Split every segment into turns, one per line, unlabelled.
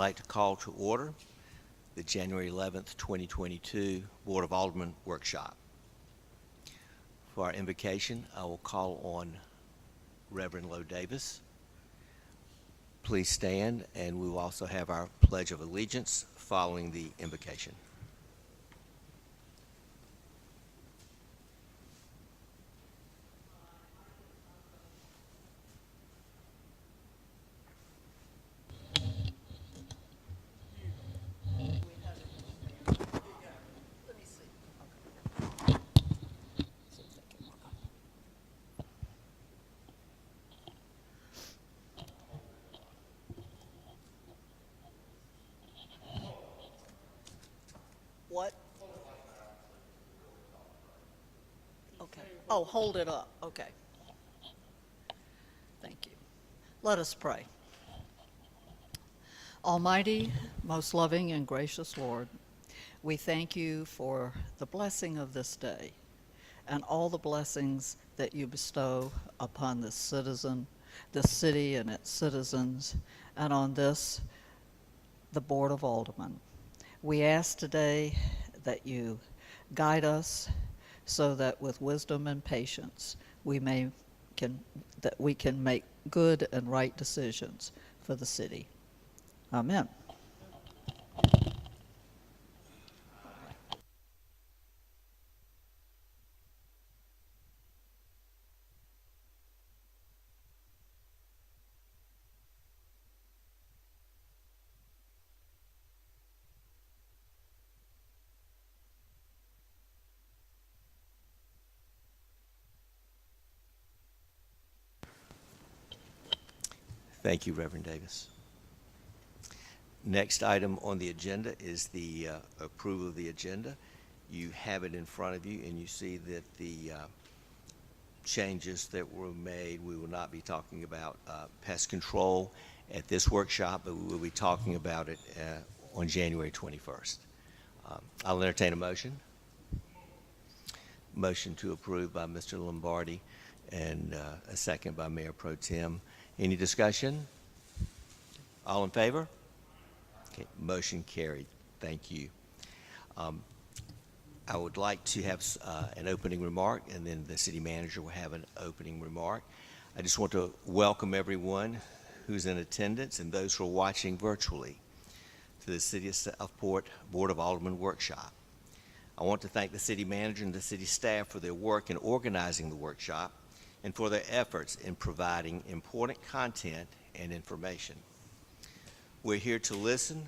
like to call to order the January 11th, 2022 Board of Aldermen workshop. For our invocation, I will call on Reverend Lowe Davis. Please stand, and we will also have our Pledge of Allegiance following the invocation.
What? Okay. Oh, hold it up. Okay. Thank you. Let us pray. Almighty, most loving and gracious Lord, we thank you for the blessing of this day and all the blessings that you bestow upon this city and its citizens, and on this, the Board of Aldermen. We ask today that you guide us so that with wisdom and patience we can make good and right decisions for the city. Amen.
Thank you, Reverend Davis. Next item on the agenda is the approval of the agenda. You have it in front of you, and you see that the changes that were made, we will not be talking about pest control at this workshop, but we will be talking about it on January 21st. I'll entertain a motion. Motion to approve by Mr. Lombardi and a second by Mayor Pro Tem. Any discussion? All in favor? Okay, motion carried. Thank you. I would like to have an opening remark, and then the city manager will have an opening remark. I just want to welcome everyone who's in attendance and those who are watching virtually to the City of Southport Board of Aldermen workshop. I want to thank the city manager and the city staff for their work in organizing the workshop and for their efforts in providing important content and information. We're here to listen,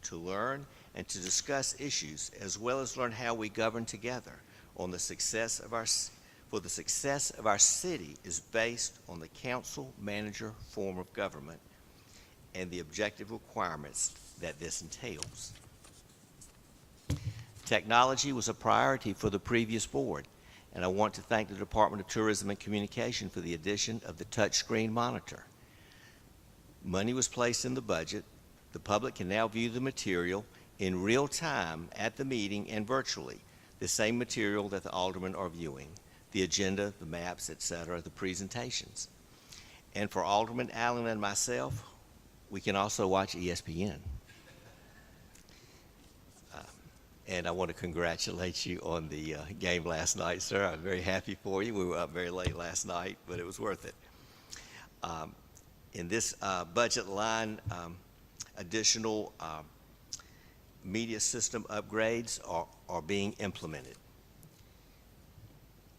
to learn, and to discuss issues, as well as learn how we govern together on the success of our city is based on the council-manager form of government and the objective requirements that this entails. Technology was a priority for the previous board, and I want to thank the Department of Tourism and Communication for the addition of the touchscreen monitor. Money was placed in the budget. The public can now view the material in real time at the meeting and virtually, the same material that the aldermen are viewing, the agenda, the maps, etc., the presentations. And for Alderman Allen and myself, we can also watch ESPN. And I want to congratulate you on the game last night, sir. I'm very happy for you. We were up very late last night, but it was worth it. In this budget line, additional media system upgrades are being implemented.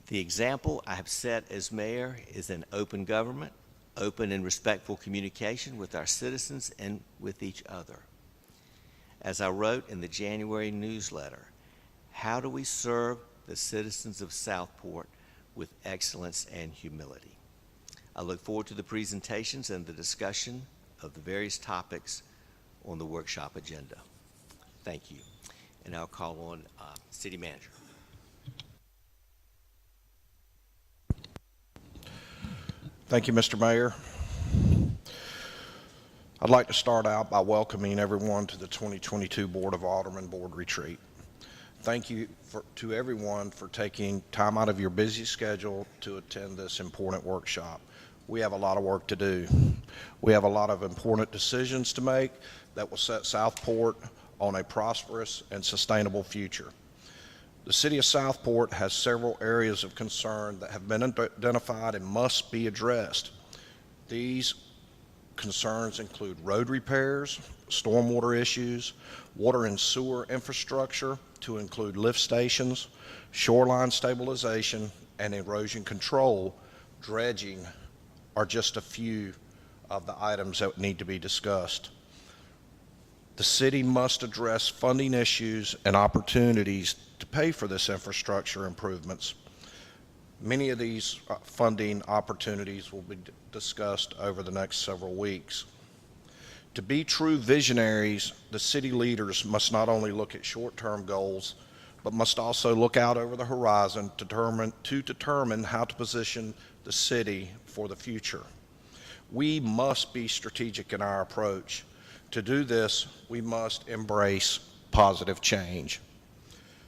The example I have set as mayor is an open government, open and respectful communication with our citizens and with each other. As I wrote in the January newsletter, how do we serve the citizens of Southport with excellence and humility? I look forward to the presentations and the discussion of the various topics on the workshop agenda. Thank you. And I'll call on City Manager.
Thank you, Mr. Mayor. I'd like to start out by welcoming everyone to the 2022 Board of Aldermen Board Retreat. Thank you to everyone for taking time out of your busy schedule to attend this important workshop. we have a lot of work to do. We have a lot of important decisions to make that will set Southport on a prosperous and sustainable future. The City of Southport has several areas of concern that have been identified and must be addressed. These concerns include road repairs, stormwater issues, water and sewer infrastructure to include lift stations, shoreline stabilization, and erosion control. Dredging are just a few of the items that need to be discussed. The city must address funding issues and opportunities to pay for this infrastructure improvements. Many of these funding opportunities will be discussed over the next several weeks. To be true visionaries, the city leaders must not only look at short-term goals, but must also look out over the horizon to determine how to position the city for the future. We must be strategic in our approach. To do this, we must embrace positive change.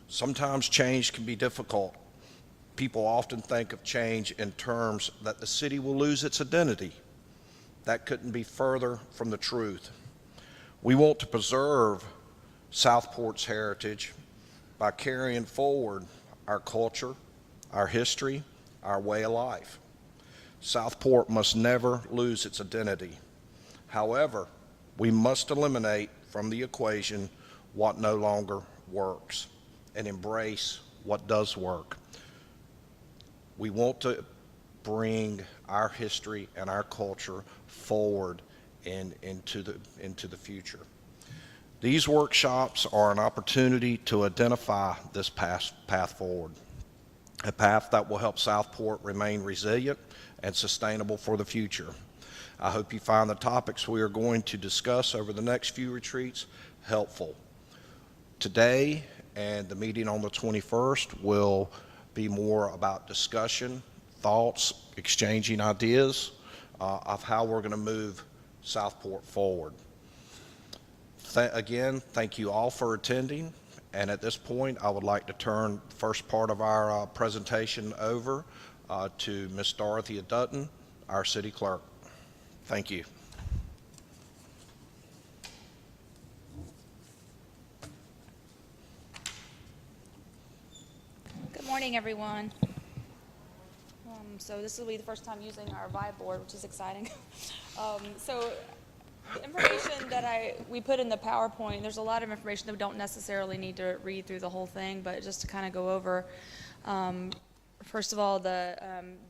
Sometimes change can be difficult. People often think of change in terms that the city will lose its identity. That couldn't be further from the truth. We want to preserve Southport's heritage by carrying forward our culture, our history, our way of life. Southport must never lose its identity. However, we must eliminate from the equation what no longer works and embrace what does work. We want to bring our history and our culture forward and into the future. These workshops are an opportunity to identify this path forward, a path that will help Southport remain resilient and sustainable for the future. I hope you find the topics we are going to discuss over the next few retreats helpful. Today and the meeting on the 21st will be more about discussion, thoughts, exchanging ideas of how we're going to move Southport forward. Again, thank you all for attending. And at this point, I would like to turn the first part of our presentation over to Ms. Dorothea Dutton, our city clerk. Thank you.
Good morning, everyone. So this will be the first time using our Vibe board, which is exciting. So the information that we put in the PowerPoint, there's a lot of information that we don't necessarily need to read through the whole thing, but just to kind of go over, first of all, the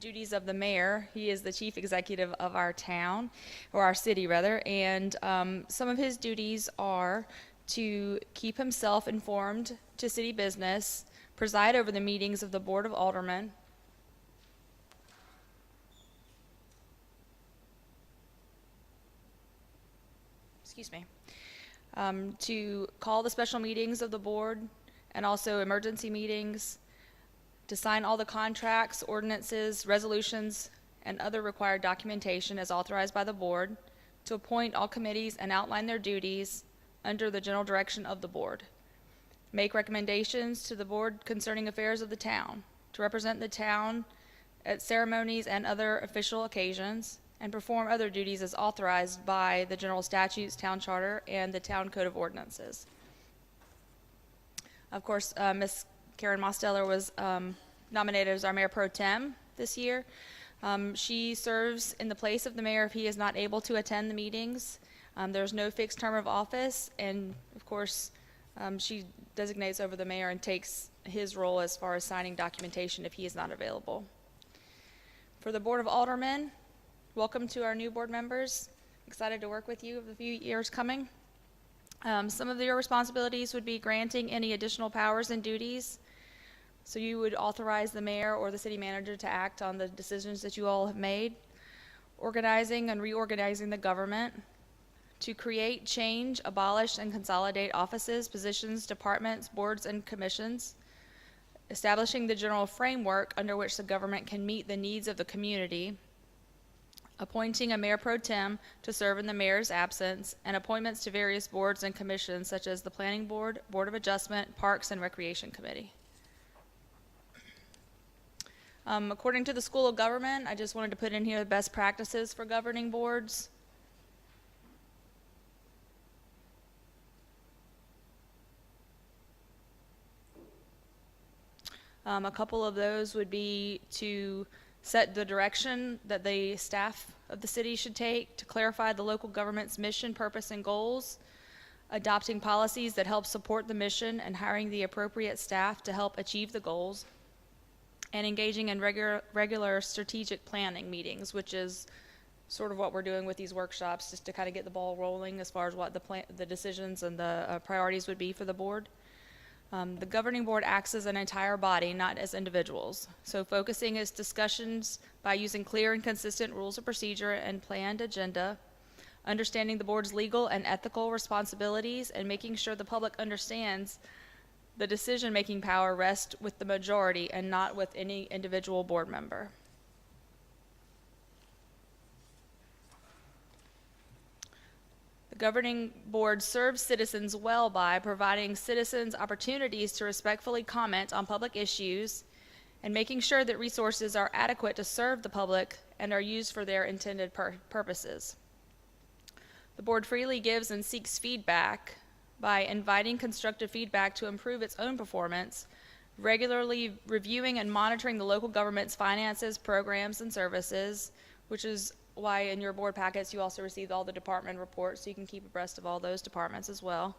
duties of the mayor. He is the chief executive of our town, or our city rather, and some of his duties are to keep himself informed to city business, preside over the meetings of the Board of Aldermen, to call the special meetings of the board and also emergency meetings, to sign all the contracts, ordinances, resolutions, and other required documentation as authorized by the board, to appoint all committees and outline their duties under the general direction of the board, make recommendations to the board concerning affairs of the town, to represent the town at ceremonies and other official occasions, and perform other duties as authorized by the general statutes, town charter, and the town code of ordinances. Of course, Ms. Karen Mosteller was nominated as our mayor pro tem this year. She serves in the place of the mayor if he is not able to attend the meetings. There's no fixed term of office, and of course, she designates over the mayor and takes his role as far as signing documentation if he is not available. For the Board of Aldermen, welcome to our new board members. Excited to work with you over the few years coming. Some of your responsibilities would be granting any additional powers and duties. So you would authorize the mayor or the city manager to act on the decisions that you all have made, organizing and reorganizing the government, to create, change, abolish, and consolidate offices, positions, departments, boards, and commissions, establishing the general framework under which the government can meet the needs of the community, appointing a mayor pro tem to serve in the mayor's absence, and appointments to various boards and commissions such as the Planning Board, Board of Adjustment, Parks and Recreation Committee. According to the School of Government, I just wanted to put in here the best practices for governing boards. A couple of those would be to set the direction that the staff of the city should take, to clarify the local government's mission, purpose, and goals, adopting policies that help support the mission, and hiring the appropriate staff to help achieve the goals, and engaging in regular strategic planning meetings, which is sort of what we're doing with these workshops, just to kind of get the ball rolling as far as what the decisions and the priorities would be for the board. The governing board acts as an entire body, not as individuals. So focusing its discussions by using clear and consistent rules of procedure and planned agenda, understanding the board's legal and ethical responsibilities, and making sure the public understands the decision-making power rests with the majority and not with any individual board member. The governing board serves citizens well by providing citizens opportunities to respectfully comment on public issues and making sure that resources are adequate to serve the public and are used for their intended purposes. The board freely gives and seeks feedback by inviting constructive feedback to improve its own performance, regularly reviewing and monitoring the local government's finances, programs, and services, which is why in your board packets you also received all the department reports, so you can keep abreast of all those departments as well.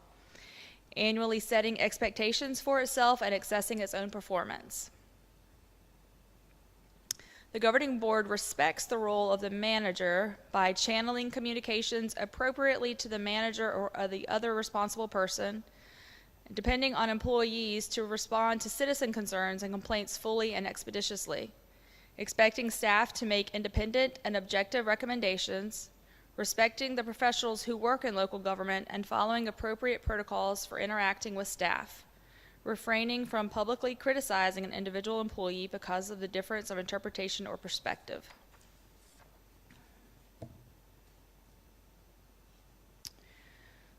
Annually setting expectations for itself and assessing its own performance. The governing board respects the role of the manager by channeling communications appropriately to the manager or the other responsible person, depending on employees to respond to citizen concerns and complaints fully and expeditiously, expecting staff to make independent and objective recommendations, respecting the professionals who work in local government and following appropriate protocols for interacting with staff, refraining from publicly criticizing an individual employee because of the difference of interpretation or perspective.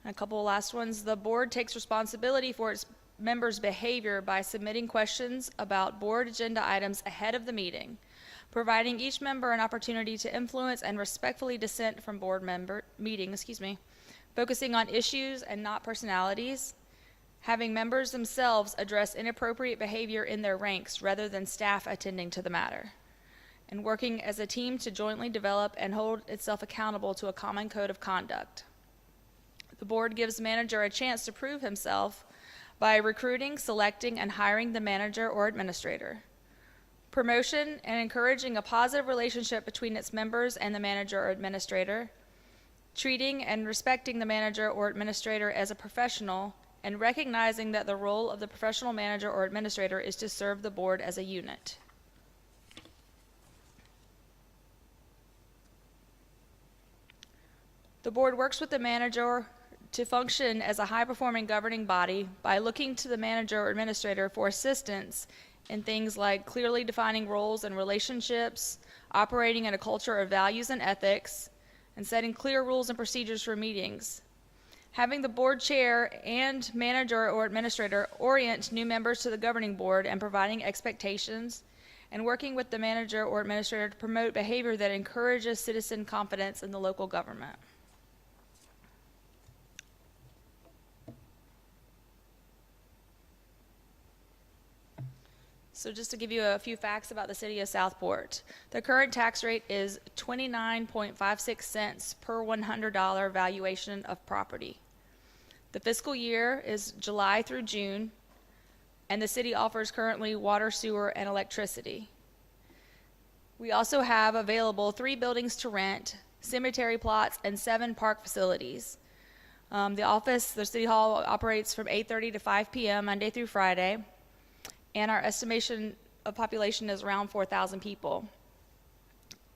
And a couple of last ones. The board takes responsibility for its members' behavior by submitting questions about board agenda items ahead of the meeting, providing each member an opportunity to influence and respectfully dissent from board meeting, focusing on issues and not personalities, having members themselves address inappropriate behavior in their ranks rather than staff attending to the matter, and working as a team to jointly develop and hold itself accountable to a common code of conduct. The board gives the manager a chance to prove himself by recruiting, selecting, and hiring the manager or administrator. Promotion and encouraging a positive relationship between its members and the manager or administrator. Treating and respecting the manager or administrator as a professional and recognizing that the role of the professional manager or administrator is to serve the board as a unit. The board works with the manager to function as a high-performing governing body by looking to the manager or administrator for assistance in things like clearly defining roles and relationships, operating in a culture of values and ethics, and setting clear rules and procedures for meetings. Having the board chair and manager or administrator orient new members to the governing board and providing expectations, and working with the manager or administrator to promote behavior that encourages citizen confidence in the local government. So just to give you a few facts about the city of Southport. The current tax rate is 29.56 cents per $100 valuation of property. The fiscal year is July through June, and the city offers currently water, sewer, and electricity. We also have available 3 buildings to rent, cemetery plots, and 7 park facilities. The city hall operates from 8:30 to 5 p.m. Monday through Friday, and our estimation of population is around 4,000 people.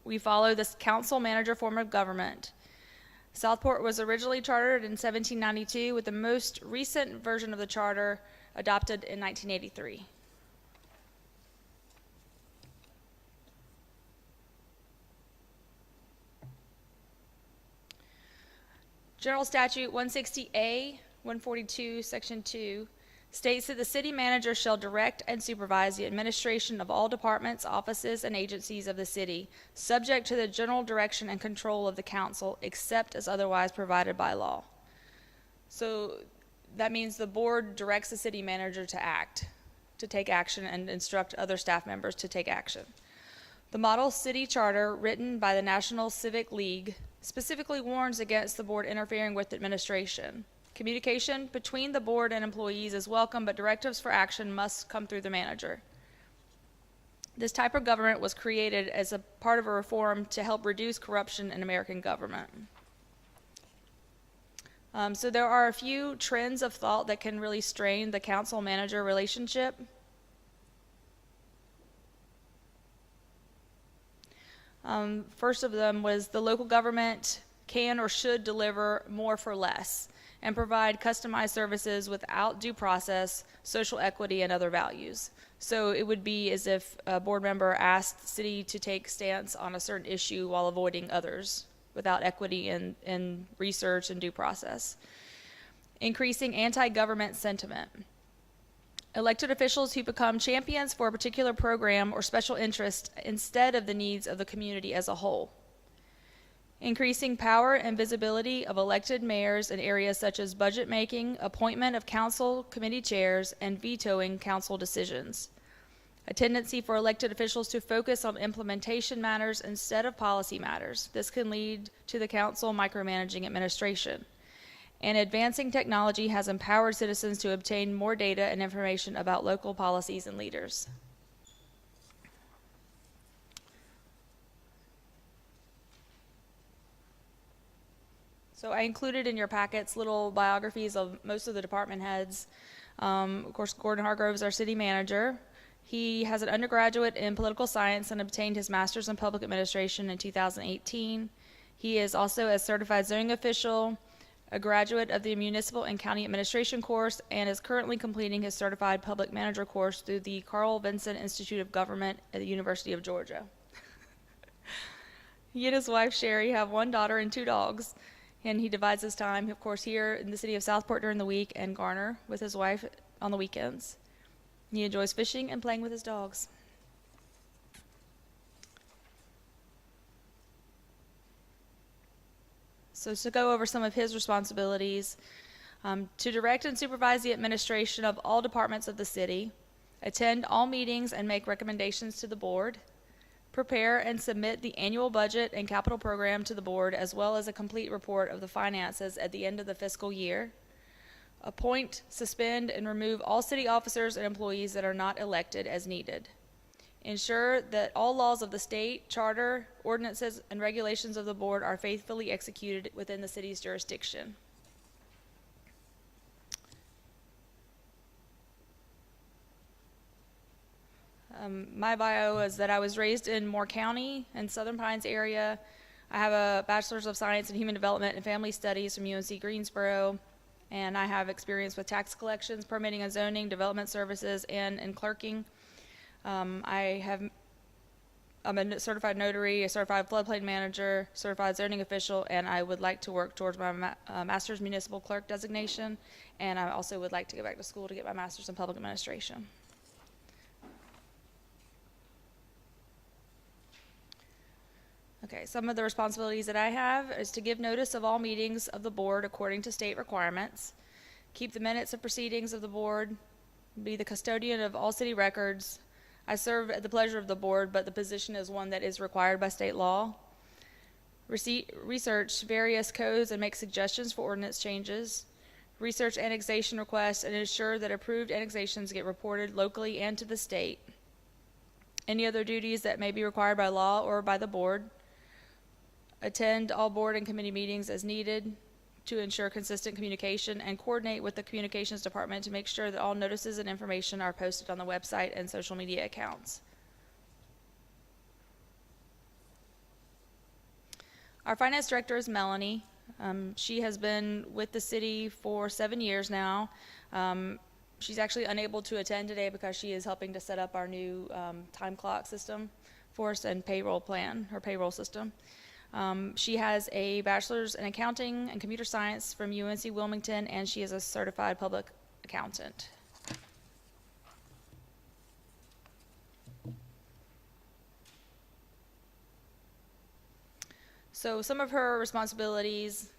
We follow this council manager form of government. Southport was originally chartered in 1792, with the most recent version of the charter adopted in 1983. General Statute 160A, 142, Section 2, states that the city manager shall direct and supervise the administration of all departments, offices, and agencies of the city, subject to the general direction and control of the council, except as otherwise provided by law. So that means the board directs the city manager to act, to take action, and instruct other staff members to take action. The model city charter, written by the National Civic League, specifically warns against the board interfering with administration. Communication between the board and employees is welcome, but directives for action must come through the manager. This type of government was created as a part of a reform to help reduce corruption in American government. So there are a few trends of thought that can really strain the council-manager relationship. First of them was the local government can or should deliver more for less and provide customized services without due process, social equity, and other values. So it would be as if a board member asked the city to take stance on a certain issue while avoiding others without equity and research and due process. Increasing anti-government sentiment. Elected officials who become champions for a particular program or special interest instead of the needs of the community as a whole. Increasing power and visibility of elected mayors in areas such as budget making, appointment of council committee chairs, and vetoing council decisions. A tendency for elected officials to focus on implementation matters instead of policy matters. This can lead to the council micromanaging administration. And advancing technology has empowered citizens to obtain more data and information about local policies and leaders. So I included in your packets little biographies of most of the department heads. Of course, Gordon Hargrove is our city manager. He has an undergraduate in political science and obtained his master's in public administration in 2018. He is also a certified zoning official, a graduate of the municipal and county administration course, and is currently completing his certified public manager course through the Carl Vinson Institute of Government at the University of Georgia. He and his wife Sherry have one daughter and 2 dogs. And he divides his time, of course, here in the city of Southport during the week and Garner with his wife on the weekends. He enjoys fishing and playing with his dogs. So to go over some of his responsibilities, to direct and supervise the administration of all departments of the city, attend all meetings and make recommendations to the board, prepare and submit the annual budget and capital program to the board, as well as a complete report of the finances at the end of the fiscal year. Appoint, suspend, and remove all city officers and employees that are not elected as needed. Ensure that all laws of the state, charter, ordinances, and regulations of the board are faithfully executed within the city's jurisdiction. My bio is that I was raised in Moore County in Southern Pines area. I have a Bachelor's of Science in Human Development and Family Studies from UNC Greensboro, and I have experience with tax collections, permitting and zoning, development services, and in clerking. I'm a certified notary, a certified floodplain manager, certified zoning official, and I would like to work towards my master's municipal clerk designation, and I also would like to go back to school to get my master's in public administration. Okay, some of the responsibilities that I have is to give notice of all meetings of the board according to state requirements, keep the minutes of proceedings of the board, be the custodian of all city records. I serve at the pleasure of the board, but the position is one that is required by state law. Research various codes and make suggestions for ordinance changes. Research annexation requests and ensure that approved annexations get reported locally and to the state. Any other duties that may be required by law or by the board. Attend all board and committee meetings as needed to ensure consistent communication, and coordinate with the communications department to make sure that all notices and information are posted on the website and social media accounts. Our finance director is Melanie. She has been with the city for 7 years now. She's actually unable to attend today because she is helping to set up our new time clock system for us and payroll plan, or payroll system. She has a bachelor's in accounting and computer science from UNC Wilmington, and she is a certified public accountant. So some of her responsibilities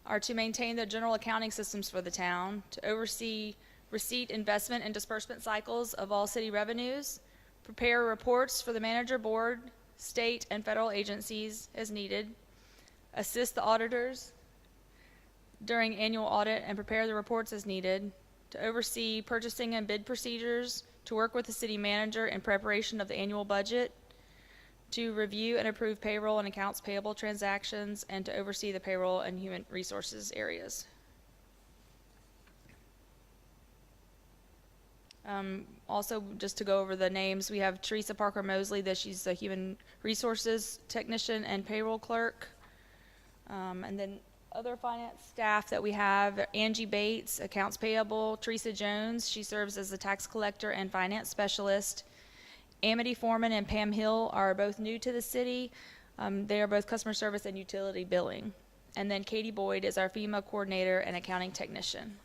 are to maintain the general accounting systems for the town, to oversee receipt, investment, and disbursement cycles of all city revenues, prepare reports for the manager, board, state, and federal agencies as needed, assist the auditors during annual audit and prepare the reports as needed, to oversee purchasing and bid procedures, to work with the city manager in preparation of the annual budget, to review and approve payroll and accounts payable transactions, and to oversee the payroll and human resources areas. Also, just to go over the names, we have Teresa Parker Mosley, that she's the human resources technician and payroll clerk. And then other finance staff that we have, Angie Bates, accounts payable, Teresa Jones, she serves as the tax collector and finance specialist. Amity Foreman and Pam Hill are both new to the city. They are both customer service and utility billing. And then Katie Boyd is our FEMA coordinator and accounting technician.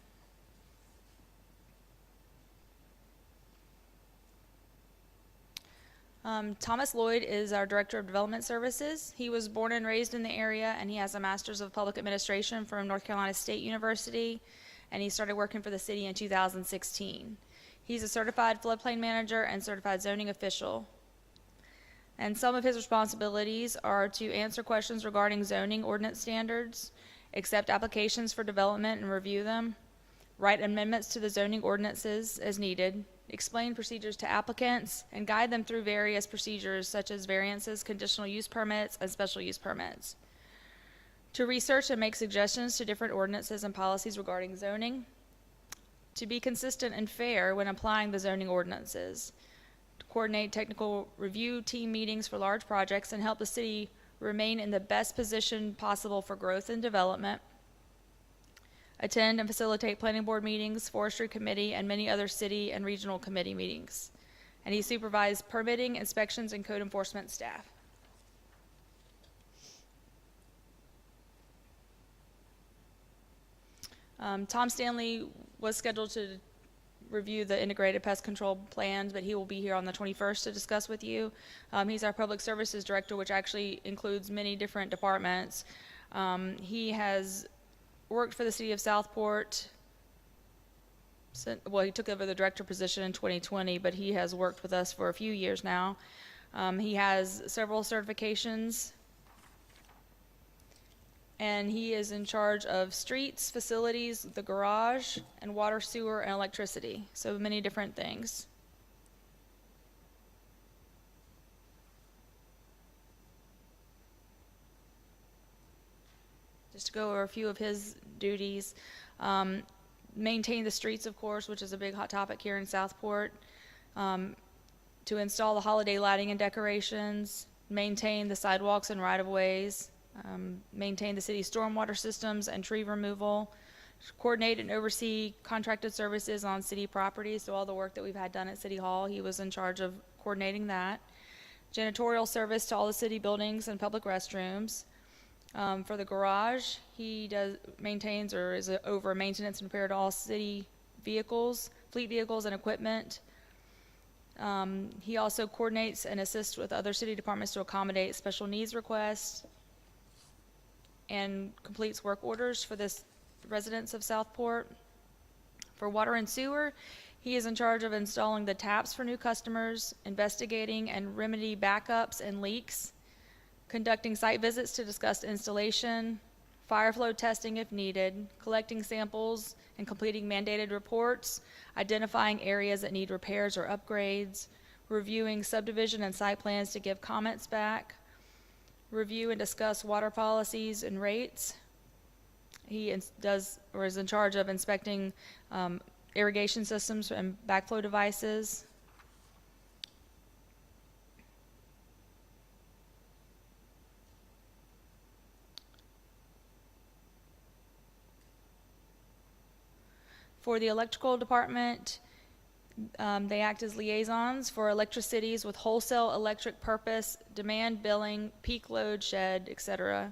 Thomas Lloyd is our Director of Development Services. He was born and raised in the area, and he has a Master's of Public Administration from North Carolina State University, and he started working for the city in 2016. He's a certified floodplain manager and certified zoning official. And some of his responsibilities are to answer questions regarding zoning ordinance standards, accept applications for development and review them, write amendments to the zoning ordinances as needed, explain procedures to applicants, and guide them through various procedures such as variances, conditional use permits, and special use permits. To research and make suggestions to different ordinances and policies regarding zoning. To be consistent and fair when applying the zoning ordinances. To coordinate technical review team meetings for large projects and help the city remain in the best position possible for growth and development. Attend and facilitate planning board meetings, forestry committee, and many other city and regional committee meetings. And he supervised permitting, inspections, and code enforcement staff. Tom Stanley was scheduled to review the integrated pest control plans, but he will be here on the 21st to discuss with you. He's our public services director, which actually includes many different departments. He has worked for the city of Southport. Well, he took over the director position in 2020, but he has worked with us for a few years now. He has several certifications, and he is in charge of streets, facilities, the garage, and water, sewer, and electricity. So many different things. Just to go over a few of his duties. Maintain the streets, of course, which is a big hot topic here in Southport. To install the holiday lighting and decorations. Maintain the sidewalks and right-of-ways. Maintain the city's stormwater systems and tree removal. Coordinate and oversee contracted services on city properties. So all the work that we've had done at City Hall, he was in charge of coordinating that. Janitorial service to all the city buildings and public restrooms. For the garage, he maintains or is over maintenance and repair to all city vehicles, fleet vehicles, and equipment. He also coordinates and assists with other city departments to accommodate special needs requests and completes work orders for the residents of Southport. For water and sewer, he is in charge of installing the taps for new customers, investigating and remedy backups and leaks, conducting site visits to discuss installation, fire flow testing if needed, collecting samples and completing mandated reports, identifying areas that need repairs or upgrades, reviewing subdivision and site plans to give comments back, review and discuss water policies and rates. He is in charge of inspecting irrigation systems and backflow devices. For the electrical department, they act as liaisons for electricities with wholesale electric purpose, demand billing, peak load shed, etc.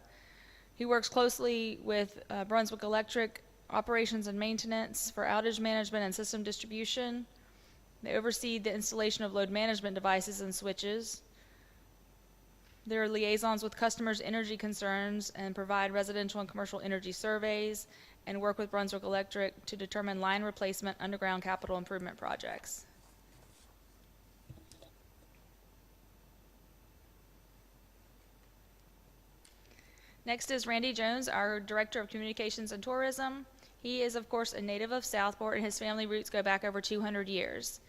He works closely with Brunswick Electric operations and maintenance for outage management and system distribution. They oversee the installation of load management devices and switches. They're liaisons with customers' energy concerns and provide residential and commercial energy surveys and work with Brunswick Electric to determine line replacement underground capital improvement projects. Next is Randy Jones, our Director of Communications and Tourism. He is, of course, a native of Southport, and his family roots go back over 200 years.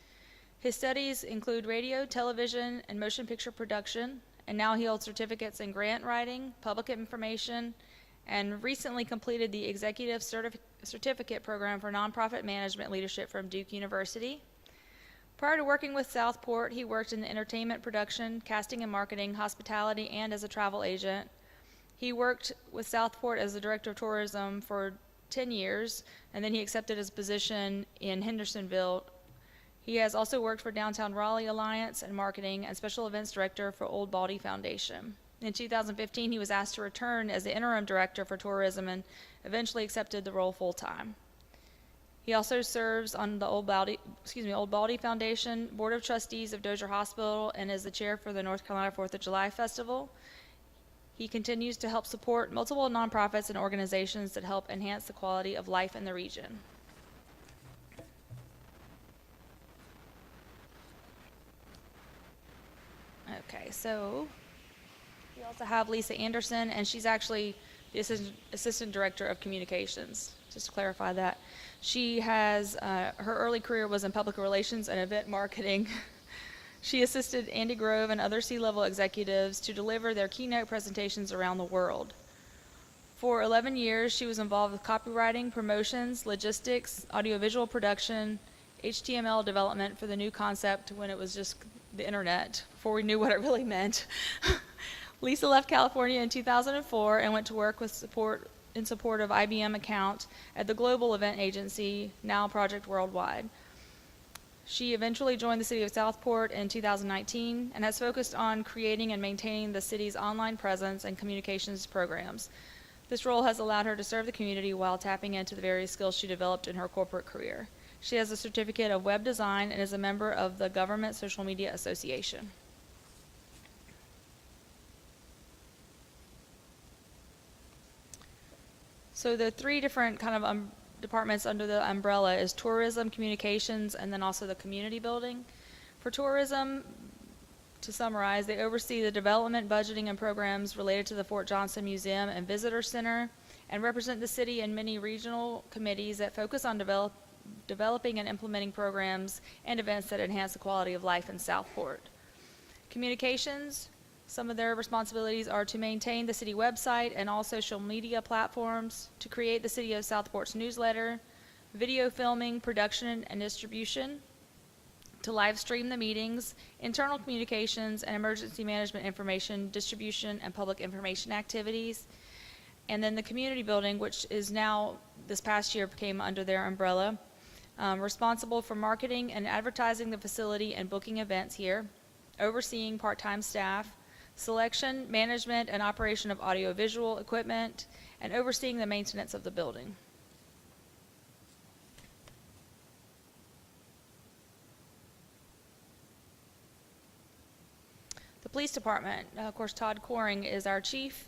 His studies include radio, television, and motion picture production, and now he holds certificates in grant writing, public information, and recently completed the Executive Certificate Program for Nonprofit Management Leadership from Duke University. Prior to working with Southport, he worked in entertainment production, casting and marketing, hospitality, and as a travel agent. He worked with Southport as the Director of Tourism for 10 years, and then he accepted his position in Hendersonville. He has also worked for Downtown Raleigh Alliance and Marketing and Special Events Director for Old Baldy Foundation. In 2015, he was asked to return as the Interim Director for Tourism and eventually accepted the role full-time. He also serves on the Old Baldy Foundation Board of Trustees of Dozier Hospital and is the chair for the North Carolina 4th of July Festival. He continues to help support multiple nonprofits and organizations that help enhance the quality of life in the region. Okay, so we also have Lisa Anderson, and she's actually the Assistant Director of Communications, just to clarify that. She has, her early career was in public relations and event marketing. She assisted Andy Grove and other C-level executives to deliver their keynote presentations around the world. For 11 years, she was involved with copywriting, promotions, logistics, audiovisual production, HTML development for the new concept when it was just the internet, before we knew what it really meant. Lisa left California in 2004 and went to work in support of IBM account at the global event agency, now Project Worldwide. She eventually joined the City of Southport in 2019 and has focused on creating and maintaining the city's online presence and communications programs. This role has allowed her to serve the community while tapping into the various skills she developed in her corporate career. She has a certificate of web design and is a member of the Government Social Media Association. So the three different kind of departments under the umbrella is tourism, communications, and then also the community building. For tourism, to summarize, they oversee the development, budgeting, and programs related to the Fort Johnson Museum and Visitor Center and represent the city in many regional committees that focus on developing and implementing programs and events that enhance the quality of life in Southport. Communications, some of their responsibilities are to maintain the city website and all social media platforms, to create the City of Southport's newsletter, video filming, production, and distribution, to live stream the meetings, internal communications, and emergency management information, distribution, and public information activities. And then the community building, which is now, this past year, came under their umbrella, responsible for marketing and advertising the facility and booking events here, overseeing part-time staff, selection, management, and operation of audiovisual equipment, and overseeing the maintenance of the building. The police department, of course, Todd Coring is our chief.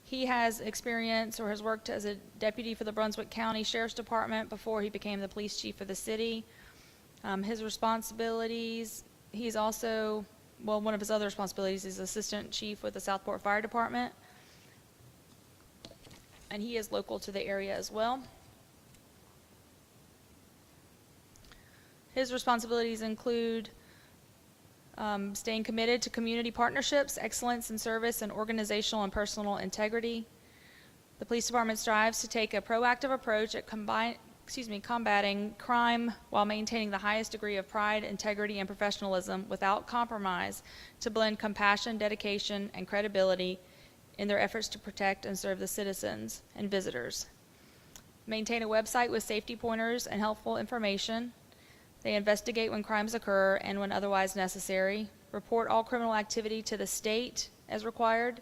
He has experience or has worked as a deputy for the Brunswick County Sheriff's Department before he became the police chief of the city. His responsibilities, he's also, well, one of his other responsibilities is assistant chief with the Southport Fire Department, and he is local to the area as well. His responsibilities include staying committed to community partnerships, excellence in service, and organizational and personal integrity. The police department strives to take a proactive approach at combating crime while maintaining the highest degree of pride, integrity, and professionalism without compromise, to blend compassion, dedication, and credibility in their efforts to protect and serve the citizens and visitors. Maintain a website with safety pointers and helpful information. They investigate when crimes occur and when otherwise necessary. Report all criminal activity to the state as required.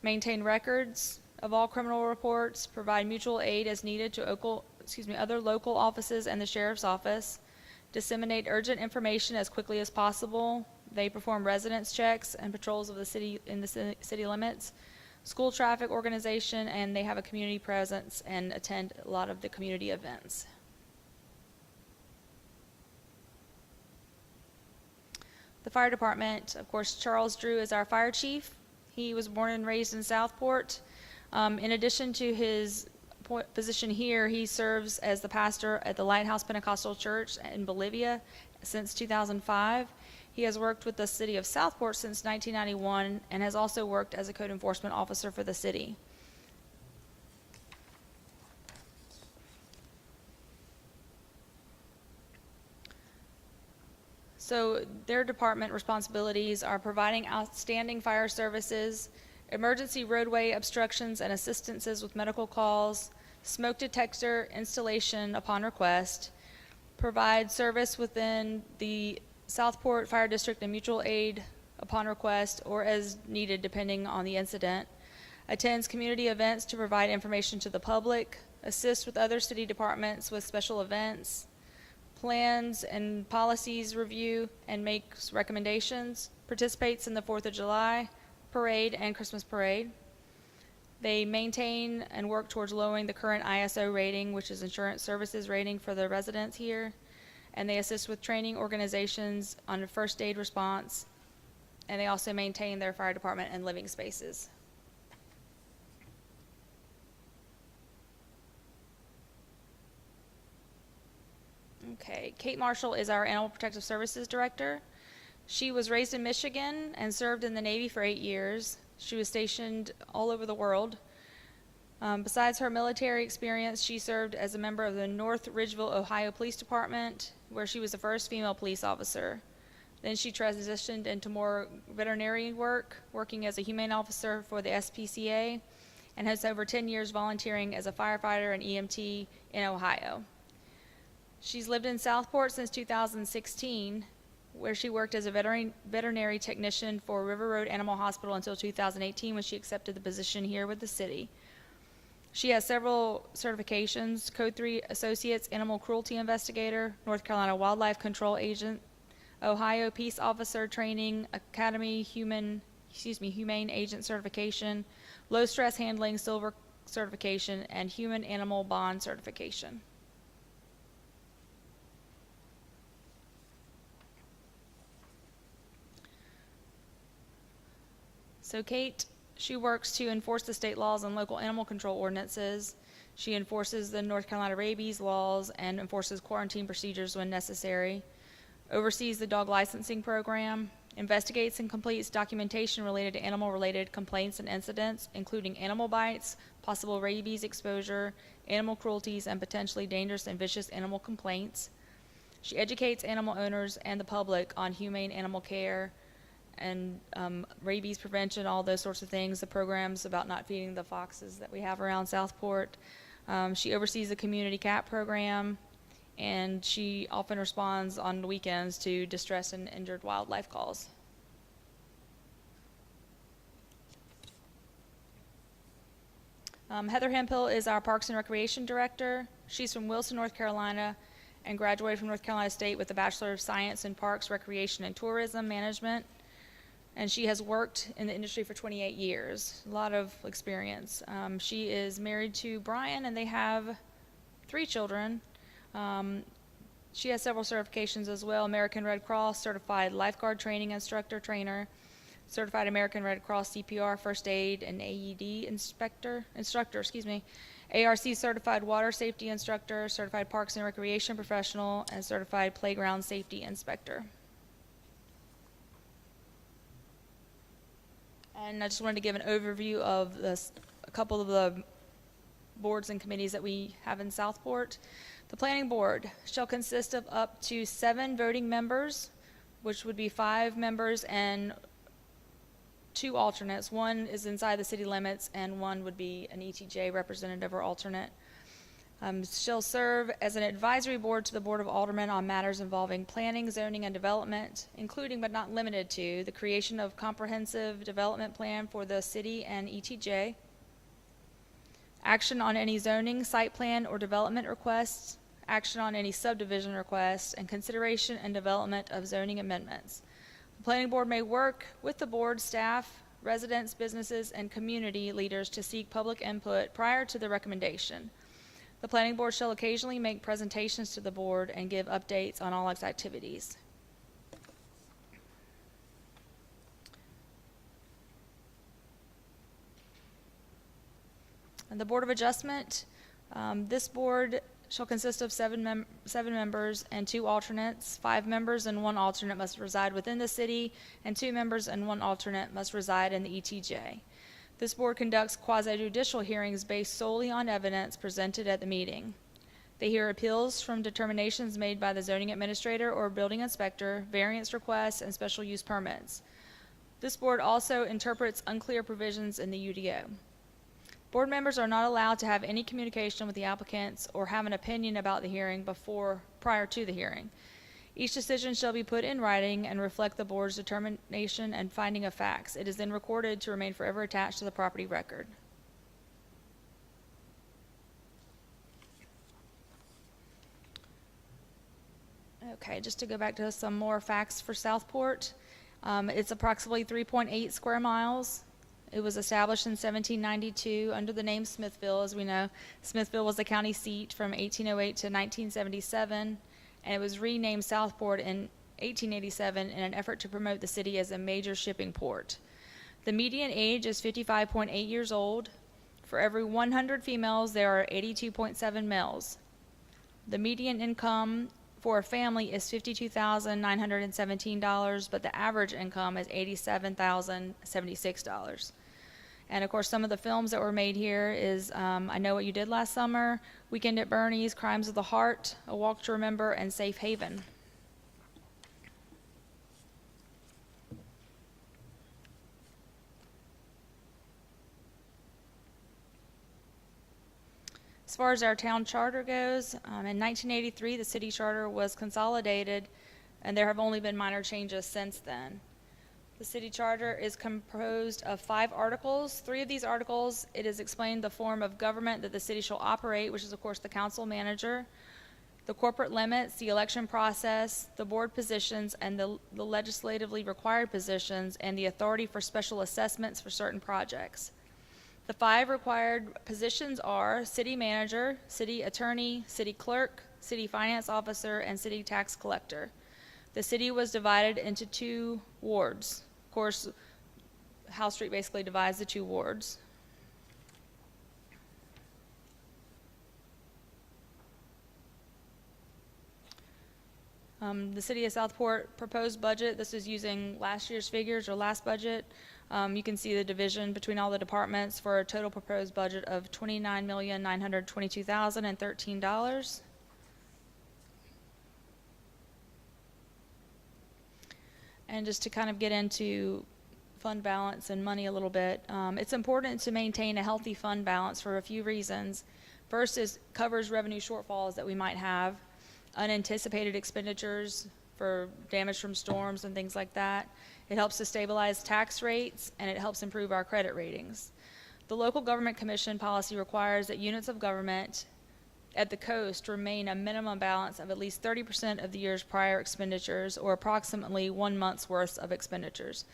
Maintain records of all criminal reports. Provide mutual aid as needed to other local offices and the sheriff's office. Disseminate urgent information as quickly as possible. They perform residence checks and patrols of the city in the city limits, school traffic organization, and they have a community presence and attend a lot of the community events. The fire department, of course, Charles Drew is our fire chief. He was born and raised in Southport. In addition to his position here, he serves as the pastor at the Lighthouse Pentecostal Church in Bolivia since 2005. He has worked with the city of Southport since 1991 and has also worked as a code enforcement officer for the city. So their department responsibilities are providing outstanding fire services, emergency roadway obstructions and assistances with medical calls, smoke detector installation upon request, provide service within the Southport Fire District and mutual aid upon request or as needed depending on the incident, attends community events to provide information to the public, assists with other city departments with special events, plans and policies review and makes recommendations, participates in the 4th of July parade and Christmas parade. They maintain and work towards lowering the current ISO rating, which is insurance services rating for the residents here, and they assist with training organizations on first aid response, and they also maintain their fire department and living spaces. Okay, Kate Marshall is our Animal Protective Services Director. She was raised in Michigan and served in the Navy for 8 years. She was stationed all over the world. Besides her military experience, she served as a member of the North Ridgeville, Ohio Police Department, where she was the first female police officer. Then she transitioned into more veterinary work, working as a humane officer for the SPCA, and has over 10 years volunteering as a firefighter and EMT in Ohio. She's lived in Southport since 2016, where she worked as a veterinary technician for River Road Animal Hospital until 2018 when she accepted the position here with the city. She has several certifications: Code 3 Associates Animal Cruelty Investigator, North Carolina Wildlife Control Agent, Ohio Peace Officer Training Academy Humane Agent Certification, Low Stress Handling Silver Certification, and Human Animal Bond Certification. So Kate, she works to enforce the state laws and local animal control ordinances. She enforces the North Carolina rabies laws and enforces quarantine procedures when necessary, oversees the dog licensing program, investigates and completes documentation related to animal-related complaints and incidents, including animal bites, possible rabies exposure, animal cruelties, and potentially dangerous and vicious animal complaints. She educates animal owners and the public on humane animal care and rabies prevention, all those sorts of things, the programs about not feeding the foxes that we have around Southport. She oversees the community cat program, and she often responds on the weekends to distressed and injured wildlife calls. Heather Hemphill is our Parks and Recreation Director. She's from Wilson, North Carolina, and graduated from North Carolina State with a Bachelor of Science in Parks, Recreation, and Tourism Management. And she has worked in the industry for 28 years, a lot of experience. She is married to Brian, and they have 3 children. She has several certifications as well: American Red Cross Certified Lifeguard Training Instructor Trainer, Certified American Red Cross CPR First Aid and AED Instructor, ARC Certified Water Safety Instructor, Certified Parks and Recreation Professional, and Certified Playground Safety Inspector. And I just wanted to give an overview of a couple of the boards and committees that we have in Southport. The Planning Board shall consist of up to 7 voting members, which would be 5 members and 2 alternates. 1 is inside the city limits, and 1 would be an ETJ representative or alternate. Shall serve as an advisory board to the Board of Aldermen on matters involving planning, zoning, and development, including but not limited to the creation of comprehensive development plan for the city and ETJ, action on any zoning, site plan, or development requests, action on any subdivision requests, and consideration and development of zoning amendments. The planning board may work with the board, staff, residents, businesses, and community leaders to seek public input prior to the recommendation. The planning board shall occasionally make presentations to the board and give updates on all its activities. And the Board of Adjustment, this board shall consist of seven members and 2 alternates. 5 members and 1 alternate must reside within the city, and 2 members and 1 alternate must reside in the ETJ. This board conducts quasi-judicial hearings based solely on evidence presented at the meeting. They hear appeals from determinations made by the zoning administrator or building inspector, variance requests, and special use permits. This board also interprets unclear provisions in the UDO. Board members are not allowed to have any communication with the applicants or have an opinion about the hearing prior to the hearing. Each decision shall be put in writing and reflect the board's determination and finding of facts. It is then recorded to remain forever attached to the property record. Okay, just to go back to some more facts for Southport. It's approximately 3.8 square miles. It was established in 1792 under the name Smithville. As we know, Smithville was the county seat from 1808 to 1977, and it was renamed Southport in 1887 in an effort to promote the city as a major shipping port. The median age is 55.8 years old. For every 100 females, there are 82.7 males. The median income for a family is $52,917, but the average income is $87,076. And of course, some of the films that were made here is I Know What You Did Last Summer, Weekend at Bernie's, Crimes of the Heart, A Walk to Remember, and Safe Haven. As far as our town charter goes, in 1983, the city charter was consolidated, and there have only been minor changes since then. The city charter is composed of 5 articles. 3 of these articles, it is explained the form of government that the city shall operate, which is of course the council manager, the corporate limits, the election process, the board positions, and the legislatively required positions, and the authority for special assessments for certain projects. The 5 required positions are city manager, city attorney, city clerk, city finance officer, and city tax collector. The city was divided into 2 wards. Of course, House Street basically divides the 2 wards. The city of Southport proposed budget, this is using last year's figures or last budget. You can see the division between all the departments for a total proposed budget of $29,922,013. And just to kind of get into fund balance and money a little bit, it's important to maintain a healthy fund balance for a few reasons. First is covers revenue shortfalls that we might have, unanticipated expenditures for damage from storms and things like that. It helps to stabilize tax rates, and it helps improve our credit ratings. The Local Government Commission policy requires that units of government at the coast remain a minimum balance of at least 30% of the year's prior expenditures, or approximately 1 month's worth of expenditures.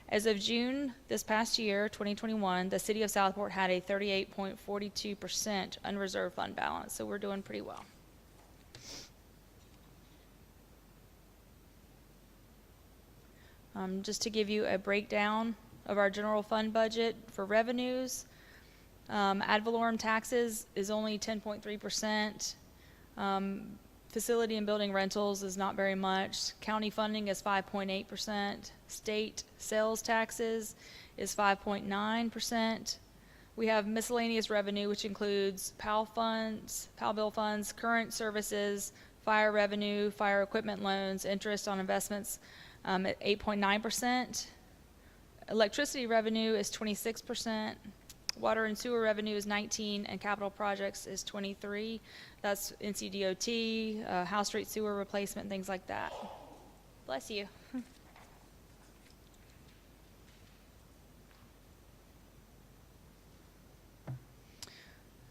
As of June this past year, 2021, the city of Southport had a 38.42% unreserved fund balance, so we're doing pretty well. Just to give you a breakdown of our general fund budget for revenues, ad valorem taxes is only 10.3%. Facility and building rentals is not very much. County funding is 5.8%. State sales taxes is 5.9%. We have miscellaneous revenue, which includes PAL funds, PAL bill funds, current services, fire revenue, fire equipment loans, interest on investments at 8.9%. Electricity revenue is 26%. Water and sewer revenue is 19%, and capital projects is 23%. That's NCDOT, House Street sewer replacement, things like that. Bless you.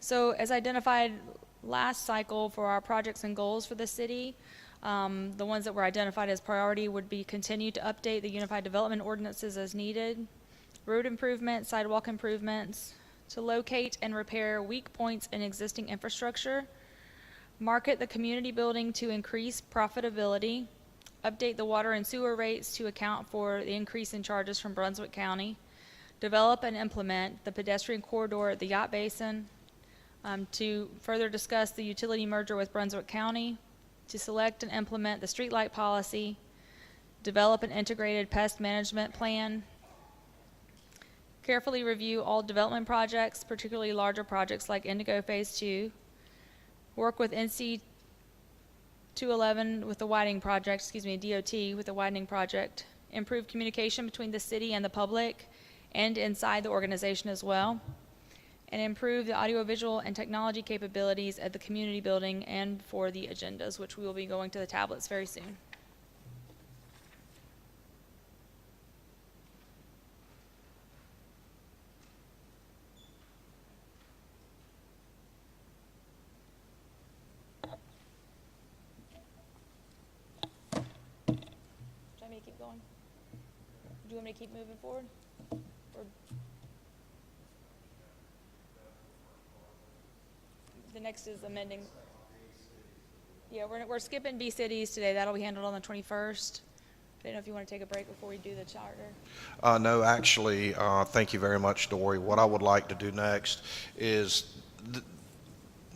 So as identified last cycle for our projects and goals for the city, The ones that were identified as priority would be continue to update the Unified Development Ordinances as needed, road improvements, sidewalk improvements, to locate and repair weak points in existing infrastructure, market the community building to increase profitability, update the water and sewer rates to account for the increase in charges from Brunswick County, develop and implement the pedestrian corridor at the Yacht Basin, to further discuss the utility merger with Brunswick County, to select and implement the streetlight policy, develop an integrated pest management plan, carefully review all development projects, particularly larger projects like Indigo Phase 2, work with NC 211 with the widening project, DOT with the widening project, improve communication between the city and the public and inside the organization as well, and improve the audiovisual and technology capabilities at the community building and for the agendas, which we will be going to the tablets very soon. Should I make it keep going? Do you want me to keep moving forward? Or the next is amending. Yeah, we're skipping B cities today. That'll be handled on the 21st. I didn't know if you want to take a break before we do the charter.
No, actually, thank you very much, Dory. What I would like to do next is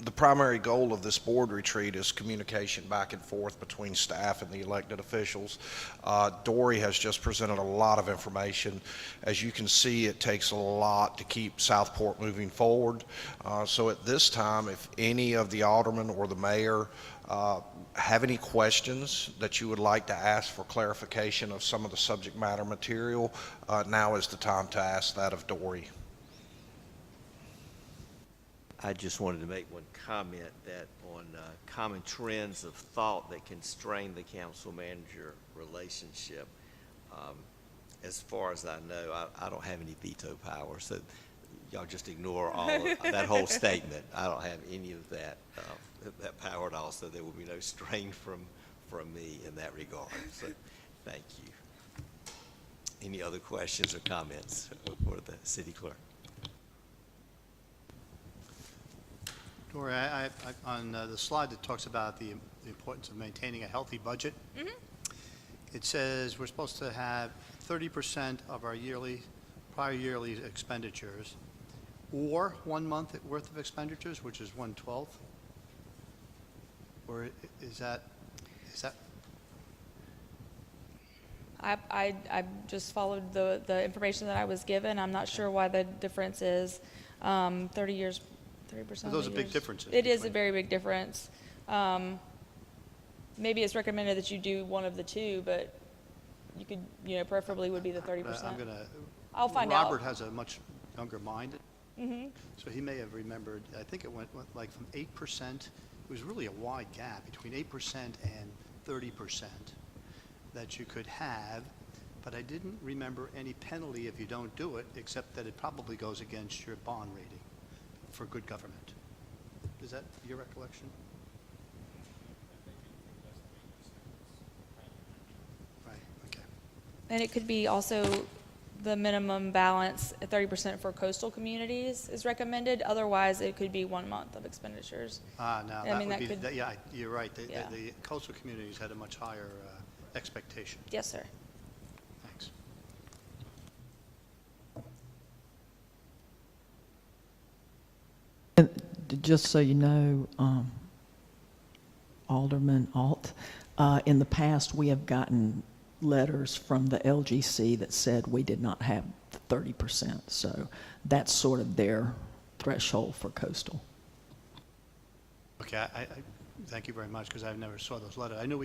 the primary goal of this board retreat is communication back and forth between staff and the elected officials. Dory has just presented a lot of information. As you can see, it takes a lot to keep Southport moving forward. So at this time, if any of the aldermen or the mayor have any questions that you would like to ask for clarification of some of the subject matter material, now is the time to ask that of Dory.
I just wanted to make one comment that on common trends of thought that can strain the council-manager relationship. As far as I know, I don't have any veto power, so y'all just ignore all of that whole statement. I don't have any of that power at all, so there will be no strain from me in that regard. So, thank you. Any other questions or comments for the city clerk?
Dory, on the slide that talks about the importance of maintaining a healthy budget, it says we're supposed to have 30% of our prior yearly expenditures, or 1 month worth of expenditures, which is 1/12. Or is that?
I just followed the information that I was given. I'm not sure why the difference is 30 years. 30%.
Those are big differences.
It is a very big difference. Maybe it's recommended that you do one of the two, but you could, preferably would be the 30%. I'll find out.
Robert has a much younger mind, so he may have remembered. I think it went like from 8%. It was really a wide gap between 8% and 30% that you could have, but I didn't remember any penalty if you don't do it, except that it probably goes against your bond rating for good government. Is that your recollection? Right, okay.
And it could be also the minimum balance at 30% for coastal communities is recommended. Otherwise, it could be 1 month of expenditures.
No,
I mean, that could,
yeah, you're right.
Yeah.
The coastal communities had a much higher expectation.
yes, sir.
Thanks.
Just so you know, Alderman Alt, in the past we have gotten letters from the LGC that said we did not have the 30%. So that's sort of their threshold for coastal.
Okay, I thank you very much, because I never saw those letters. I knew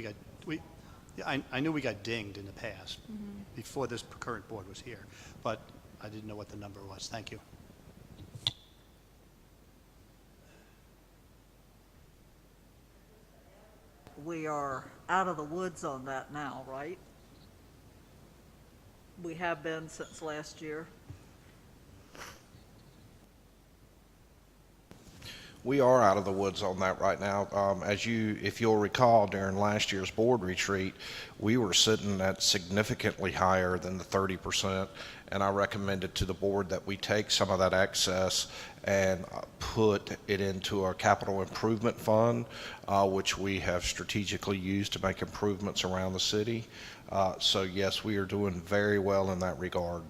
I knew we got dinged in the past before this current board was here, but I didn't know what the number was. Thank you.
We are out of the woods on that now, right? We have been since last year.
We are out of the woods on that right now. If you'll recall, during last year's board retreat, we were sitting at significantly higher than the 30%, and I recommended to the board that we take some of that excess and put it into our capital improvement fund, which we have strategically used to make improvements around the city. So yes, we are doing very well in that regard.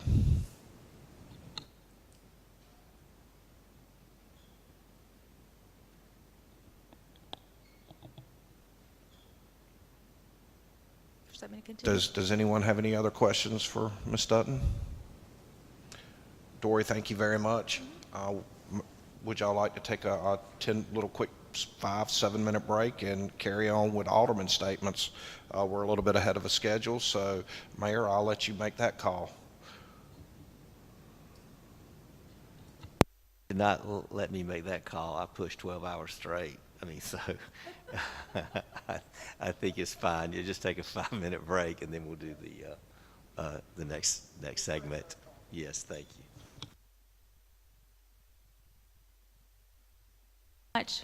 Just let me continue.
Does anyone have any other questions for Ms. Dutton? Dory, thank you very much. Would y'all like to take a 10 little quick 5-7 minute break and carry on with alderman statements? We're a little bit ahead of a schedule, so Mayor, I'll let you make that call.
Did not let me make that call. I pushed 12 hours straight. I mean, so I think it's fine. You just take a 5-minute break, and then we'll do the next segment. Yes, thank you.
Much.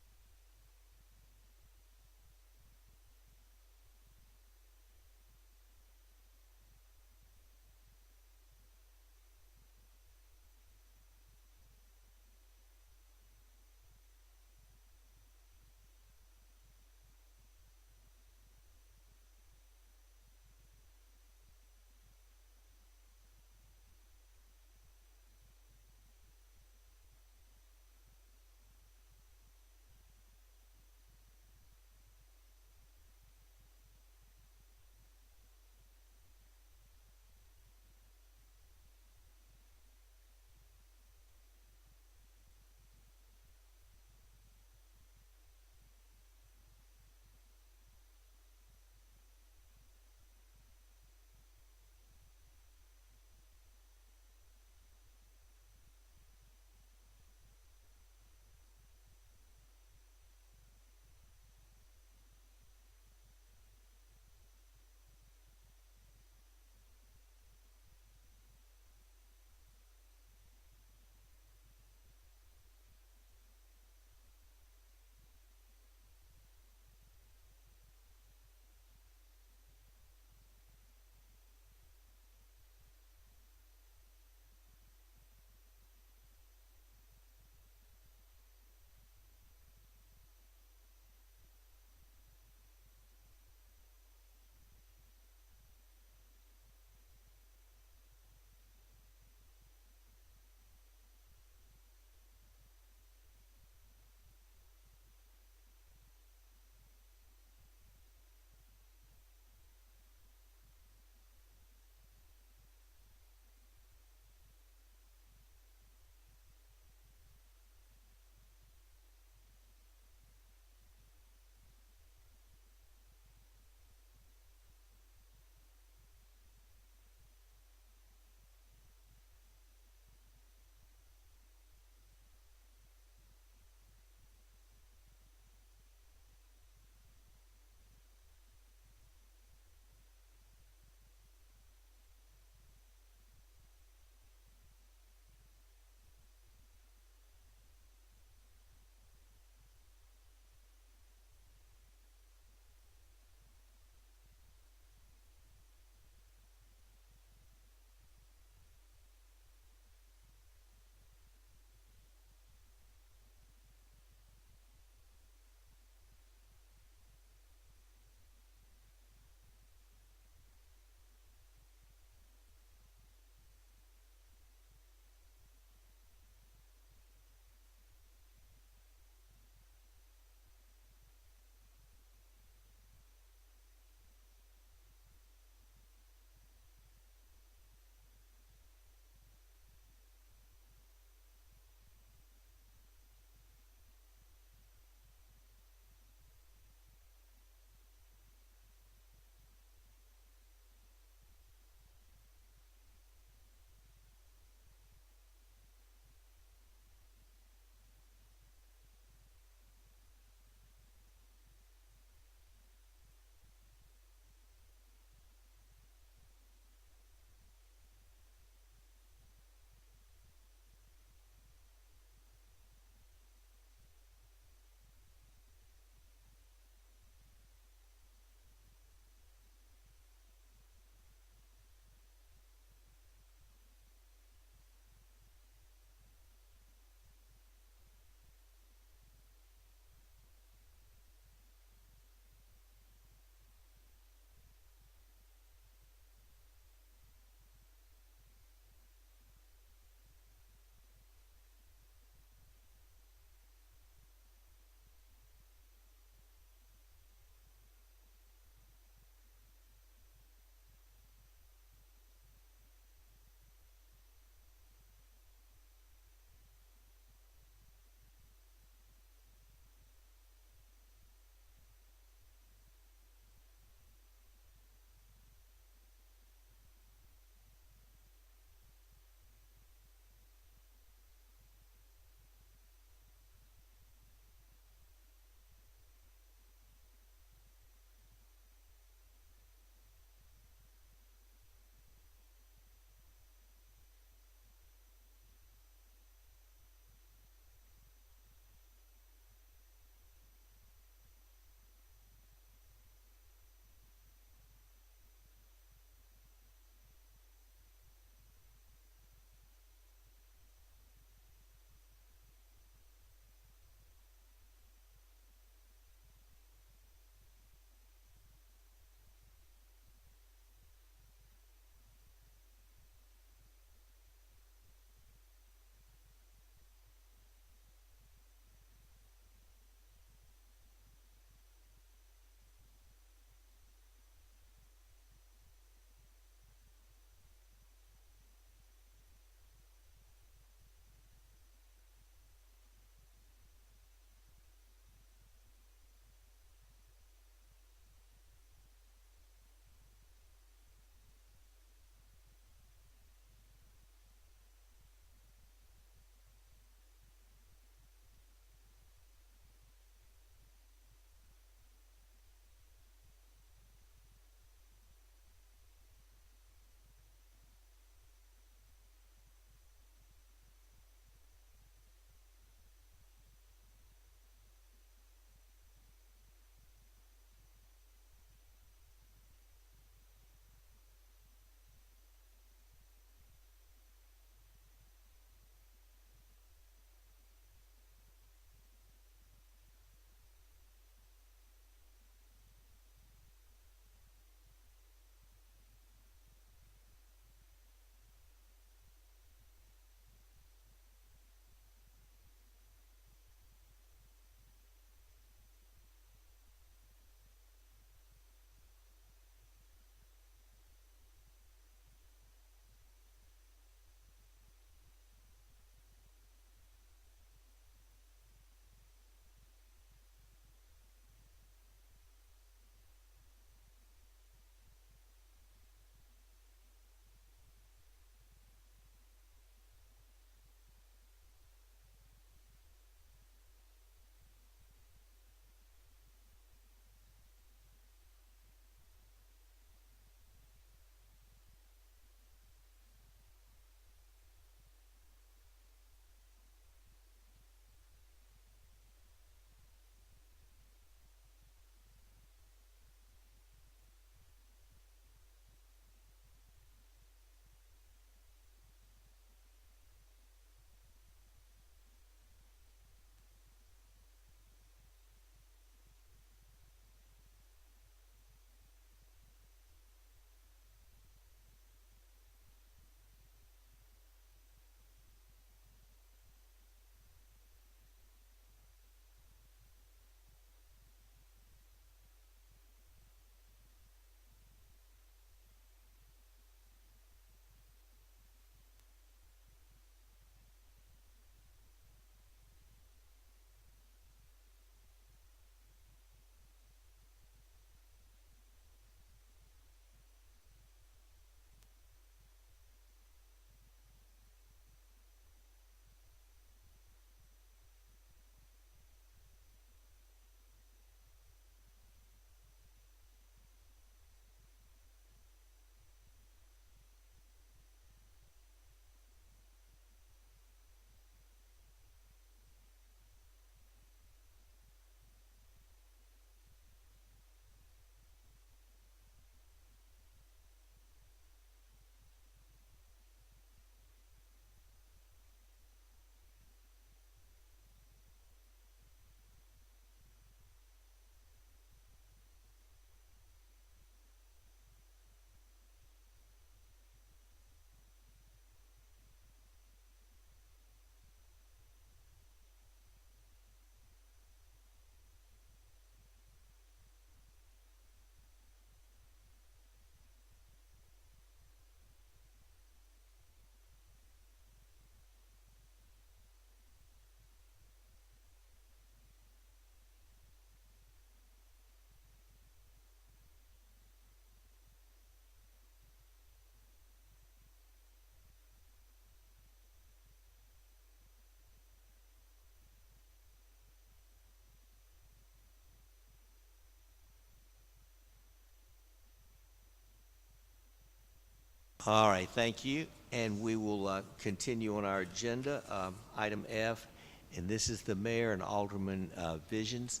All right, thank you. And we will continue on our agenda. Item F, and this is the mayor and alderman visions.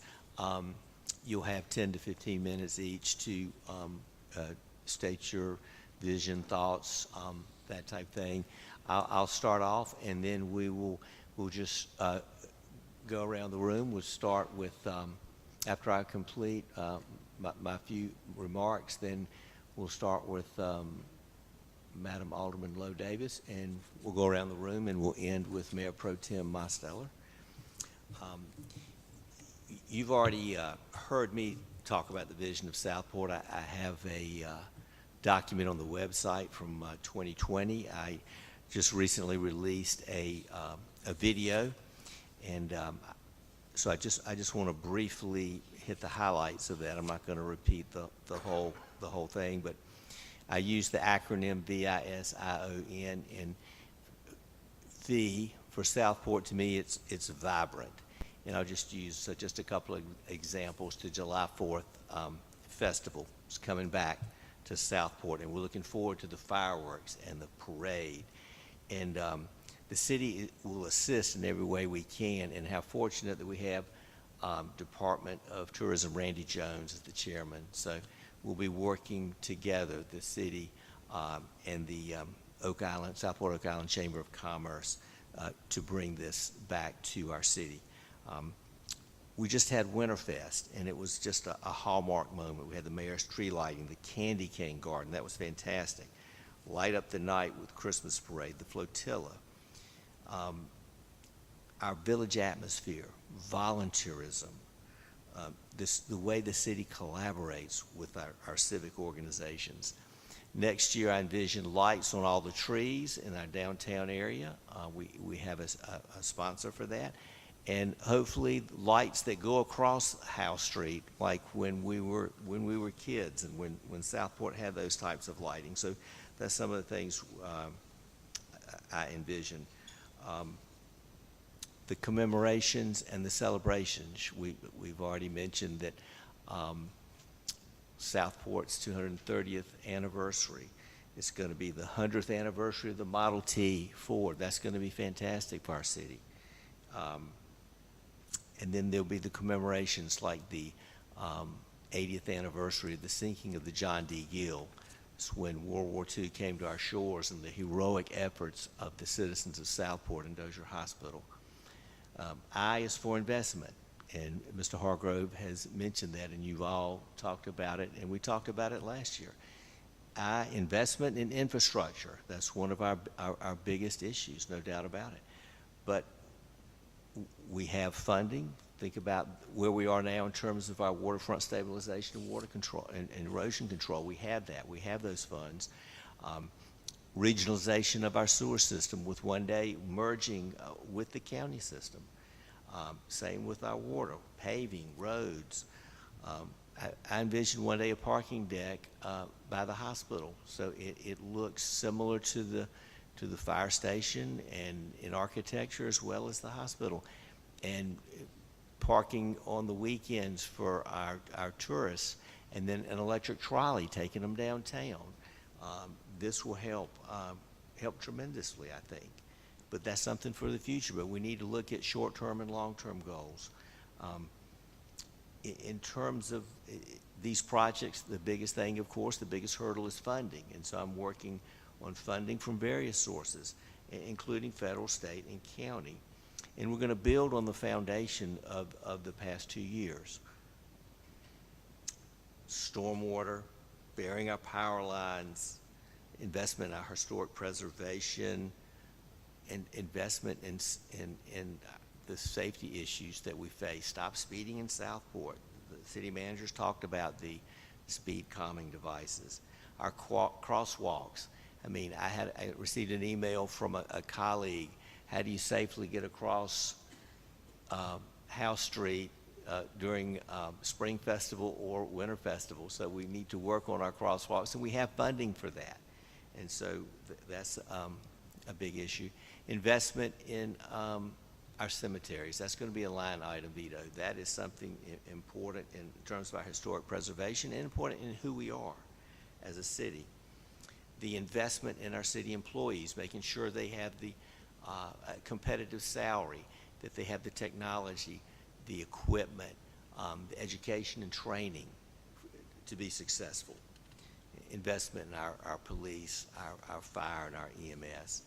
You'll have 10 to 15 minutes each to state your vision, thoughts, that type thing. I'll start off, and then we'll just go around the room. We'll start with, after I complete my few remarks, then we'll start with Madam Alderman Lowe Davis, and we'll go around the room, and we'll end with Mayor Pro Tem Mosteller. You've already heard me talk about the vision of Southport. I have a document on the website from 2020. I just recently released a video, and so I just want to briefly hit the highlights of that. I'm not going to repeat the whole thing, but I use the acronym VISION, and V for Southport. To me, it's vibrant, and I'll just use just a couple of examples. The July 4th festival is coming back to Southport, and we're looking forward to the fireworks and the parade. And the city will assist in every way we can, and how fortunate that we have Department of Tourism Randy Jones as the chairman. So we'll be working together, the city and the Southport Oak Island Chamber of Commerce, to bring this back to our city. We just had Winterfest, and it was just a hallmark moment. We had the mayor's tree lighting, the candy cane garden. That was fantastic. Light up the night with Christmas parade, the flotilla. Our village atmosphere, volunteerism, the way the city collaborates with our civic organizations. Next year, I envision lights on all the trees in our downtown area. We have a sponsor for that. And hopefully lights that go across House Street, like when we were kids, and when Southport had those types of lighting. So that's some of the things I envision. The commemorations and the celebrations. We've already mentioned that Southport's 230th anniversary. It's going to be the 100th anniversary of the Model T Ford. That's going to be fantastic for our city. And then there'll be the commemorations like the 80th anniversary of the sinking of the John D. Gill. It's when World War II came to our shores, and the heroic efforts of the citizens of Southport and Dozier Hospital. I is for investment, and Mr. Hargrove has mentioned that, and you've all talked about it, and we talked about it last year. Investment in infrastructure, that's one of our biggest issues, no doubt about it. But we have funding. Think about where we are now in terms of our waterfront stabilization and water control and erosion control. We have that. We have those funds. Regionalization of our sewer system, with one day merging with the county system. Same with our water, paving, roads. I envision one day a parking deck by the hospital, so it looks similar to the fire station and in architecture as well as the hospital. And parking on the weekends for our tourists, and then an electric trolley taking them downtown. This will help tremendously, I think. But that's something for the future. But we need to look at short-term and long-term goals. In terms of these projects, the biggest thing, of course, the biggest hurdle is funding. And so I'm working on funding from various sources, including federal, state, and county. And we're going to build on the foundation of the past 2 years. Stormwater, burying our power lines, investment in our historic preservation, and investment in the safety issues that we face. Stop speeding in Southport. The city managers talked about the speed calming devices. Our crosswalks. I mean, I received an email from a colleague. How do you safely get across House Street during Spring Festival or Winter Festival? So we need to work on our crosswalks, and we have funding for that. And so that's a big issue. Investment in our cemeteries. That's going to be a line item, Vito. That is something important in terms of our historic preservation and important in who we are as a city. the investment in our city employees, making sure they have the competitive salary, that they have the technology, the equipment, the education and training to be successful. Investment in our police, our fire, and our EMS.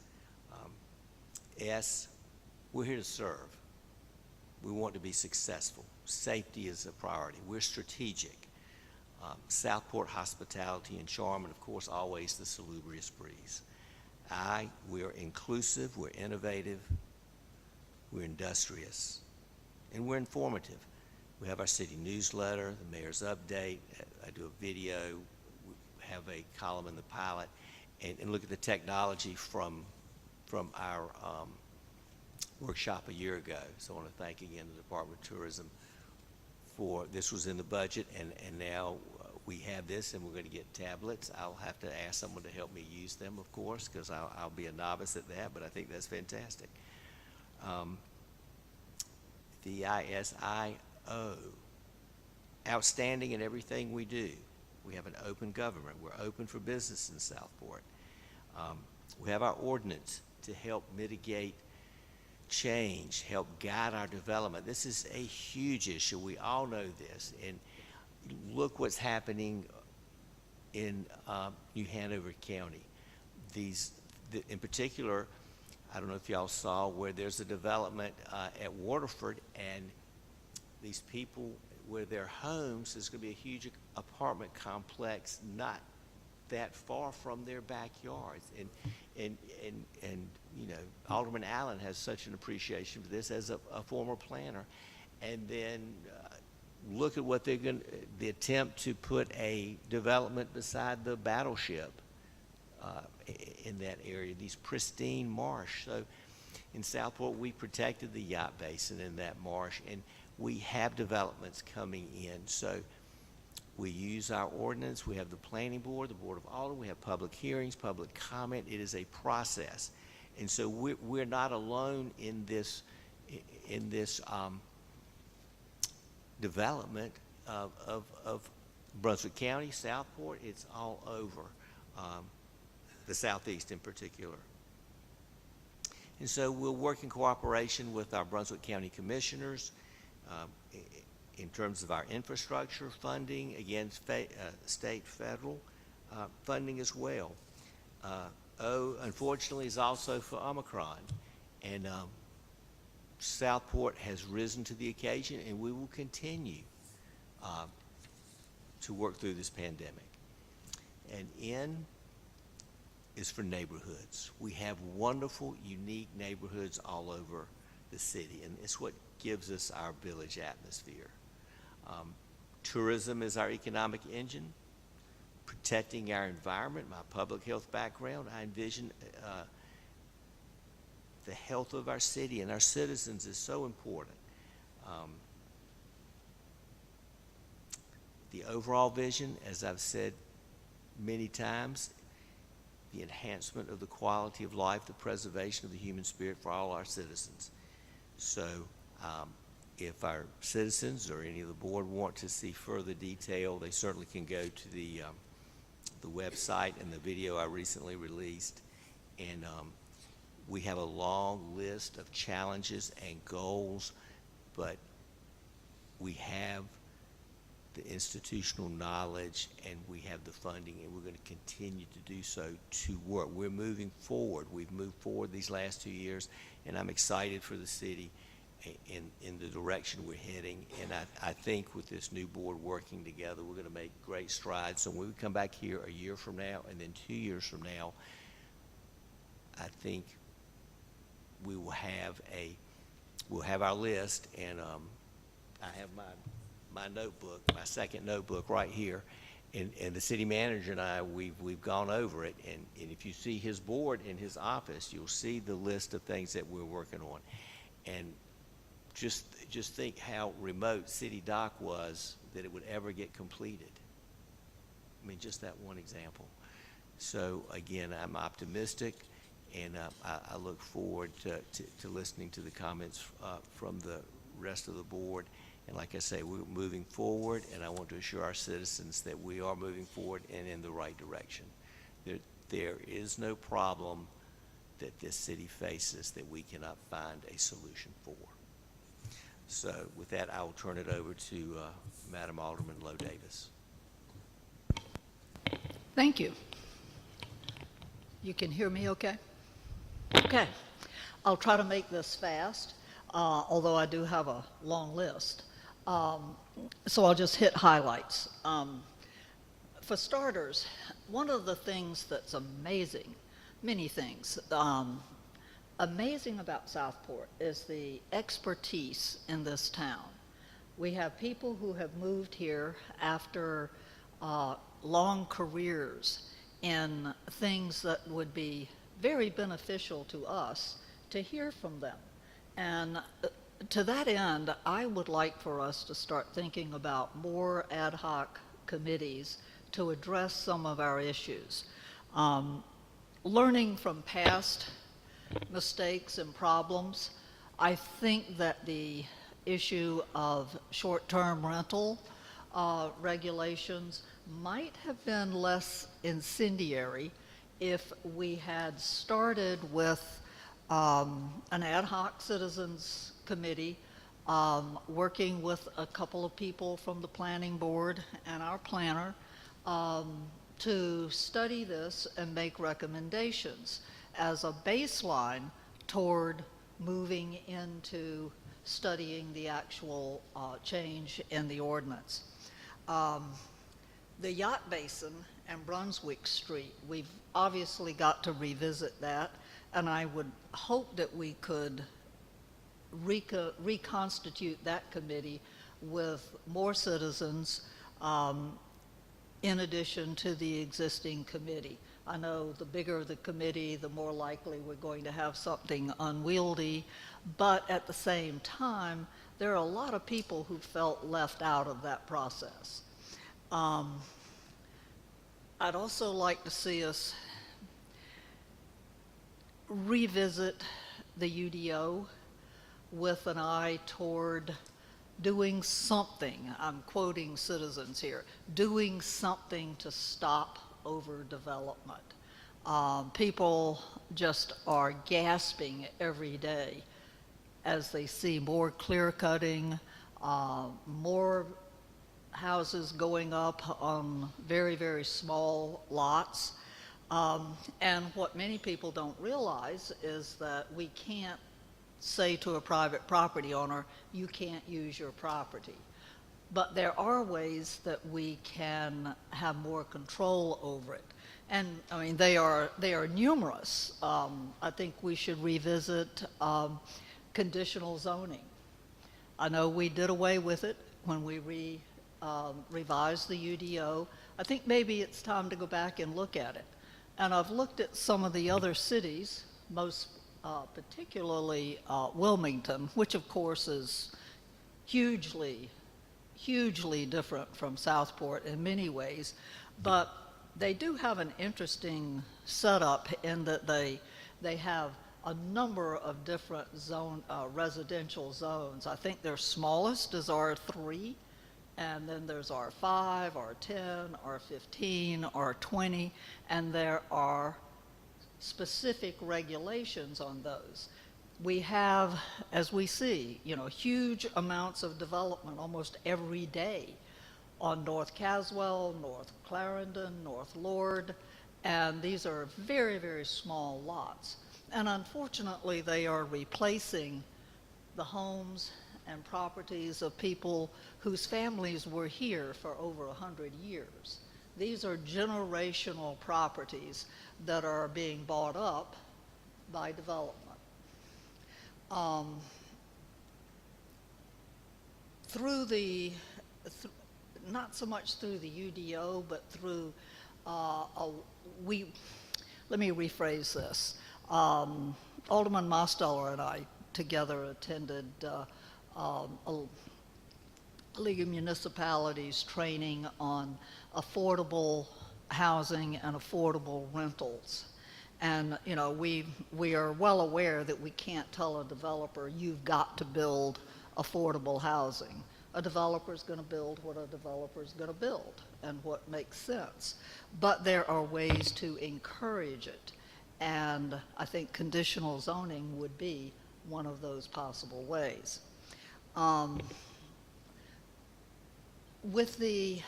S, we're here to serve. We want to be successful. Safety is a priority. We're strategic. Southport hospitality and charm, and of course always the salubrious breeze. We're inclusive, we're innovative, we're industrious, and we're informative. We have our city newsletter, the mayor's update. I do a video. We have a column in the pilot, and look at the technology from our workshop a year ago. So I want to thank again the Department of Tourism for, this was in the budget, and now we have this, and we're going to get tablets. I'll have to ask someone to help me use them, of course, because I'll be a novice at that, but I think that's fantastic. The ISIO, outstanding in everything we do. We have an open government. We're open for business in Southport. We have our ordinance to help mitigate change, help guide our development. This is a huge issue. We all know this. And look what's happening in New Hanover County. In particular, I don't know if y'all saw where there's a development at Waterford, and these people, where their homes, there's going to be a huge apartment complex not that far from their backyards. And you know, Alderman Allen has such an appreciation for this as a former planner. And then look at what they're going to, the attempt to put a development beside the battleship in that area, these pristine marsh. So in Southport, we protected the yacht basin in that marsh, and we have developments coming in. So we use our ordinance. We have the planning board, the Board of Aldermen. We have public hearings, public comment. It is a process. And so we're not alone in this development of Brunswick County, Southport. It's all over, the Southeast in particular. And so we'll work in cooperation with our Brunswick County commissioners in terms of our infrastructure funding, against state, federal funding as well. Unfortunately, is also for Omicron. And Southport has risen to the occasion, and we will continue to work through this pandemic. And N is for neighborhoods. We have wonderful, unique neighborhoods all over the city, and it's what gives us our village atmosphere. Tourism is our economic engine. Protecting our environment, my public health background, I envision the health of our city and our citizens is so important. The overall vision, as I've said many times, the enhancement of the quality of life, the preservation of the human spirit for all our citizens. So if our citizens or any of the board want to see further detail, they certainly can go to the website and the video I recently released. And we have a long list of challenges and goals, but we have the institutional knowledge and we have the funding, and we're going to continue to do so to work. We're moving forward. We've moved forward these last 2 years, and I'm excited for the city in the direction we're heading. And I think with this new board working together, we're going to make great strides. So when we come back here a year from now and then 2 years from now, I think we will have we'll have our list, and I have my notebook, my second notebook right here, and the city manager and I, we've gone over it, and if you see his board in his office, you'll see the list of things that we're working on. And just think how remote City Dock was that it would ever get completed. I mean, just that one example. So again, I'm optimistic, and I look forward to listening to the comments from the rest of the board. And like I say, we're moving forward, and I want to assure our citizens that we are moving forward and in the right direction. there is no problem that this city faces that we cannot find a solution for. So with that, I will turn it over to Madam Alderman Lowe Davis.
Thank you. You can hear me okay? Okay. I'll try to make this fast, although I do have a long list. So I'll just hit highlights. For starters, one of the things that's amazing, many things, amazing about Southport is the expertise in this town. We have people who have moved here after long careers in things that would be very beneficial to us to hear from them. And to that end, I would like for us to start thinking about more ad hoc committees to address some of our issues. Learning from past mistakes and problems, I think that the issue of short-term rental regulations might have been less incendiary if we had started with an ad hoc citizens committee working with a couple of people from the planning board and our planner to study this and make recommendations as a baseline toward moving into studying the actual change in the ordinance. The Yacht Basin and Brunswick Street, we've obviously got to revisit that, and I would hope that we could reconstitute that committee with more citizens in addition to the existing committee. I know the bigger the committee, the more likely we're going to have something unwieldy, but at the same time, there are a lot of people who felt left out of that process. I'd also like to see us revisit the UDO with an eye toward doing something, I'm quoting citizens here, doing something to stop overdevelopment. People just are gasping every day as they see more clear cutting, more houses going up on very, very small lots. And what many people don't realize is that we can't say to a private property owner, you can't use your property. But there are ways that we can have more control over it. And I mean, they are numerous. I think we should revisit conditional zoning. I know we did away with it when we revised the UDO. I think maybe it's time to go back and look at it. And I've looked at some of the other cities, most particularly Wilmington, which of course is hugely different from Southport in many ways, but they do have an interesting setup in that they have a number of different residential zones. I think their smallest is R3, and then there's R5, R10, R15, R20, and there are specific regulations on those. We have, as we see, huge amounts of development almost every day on North Caswell, North Clarendon, North Lord, and these are very, very small lots. And unfortunately, they are replacing the homes and properties of people whose families were here for over 100 years. These are generational properties that are being bought up by development. Not so much through the UDO, but through, let me rephrase this. Alderman Mosteller and I together attended a League of Municipalities training on affordable housing and affordable rentals. And we are well aware that we can't tell a developer, you've got to build affordable housing. A developer's going to build what a developer's going to build and what makes sense. But there are ways to encourage it. And I think conditional zoning would be one of those possible ways. With the,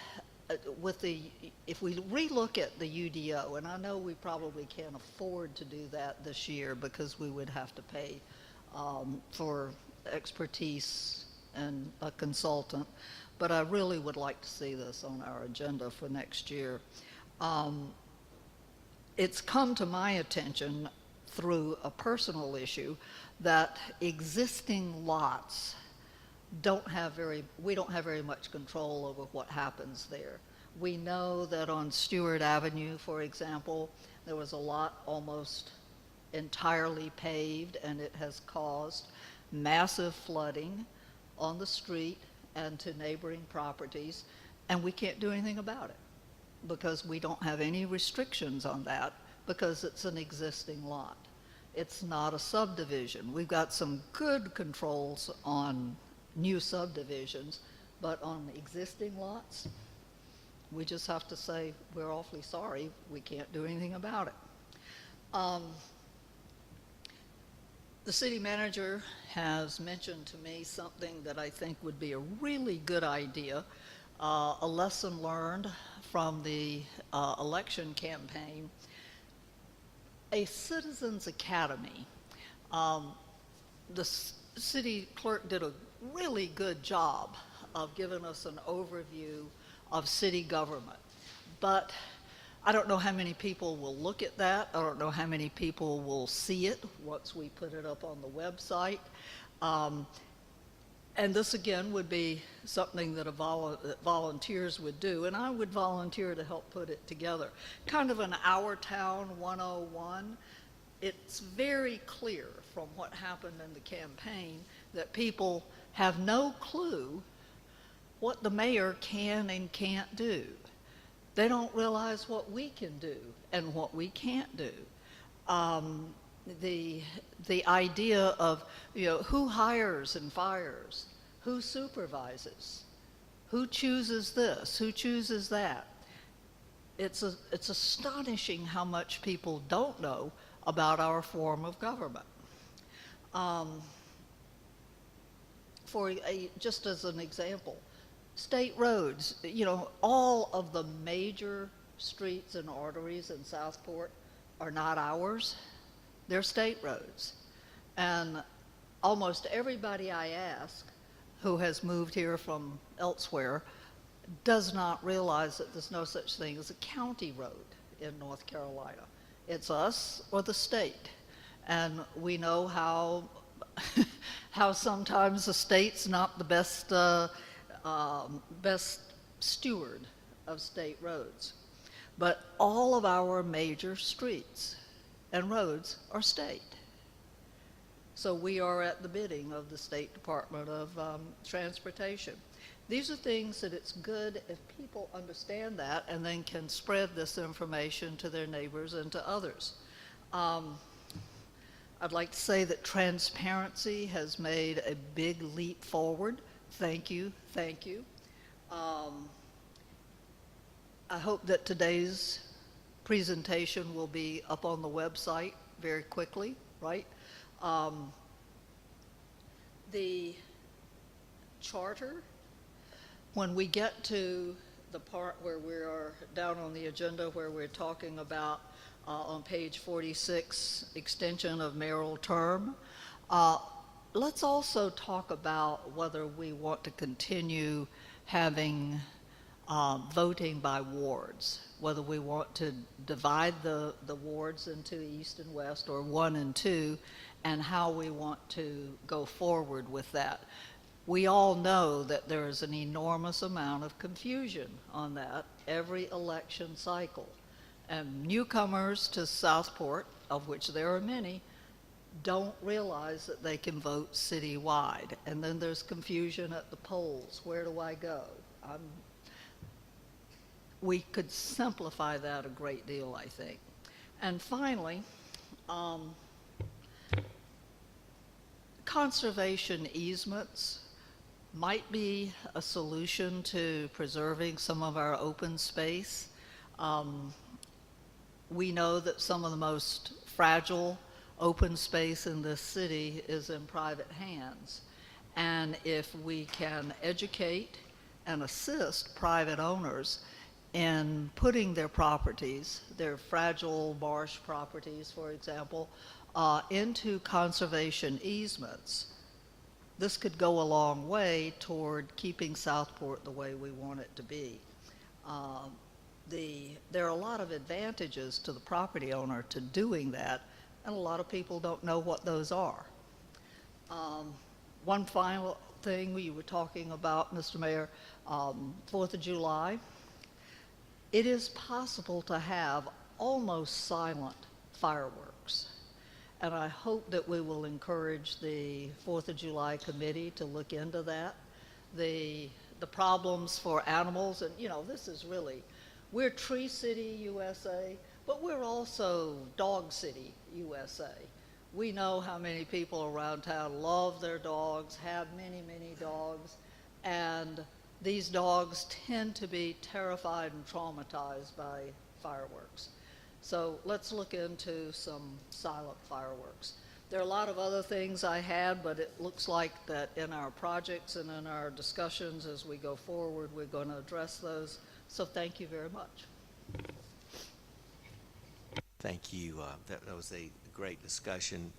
if we relook at the UDO, and I know we probably can't afford to do that this year because we would have to pay for expertise and a consultant, but I really would like to see this on our agenda for next year. It's come to my attention through a personal issue that existing lots we don't have very much control over what happens there. We know that on Stewart Avenue, for example, there was a lot almost entirely paved, and it has caused massive flooding on the street and to neighboring properties, and we can't do anything about it because we don't have any restrictions on that because it's an existing lot. It's not a subdivision. We've got some good controls on new subdivisions, but on existing lots, we just have to say, we're awfully sorry, we can't do anything about it. The city manager has mentioned to me something that I think would be a really good idea, a lesson learned from the election campaign, a citizens academy. The city clerk did a really good job of giving us an overview of city government, but I don't know how many people will look at that. I don't know how many people will see it once we put it up on the website. And this again would be something that that volunteers would do, and I would volunteer to help put it together. Kind of an Our Town 101. It's very clear from what happened in the campaign that people have no clue what the mayor can and can't do. They don't realize what we can do and what we can't do. The idea of, who hires and fires, who supervises, who chooses this, who chooses that. It's astonishing how much people don't know about our form of government. Just as an example, state roads, all of the major streets and arteries in Southport are not ours. They're state roads. And almost everybody I ask who has moved here from elsewhere does not realize that there's no such thing as a county road in North Carolina. It's us or the state. And we know how how sometimes the state's not the best best steward of state roads. But all of our major streets and roads are state. So we are at the bidding of the State Department of Transportation. These are things that it's good if people understand that and then can spread this information to their neighbors and to others. I'd like to say that transparency has made a big leap forward. Thank you, thank you. I hope that today's presentation will be up on the website very quickly, right? The charter, when we get to the part where we are down on the agenda where we're talking about on page 46, extension of mayoral term, let's also talk about whether we want to continue having voting by wards, whether we want to divide the wards into east and west or 1 and 2, and how we want to go forward with that. We all know that there is an enormous amount of confusion on that every election cycle. And newcomers to Southport, of which there are many, don't realize that they can vote citywide. And then there's confusion at the polls. Where do I go? We could simplify that a great deal, I think. And finally, conservation easements might be a solution to preserving some of our open space. We know that some of the most fragile open space in this city is in private hands. And if we can educate and assist private owners in putting their properties, their fragile marsh properties, for example, into conservation easements, this could go a long way toward keeping Southport the way we want it to be. There are a lot of advantages to the property owner to doing that, and a lot of people don't know what those are. One final thing we were talking about, Mr. Mayor, 4th of July. It is possible to have almost silent fireworks. And I hope that we will encourage the 4th of July committee to look into that. The problems for animals, and you know, this is really, we're Tree City, USA, but we're also Dog City, USA. We know how many people around town love their dogs, have many, many dogs, and these dogs tend to be terrified and traumatized by fireworks. So let's look into some silent fireworks. There are a lot of other things I had, but it looks like that in our projects and in our discussions as we go forward, we're going to address those. So thank you very much.
Thank you. That was a great discussion.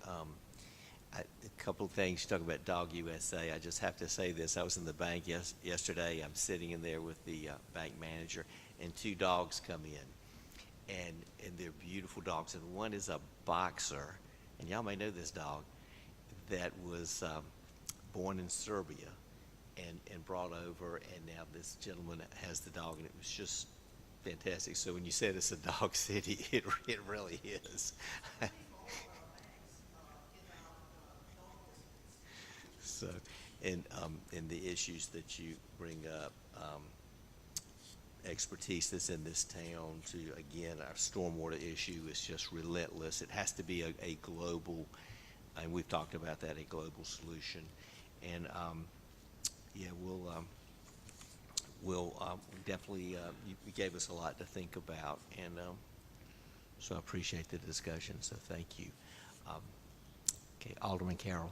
A couple of things. You talk about Dog USA. I just have to say this. I was in the bank yesterday. I'm sitting in there with the bank manager, and two dogs come in, and they're beautiful dogs. And one is a boxer, and y'all may know this dog, that was born in Serbia and brought over, and now this gentleman has the dog, and it was just fantastic. So when you said it's a dog city, it really is. So, and the issues that you bring up, expertise that's in this town to, again, our stormwater issue is just relentless. It has to be a global, and we've talked about that, a global solution. And yeah, we'll definitely, you gave us a lot to think about, and so I appreciate the discussion, so thank you. Okay, Alderman Carroll.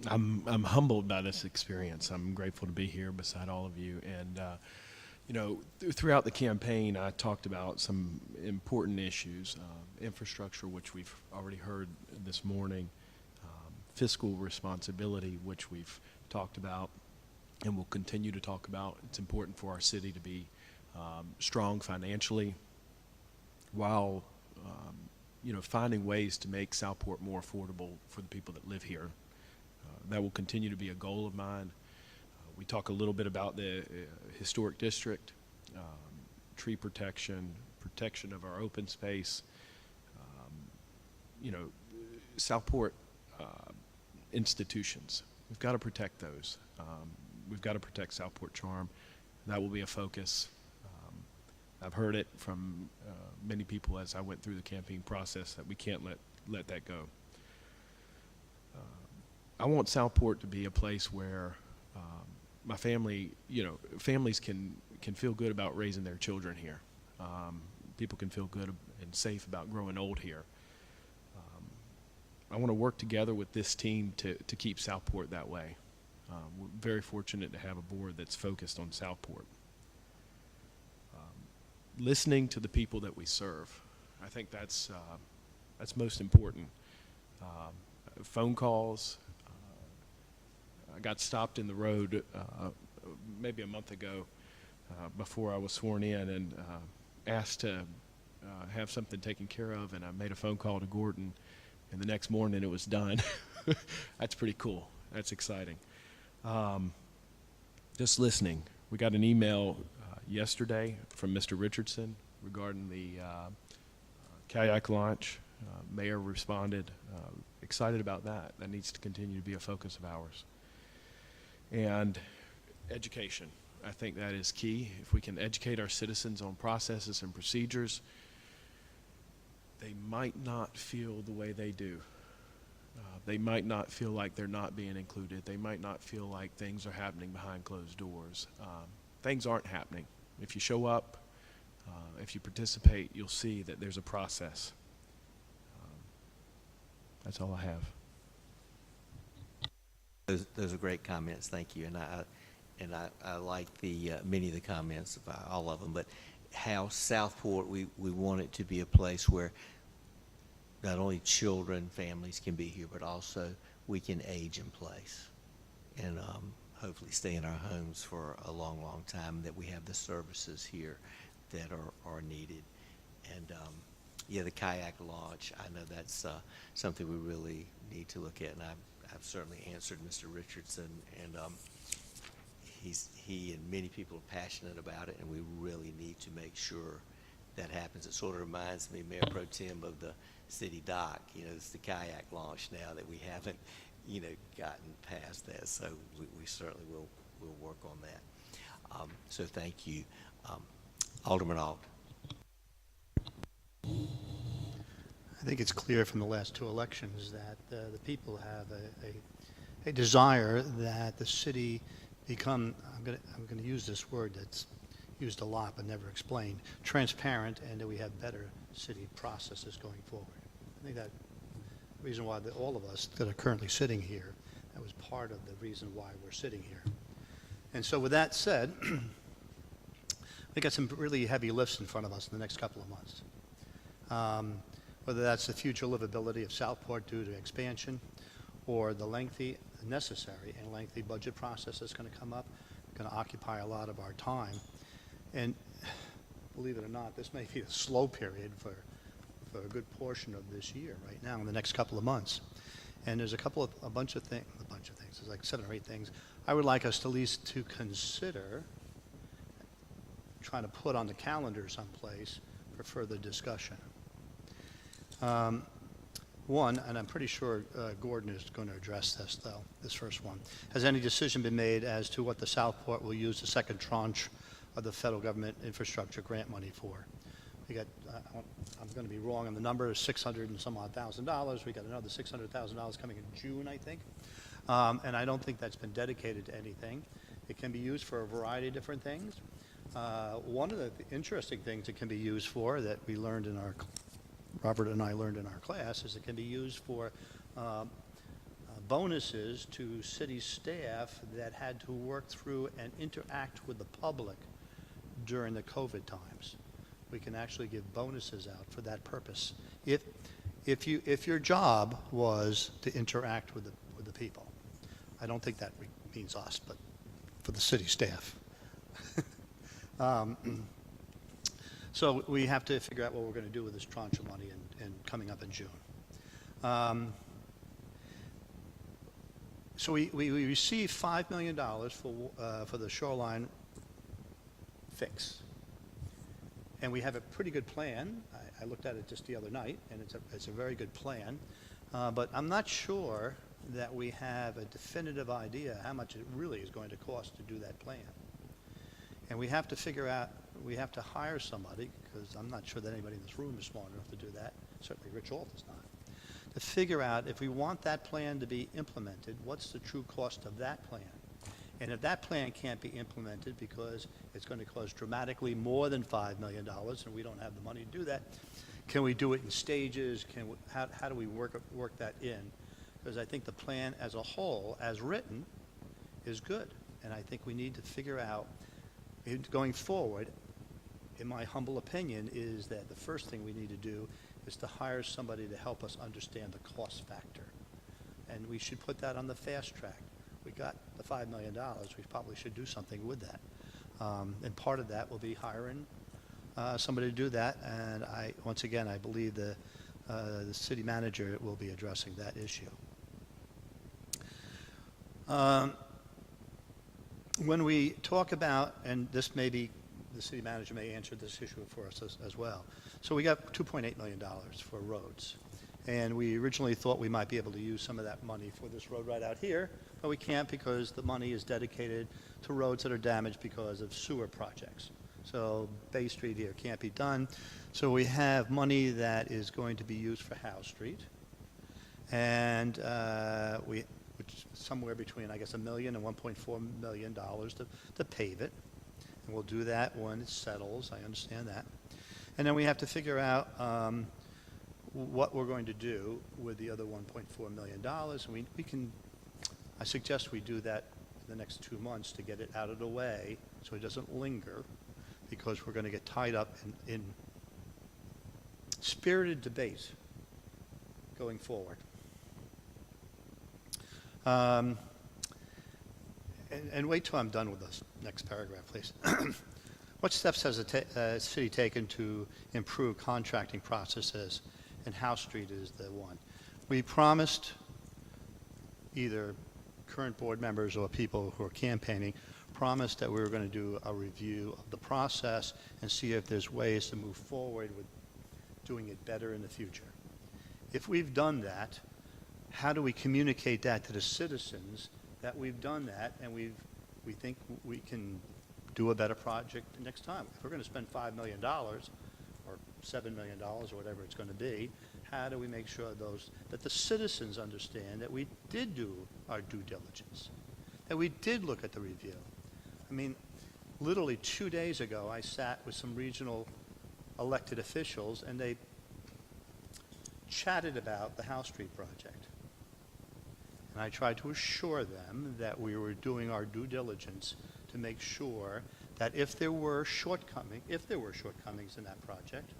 I'm humbled by this experience. I'm grateful to be here beside all of you. And, you know, throughout the campaign, I talked about some important issues, infrastructure, which we've already heard this morning, fiscal responsibility, which we've talked about and will continue to talk about. It's important for our city to be strong financially while you know, finding ways to make Southport more affordable for the people that live here. That will continue to be a goal of mine. We talk a little bit about the historic district, tree protection, protection of our open space. You know, Southport institutions, we've got to protect those. We've got to protect Southport charm. That will be a focus. I've heard it from many people as I went through the campaign process that we can't let that go. I want Southport to be a place where my family, you know, families can feel good about raising their children here. People can feel good and safe about growing old here. I want to work together with this team to keep Southport that way. We're very fortunate to have a board that's focused on Southport. Listening to the people that we serve, I think that's most important. Phone calls. I got stopped in the road maybe a month ago before I was sworn in and asked to have something taken care of, and I made a phone call to Gordon, and the next morning it was done. That's pretty cool. That's exciting. Just listening. We got an email yesterday from Mr. Richardson regarding the kayak launch. Mayor responded, excited about that. That needs to continue to be a focus of ours. And education. I think that is key. If we can educate our citizens on processes and procedures, they might not feel the way they do. They might not feel like they're not being included. They might not feel like things are happening behind closed doors. Things aren't happening. If you show up, if you participate, you'll see that there's a process. That's all I have.
Those are great comments. Thank you. And I like the many of the comments, all of them. But how Southport, we want it to be a place where not only children, families can be here, but also we can age in place and hopefully stay in our homes for a long, long time, that we have the services here that are needed. And yeah, the kayak launch, I know that's something we really need to look at, and I've certainly answered Mr. Richardson, and he and many people are passionate about it, and we really need to make sure that happens. It sort of reminds me, Mayor Pro Tem, of the city dock. You know, it's the kayak launch now that we haven't, gotten past that. So we certainly will work on that. So thank you. Alderman Alt.
I think it's clear from the last two elections that the people have a desire that the city become, I'm going to use this word that's used a lot but never explained, transparent, and that we have better city processes going forward. I think that the reason why all of us that are currently sitting here, that was part of the reason why we're sitting here. And so with that said, we got some really heavy lifts in front of us in the next couple of months. Whether that's the future livability of Southport due to expansion, or the necessary and lengthy budget process that's going to come up, going to occupy a lot of our time. And believe it or not, this may be a slow period for a good portion of this year right now in the next couple of months. And there's a bunch of things, there's like 7 or 8 things I would like us to at least to consider trying to put on the calendar someplace for further discussion. One, and I'm pretty sure Gordon is going to address this, though, this first one. Has any decision been made as to what the Southport will use the second tranche of the federal government infrastructure grant money for? We got, I'm going to be wrong on the number, $600 and some odd thousand. We got another $600,000 coming in June, I think. And I don't think that's been dedicated to anything. It can be used for a variety of different things. One of the interesting things it can be used for that we learned in our Robert and I learned in our class is it can be used for bonuses to city staff that had to work through and interact with the public during the COVID times. We can actually give bonuses out for that purpose. If your job was to interact with the people, I don't think that means us, but for the city staff. So we have to figure out what we're going to do with this tranche of money and coming up in June. So we received $5 million for the shoreline fix. And we have a pretty good plan. I looked at it just the other night, and it's a very good plan. But I'm not sure that we have a definitive idea how much it really is going to cost to do that plan. And we have to figure out, we have to hire somebody, because I'm not sure that anybody in this room is smart enough to do that. Certainly Rich Ault is not. To figure out if we want that plan to be implemented, what's the true cost of that plan? And if that plan can't be implemented because it's going to cost dramatically more than $5 million and we don't have the money to do that, can we do it in stages? How do we work that in? Because I think the plan as a whole, as written, is good. And I think we need to figure out, going forward, in my humble opinion, is that the first thing we need to do is to hire somebody to help us understand the cost factor. And we should put that on the fast track. We got the $5 million. We probably should do something with that. And part of that will be hiring somebody to do that. And once again, I believe the city manager will be addressing that issue. When we talk about, and this may be, the city manager may answer this issue for us as well. So we got $2.8 million for roads. And we originally thought we might be able to use some of that money for this road right out here, but we can't because the money is dedicated to roads that are damaged because of sewer projects. So Bay Street here can't be done. So we have money that is going to be used for Howe Street. And which is somewhere between, I guess, $1 million and $1.4 million to pave it. And we'll do that when it settles, I understand that. And then we have to figure out what we're going to do with the other $1.4 million. And we can, I suggest we do that in the next 2 months to get it out of the way so it doesn't linger, because we're going to get tied up in spirited debate going forward. And wait till I'm done with this next paragraph, please. What steps has the city taken to improve contracting processes? And Howe Street is the one. We promised, either current board members or people who are campaigning, promised that we were going to do a review of the process and see if there's ways to move forward with doing it better in the future. If we've done that, how do we communicate that to the citizens that we've done that and we think we can do a better project next time? If we're going to spend $5 million or $7 million or whatever it's going to be, how do we make sure that the citizens understand that we did do our due diligence, that we did look at the review? I mean, literally 2 days ago, I sat with some regional elected officials, and they chatted about the Howe Street project. And I tried to assure them that we were doing our due diligence to make sure that if there were shortcomings in that project,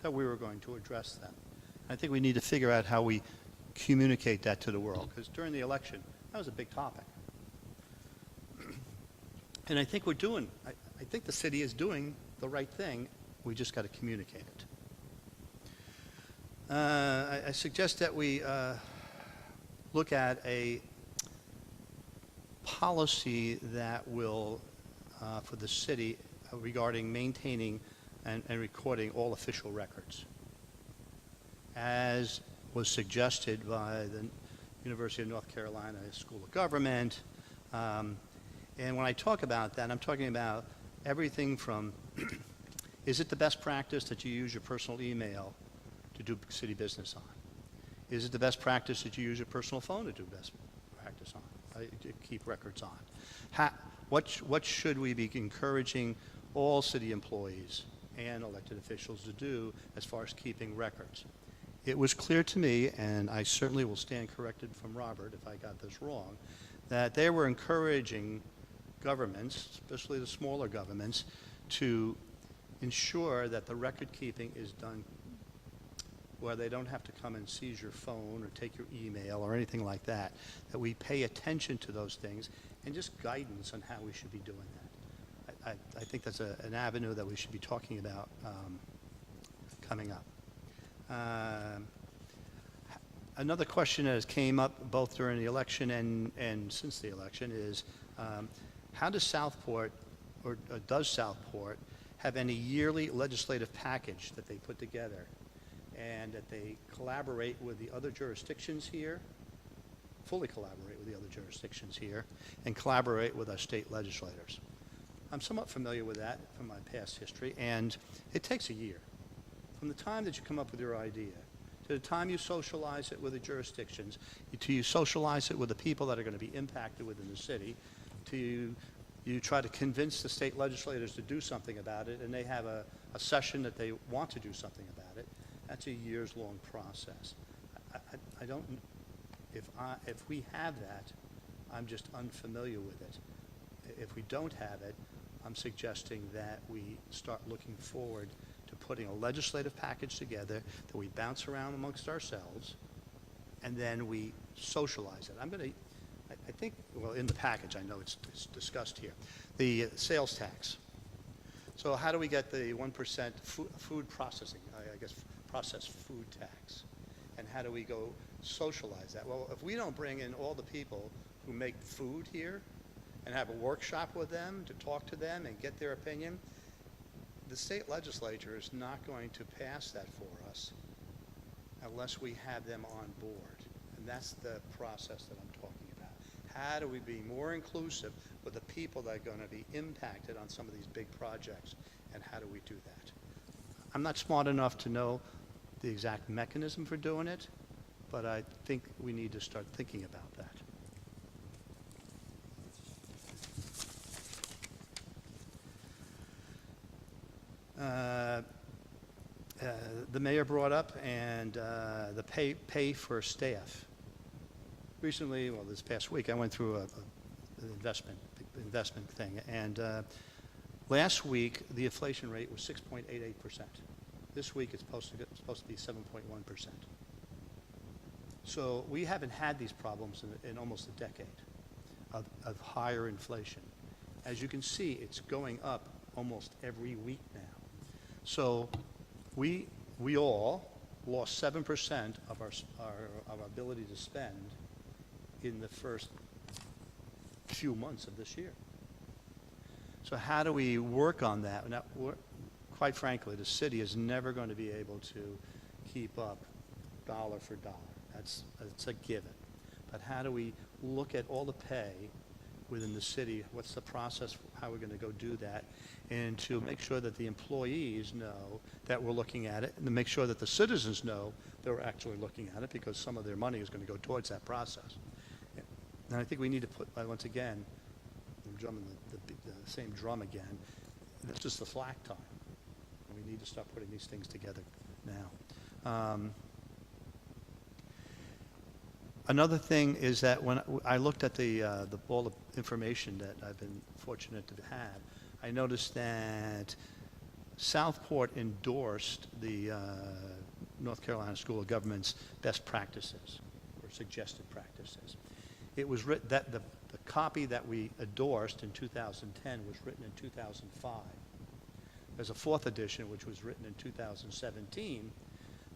that we were going to address them. I think we need to figure out how we communicate that to the world, because during the election, that was a big topic. And I think I think the city is doing the right thing. We just got to communicate it. I suggest that we look at a policy that will, for the city, regarding maintaining and recording all official records, as was suggested by the University of North Carolina School of Government. And when I talk about that, I'm talking about everything from, is it the best practice that you use your personal email to do city business on? Is it the best practice that you use your personal phone to do best practice on, to keep records on? What should we be encouraging all city employees and elected officials to do as far as keeping records? It was clear to me, and I certainly will stand corrected from Robert if I got this wrong, that they were encouraging governments, especially the smaller governments, to ensure that the record keeping is done where they don't have to come and seize your phone or take your email or anything like that, that we pay attention to those things and just guidance on how we should be doing that. I think that's an avenue that we should be talking about coming up. Another question that has came up both during the election and since the election is, how does Southport, or does Southport, have any yearly legislative package that they put together and that they collaborate with the other jurisdictions here, fully collaborate with the other jurisdictions here, and collaborate with our state legislators? I'm somewhat familiar with that from my past history, and it takes a year. From the time that you come up with your idea, to the time you socialize it with the jurisdictions, to you socialize it with the people that are going to be impacted within the city, to you try to convince the state legislators to do something about it, and they have a session that they want to do something about it. That's a years-long process. I don't, if we have that, I'm just unfamiliar with it. If we don't have it, I'm suggesting that we start looking forward to putting a legislative package together that we bounce around amongst ourselves, and then we socialize it. I think, well, in the package, I know it's discussed here, the sales tax. So how do we get the 1% food processing, I guess, processed food tax? And how do we go socialize that? Well, if we don't bring in all the people who make food here and have a workshop with them to talk to them and get their opinion, the state legislature is not going to pass that for us unless we have them on board. And that's the process that I'm talking about. How do we be more inclusive with the people that are going to be impacted on some of these big projects, and how do we do that? I'm not smart enough to know the exact mechanism for doing it, but I think we need to start thinking about that. The mayor brought up and the pay for staff. Recently, well, this past week, I went through an investment thing, and last week the inflation rate was 6.88%. This week it's supposed to be 7.1%. So we haven't had these problems in almost a decade of higher inflation. As you can see, it's going up almost every week now. So we all lost 7% of our ability to spend in the first few months of this year. So how do we work on that? Now, quite frankly, the city is never going to be able to keep up dollar for dollar. That's a given. But how do we look at all the pay within the city? What's the process? How we're going to go do that? And to make sure that the employees know that we're looking at it, and to make sure that the citizens know that we're actually looking at it, because some of their money is going to go towards that process. And I think we need to put, once again, I'm drumming the same drum again, this is the flack time. We need to start putting these things together now. Another thing is that when I looked at all the information that I've been fortunate to have, I noticed that Southport endorsed the North Carolina School of Government's best practices or suggested practices. It was written that the copy that we endorsed in 2010 was written in 2005. There's a fourth edition which was written in 2017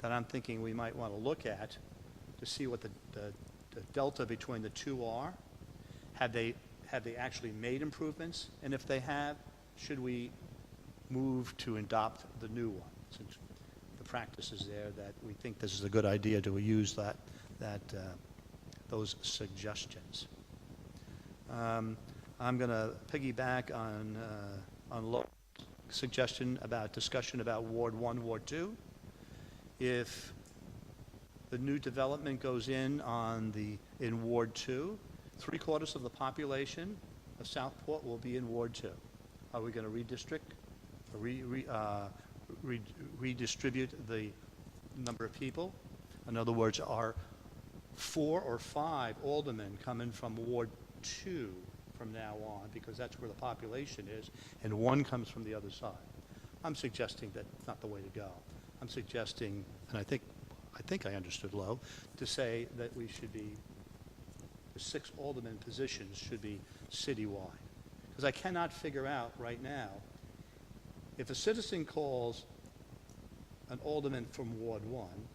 that I'm thinking we might want to look at to see what the delta between the two are. Have they actually made improvements? And if they have, should we move to adopt the new one? Since the practice is there, that we think this is a good idea to use those suggestions. I'm going to piggyback on Laura's suggestion about discussion about Ward 1, Ward 2. If the new development goes in Ward 2, 3/4 of the population of Southport will be in Ward 2. Are we going to redistribute the number of people? In other words, are 4 or 5 aldermen coming from Ward 2 from now on, because that's where the population is, and 1 comes from the other side? I'm suggesting that's not the way to go. I'm suggesting, and I think I understood Lowe, to say that we should be, the 6 alderman positions should be citywide. Because I cannot figure out right now, if a citizen calls an alderman from Ward 1,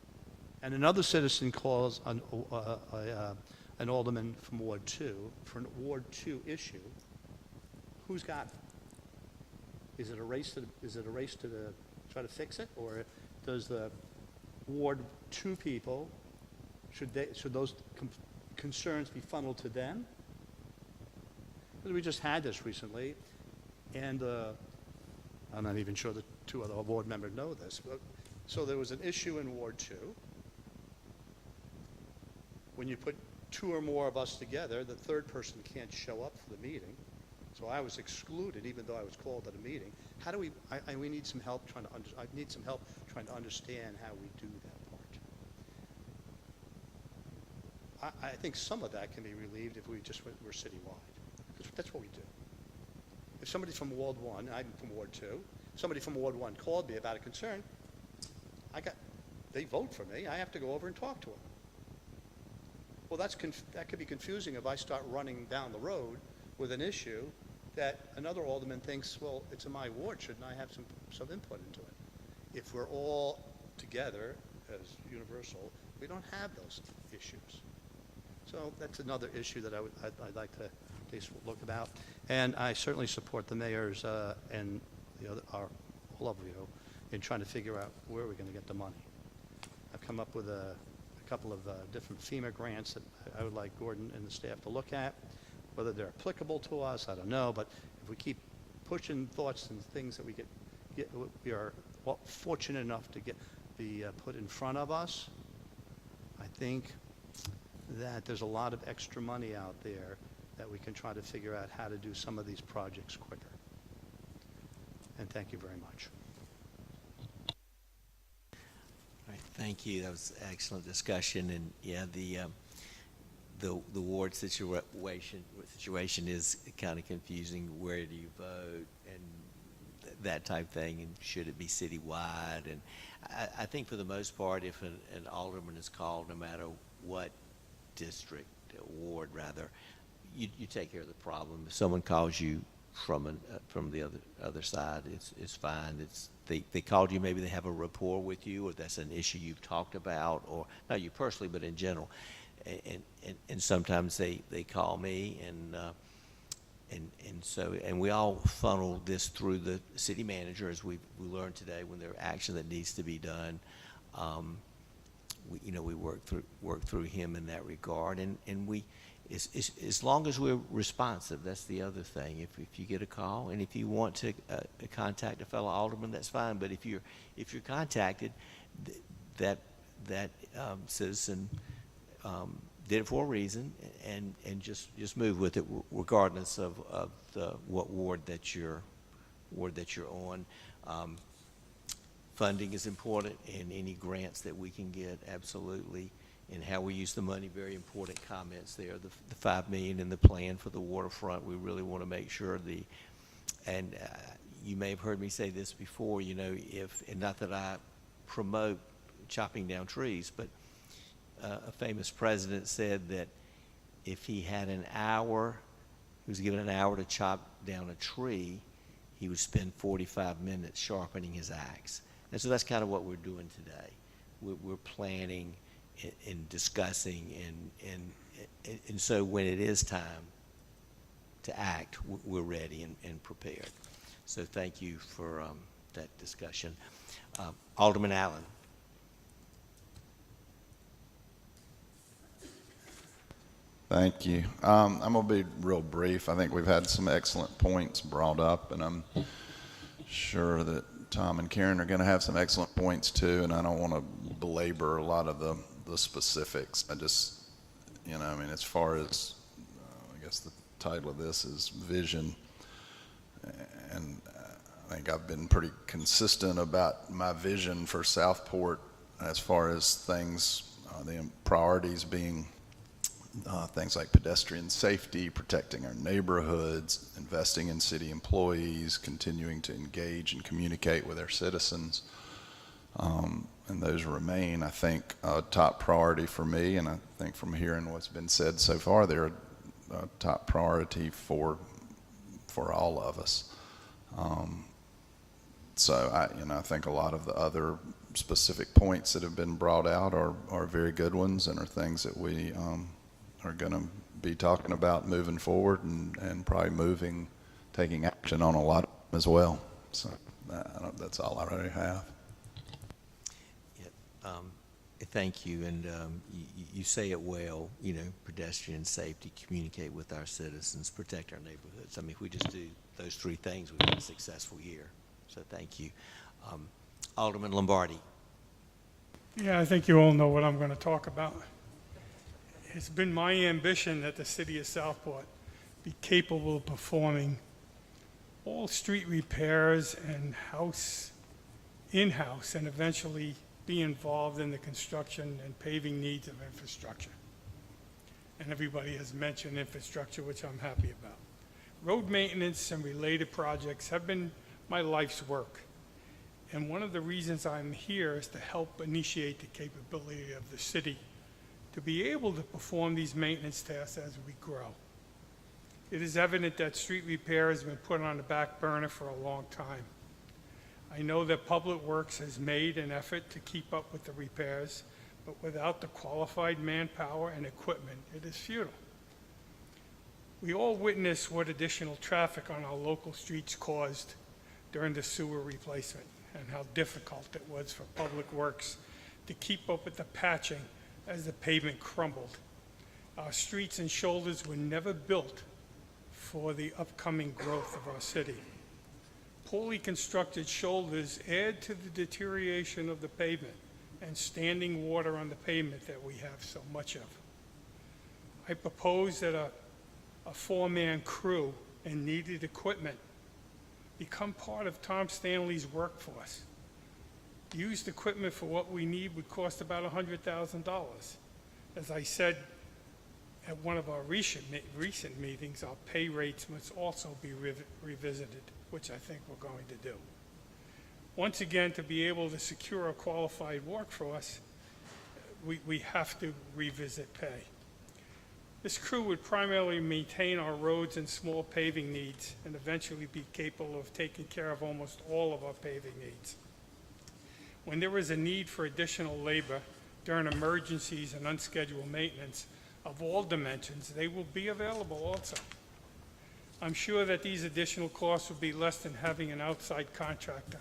and another citizen calls an alderman from Ward 2 for an Ward 2 issue, who's got it? Is it a race to try to fix it, or does the Ward 2 people, should those concerns be funneled to them? Because we just had this recently, and I'm not even sure the 2 other board members know this. But, so there was an issue in Ward 2. When you put 2 or more of us together, the third person can't show up for the meeting. So I was excluded, even though I was called at a meeting. How do we? We need some help trying to. I need some help trying to understand how we do that part. I think some of that can be relieved if we just were citywide. That's what we do. If somebody from Ward 1, I'm from Ward 2, somebody from Ward 1 called me about a concern, they vote for me. I have to go over and talk to them. Well, that could be confusing if I start running down the road with an issue that another alderman thinks, well, it's in my ward, shouldn't I have some input into it? If we're all together as universal, we don't have those issues. So that's another issue that I'd like to at least look about. And I certainly support the mayor's and all of you in trying to figure out where we're going to get the money. I've come up with a a couple of different FEMA grants that I would like Gordon and the staff to look at. Whether they're applicable to us, I don't know, but if we keep pushing thoughts and things that we are fortunate enough to be put in front of us, I think that there's a lot of extra money out there that we can try to figure out how to do some of these projects quicker. And thank you very much.
All right, thank you. That was excellent discussion, and yeah, the ward situation is kind of confusing. Where do you vote and that type thing, and should it be citywide? And I think for the most part, if an alderman is called, no matter what district, ward rather, you take care of the problem. If someone calls you from the other side, it's fine. They called you, maybe they have a rapport with you, or that's an issue you've talked about, or not you personally, but in general. And sometimes they call me, and so we all funnel this through the city manager, as we learned today. When there's action that needs to be done, we work through him in that regard, and we. As long as we're responsive, that's the other thing. If you get a call, and if you want to contact a fellow alderman, that's fine. But if you're contacted, that citizen did it for a reason, and just move with it, regardless of what ward that you're on. Funding is important, and any grants that we can get, absolutely. And how we use the money, very important comments there. The $5 million in the plan for the waterfront, we really want to make sure and you may have heard me say this before, and not that I promote chopping down trees, but a famous president said that if he had an hour, he was given an hour to chop down a tree, he would spend 45 minutes sharpening his axe. And so that's kind of what we're doing today. We're planning and discussing, and so when it is time to act, we're ready and prepared. So thank you for that discussion. Alderman Allen.
Thank you. I'm going to be real brief. I think we've had some excellent points brought up, and I'm sure that Tom and Karen are going to have some excellent points too, and I don't want to belabor a lot of the specifics. I just, as far as, I guess the title of this is vision, and I think I've been pretty consistent about my vision for Southport as far as things, the priorities being things like pedestrian safety, protecting our neighborhoods, investing in city employees, continuing to engage and communicate with our citizens. And those remain, I think, a top priority for me, and I think from hearing what's been said so far, they're a top priority for all of us. So I think a lot of the other specific points that have been brought out are very good ones, and are things that we are going to be talking about moving forward, and probably taking action on a lot of them as well. So that's all I really have.
Thank you, and you say it well, pedestrian safety, communicate with our citizens, protect our neighborhoods. I mean, if we just do those three things, we've had a successful year. So thank you. Alderman Lombardi.
Yeah, I think you all know what I'm going to talk about. It's been my ambition that the city of Southport be capable of performing all street repairs and in-house, and eventually be involved in the construction and paving needs of infrastructure. And everybody has mentioned infrastructure, which I'm happy about. Road maintenance and related projects have been my life's work. And one of the reasons I'm here is to help initiate the capability of the city to be able to perform these maintenance tasks as we grow. It is evident that street repair has been put on the back burner for a long time. I know that Public Works has made an effort to keep up with the repairs, but without the qualified manpower and equipment, it is futile. We all witnessed what additional traffic on our local streets caused during the sewer replacement, and how difficult it was for Public Works to keep up with the patching as the pavement crumbled. Our streets and shoulders were never built for the upcoming growth of our city. Poorly constructed shoulders add to the deterioration of the pavement and standing water on the pavement that we have so much of. I propose that a four-man crew and needed equipment become part of Tom Stanley's workforce. Used equipment for what we need would cost about $100,000. As I said at one of our recent meetings, our pay rates must also be revisited, which I think we're going to do. Once again, to be able to secure a qualified workforce, we have to revisit pay. This crew would primarily maintain our roads and small paving needs and eventually be capable of taking care of almost all of our paving needs. When there is a need for additional labor during emergencies and unscheduled maintenance of all dimensions, they will be available also. I'm sure that these additional costs will be less than having an outside contractor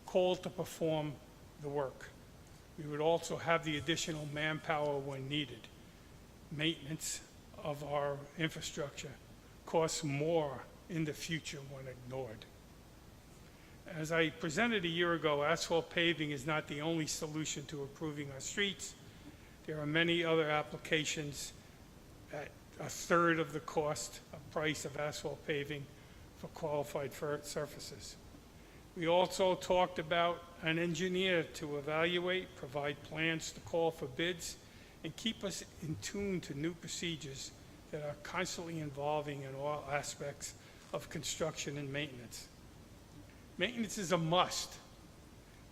called to perform the work. We would also have the additional manpower when needed. Maintenance of our infrastructure costs more in the future when ignored. As I presented a year ago, asphalt paving is not the only solution to improving our streets. There are many other applications at a third of the price of asphalt paving for qualified surfaces. We also talked about an engineer to evaluate, provide plans to call for bids, and keep us in tune to new procedures that are constantly evolving in all aspects of construction and maintenance. Maintenance is a must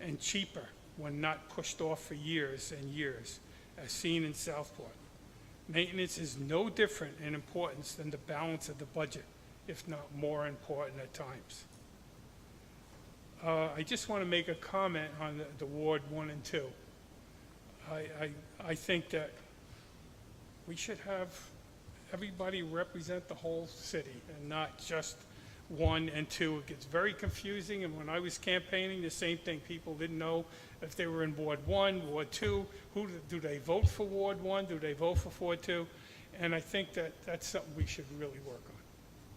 and cheaper when not pushed off for years and years, as seen in Southport. Maintenance is no different in importance than the balance of the budget, if not more important at times. I just want to make a comment on the Ward 1 and 2. I think that we should have everybody represent the whole city and not just 1 and 2. It gets very confusing, and when I was campaigning, the same thing. People didn't know if they were in Ward 1, Ward 2, do they vote for Ward 1, do they vote for Ward 2? And I think that that's something we should really work on.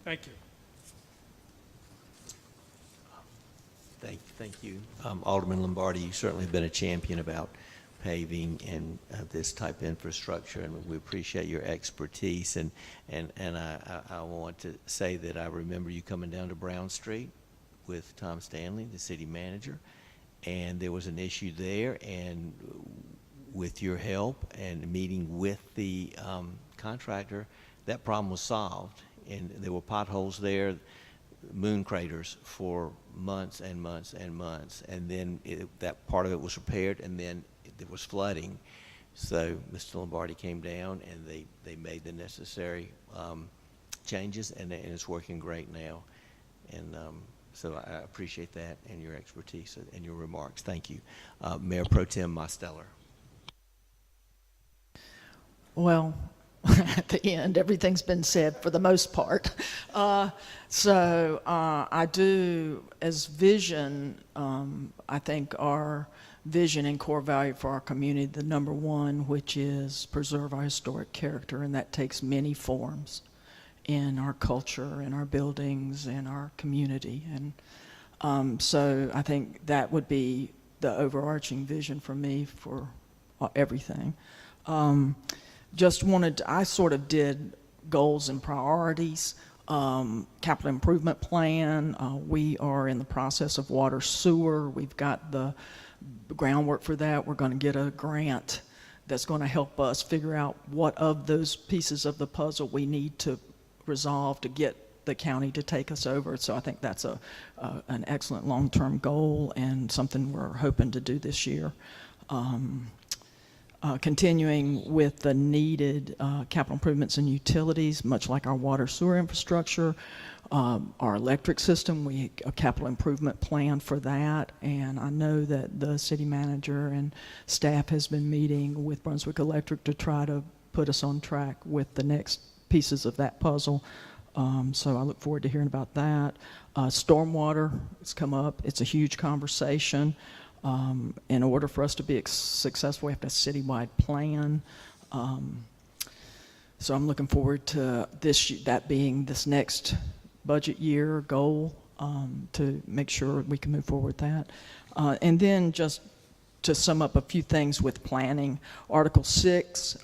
Thank you.
Thank you. Alderman Lombardi, you certainly have been a champion about paving and this type of infrastructure, and we appreciate your expertise. And I want to say that I remember you coming down to Brown Street with Tom Stanley, the city manager, and there was an issue there, and with your help and meeting with the contractor, that problem was solved. And there were potholes there, moon craters for months and months and months, and then that part of it was repaired, and then there was flooding. So Mr. Lombardi came down, and they made the necessary changes, and it's working great now. And so I appreciate that and your expertise and your remarks. Thank you. Mayor Pro Tem Mosteller.
Well, at the end, everything's been said for the most part. So I do, as vision, I think our vision and core value for our community, the number one, which is preserve our historic character, and that takes many forms in our culture, in our buildings, in our community. And so I think that would be the overarching vision for me for everything. I sort of did goals and priorities, capital improvement plan. We are in the process of water sewer. We've got the groundwork for that. We're going to get a grant that's going to help us figure out what of those pieces of the puzzle we need to resolve to get the county to take us over. So I think that's an excellent long-term goal and something we're hoping to do this year. Continuing with the needed capital improvements and utilities, much like our water sewer infrastructure, our electric system, a capital improvement plan for that. And I know that the city manager and staff has been meeting with Brunswick Electric to try to put us on track with the next pieces of that puzzle. So I look forward to hearing about that. Stormwater has come up. It's a huge conversation. In order for us to be successful, we have to have a citywide plan. So I'm looking forward to that being this next budget year goal, to make sure we can move forward with that. And then just to sum up a few things with planning, Article 6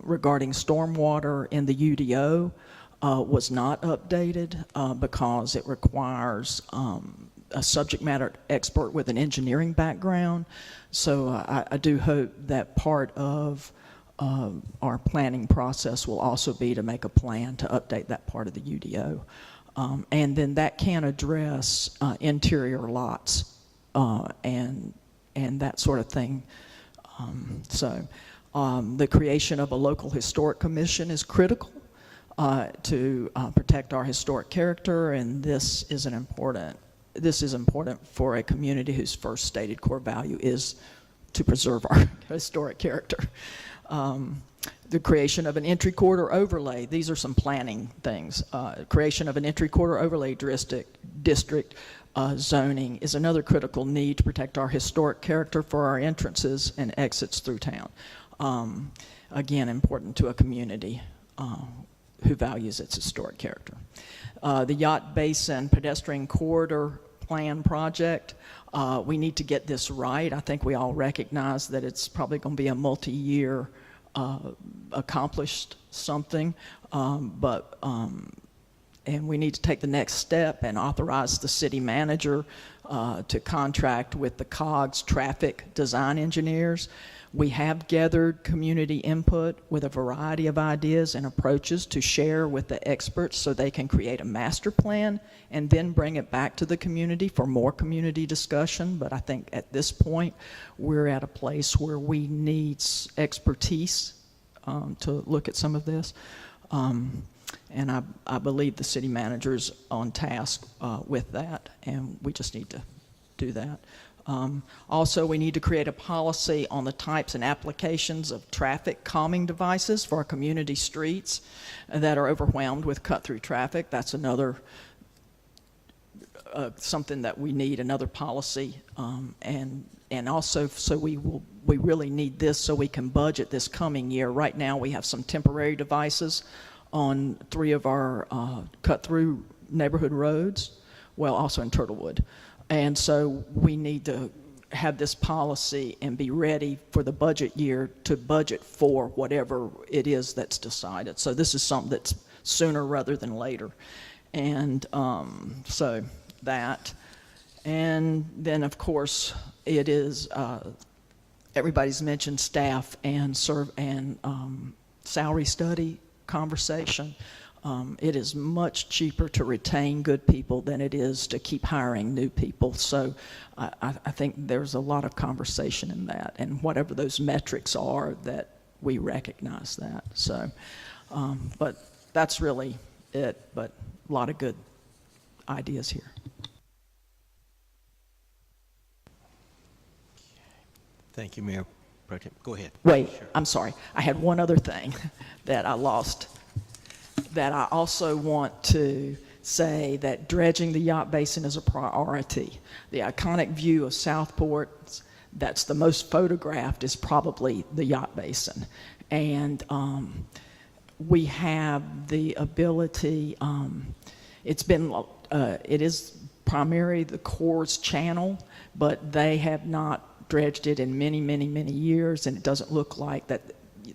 regarding stormwater in the UDO was not updated because it requires a subject matter expert with an engineering background. So I do hope that part of our planning process will also be to make a plan to update that part of the UDO. And then that can address interior lots and that sort of thing. The creation of a local historic commission is critical to protect our historic character, and this is important for a community whose first stated core value is to preserve our historic character. The creation of an entry corridor overlay. These are some planning things. Creation of an entry corridor overlay district zoning is another critical need to protect our historic character for our entrances and exits through town. Again, important to a community who values its historic character. The Yacht Basin Pedestrian Corridor Plan project, we need to get this right. I think we all recognize that it's probably going to be a multi-year accomplished something, and we need to take the next step and authorize the city manager to contract with the COGS traffic design engineers. We have gathered community input with a variety of ideas and approaches to share with the experts so they can create a master plan and then bring it back to the community for more community discussion. But I think at this point, we're at a place where we need expertise to look at some of this. And I believe the city manager's on task with that, and we just need to do that. Also, we need to create a policy on the types and applications of traffic calming devices for our community streets that are overwhelmed with cut-through traffic. That's another something that we need, another policy, and also so we really need this so we can budget this coming year. Right now, we have some temporary devices on 3 of our cut-through neighborhood roads, well, also in Turtlewood. And so we need to have this policy and be ready for the budget year to budget for whatever it is that's decided. So this is something that's sooner rather than later. And so that. And then, of course, it is, everybody's mentioned staff and salary study conversation. It is much cheaper to retain good people than it is to keep hiring new people. So I think there's a lot of conversation in that, and whatever those metrics are, that we recognize that. So, but that's really it, but a lot of good ideas here.
Thank you, Mayor Pro Tem. Go ahead.
Wait, sure. I'm sorry. I had one other thing that I lost. That I also want to say that dredging the Yacht Basin is a priority. The iconic view of Southport that's the most photographed is probably the Yacht Basin. And we have the ability, it is primarily the Corps' channel, but they have not dredged it in many, many, many years, and it doesn't look like that.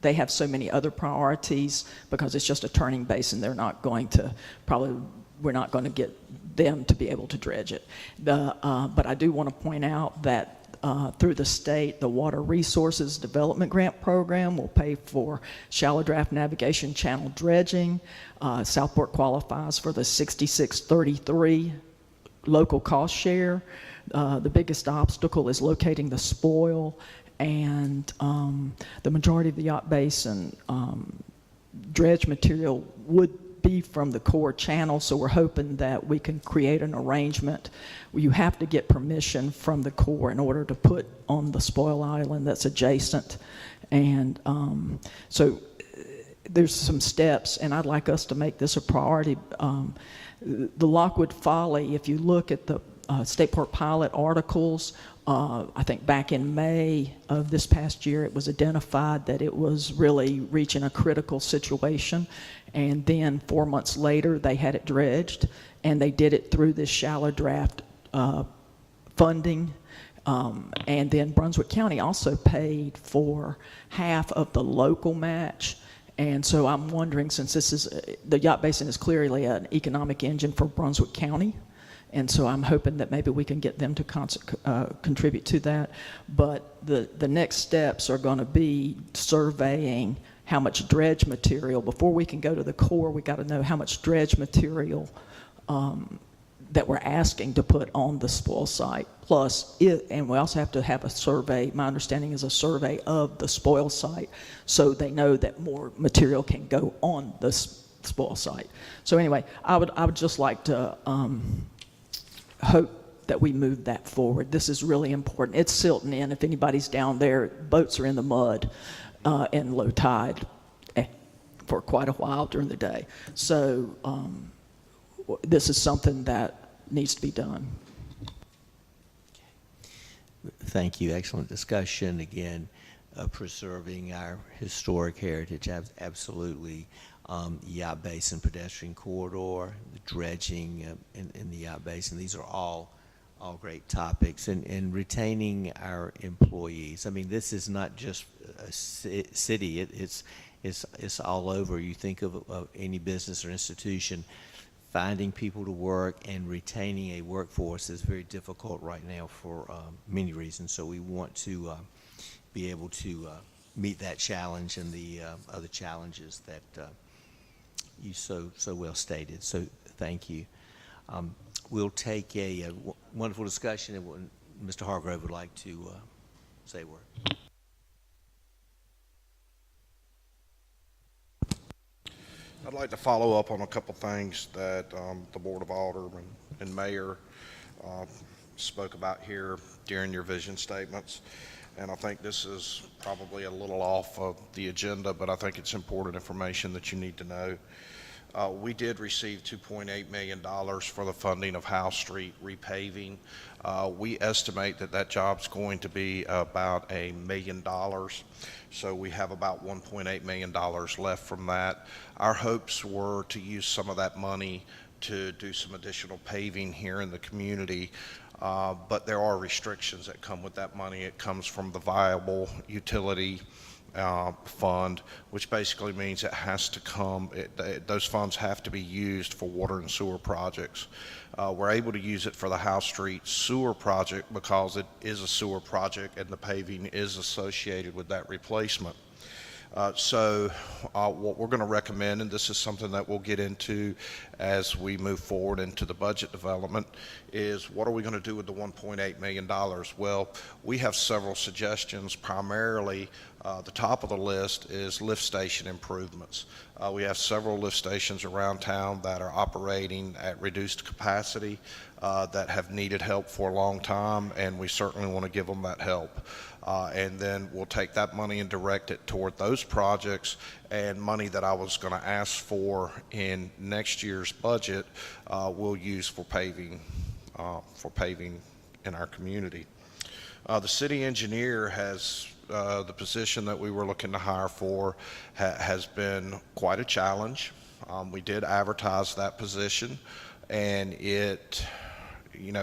They have so many other priorities because it's just a turning basin. They're not going to, we're not going to get them to be able to dredge it. But I do want to point out that through the state, the Water Resources Development Grant Program will pay for shallow draft navigation channel dredging. Southport qualifies for the 6633 local cost share. The biggest obstacle is locating the spoil, and the majority of the Yacht Basin dredge material would be from the Corps channel, so we're hoping that we can create an arrangement where you have to get permission from the Corps in order to put on the spoil island that's adjacent. And so there's some steps, and I'd like us to make this a priority. The Lockwood Folly, if you look at the Stateport pilot articles I think back in May of this past year, it was identified that it was really reaching a critical situation. And then 4 months later, they had it dredged, and they did it through this shallow draft funding. And then Brunswick County also paid for half of the local match. And so I'm wondering, since this is, the yacht basin is clearly an economic engine for Brunswick County, and so I'm hoping that maybe we can get them to contribute to that. But the next steps are going to be surveying how much dredge material. Before we can go to the core, we got to know how much dredge material that we're asking to put on the spoil site. Plus, and we also have to have a survey, my understanding is a survey of the spoil site, so they know that more material can go on the spoil site. So anyway, I would just like to hope that we move that forward. This is really important. It's silting in. If anybody's down there, boats are in the mud in low tide for quite a while during the day. So this is something that needs to be done.
Thank you. Excellent discussion. Again, preserving our historic heritage, absolutely. Yacht Basin pedestrian corridor, the dredging in the Yacht Basin. These are all great topics. And retaining our employees. I mean, this is not just a city. It's all over. You think of any business or institution. Finding people to work and retaining a workforce is very difficult right now for many reasons. So we want to be able to meet that challenge and the other challenges that you so well stated. So thank you. We'll take a wonderful discussion, and Mr. Hargrove would like to say a word.
I'd like to follow up on a couple things that the Board of Aldermen and Mayor spoke about here during your vision statements. And I think this is probably a little off of the agenda, but I think it's important information that you need to know. We did receive $2.8 million for the funding of House Street repaving. We estimate that job's going to be about $1 million. So we have about $1.8 million left from that. Our hopes were to use some of that money to do some additional paving here in the community. But there are restrictions that come with that money. It comes from the viable utility fund, which basically means it has to come, those funds have to be used for water and sewer projects. We're able to use it for the House Street sewer project because it is a sewer project and the paving is associated with that replacement. So what we're going to recommend, and this is something that we'll get into as we move forward into the budget development, is what are we going to do with the $1.8 million? Well, we have several suggestions. Primarily, the top of the list is lift station improvements. We have several lift stations around town that are operating at reduced capacity that have needed help for a long time, and we certainly want to give them that help. And then we'll take that money and direct it toward those projects, and money that I was going to ask for in next year's budget we'll use for paving in our community. The city engineer has the position that we were looking to hire for has been quite a challenge. We did advertise that position, and it,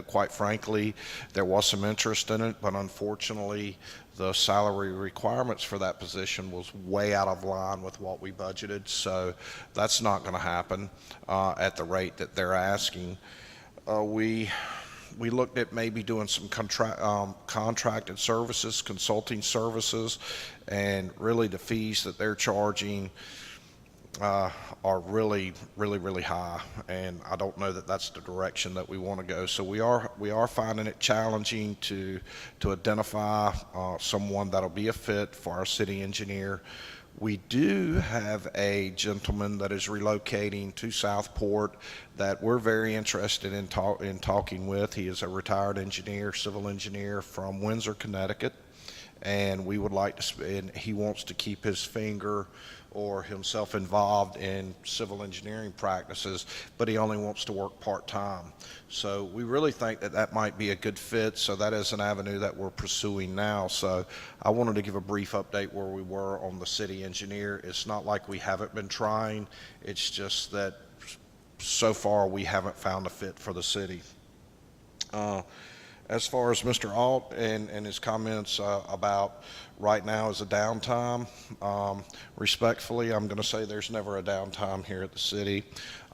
quite frankly, there was some interest in it, but unfortunately the salary requirements for that position was way out of line with what we budgeted, so that's not going to happen at the rate that they're asking. We looked at maybe doing some contracted services, consulting services, and really the fees that they're charging are really high, and I don't know that that's the direction that we want to go. So we are finding it challenging to identify someone that'll be a fit for our city engineer. We do have a gentleman that is relocating to Southport that we're very interested in talking with. He is a retired engineer, civil engineer from Windsor, Connecticut, and we would like to, and he wants to keep his finger or himself involved in civil engineering practices, but he only wants to work part-time. So we really think that that might be a good fit, so that is an avenue that we're pursuing now. So I wanted to give a brief update where we were on the city engineer. It's not like we haven't been trying, it's just that so far we haven't found a fit for the city. As far as Mr. Alt and his comments about right now is a downtime, respectfully, I'm going to say there's never a downtime here at the city.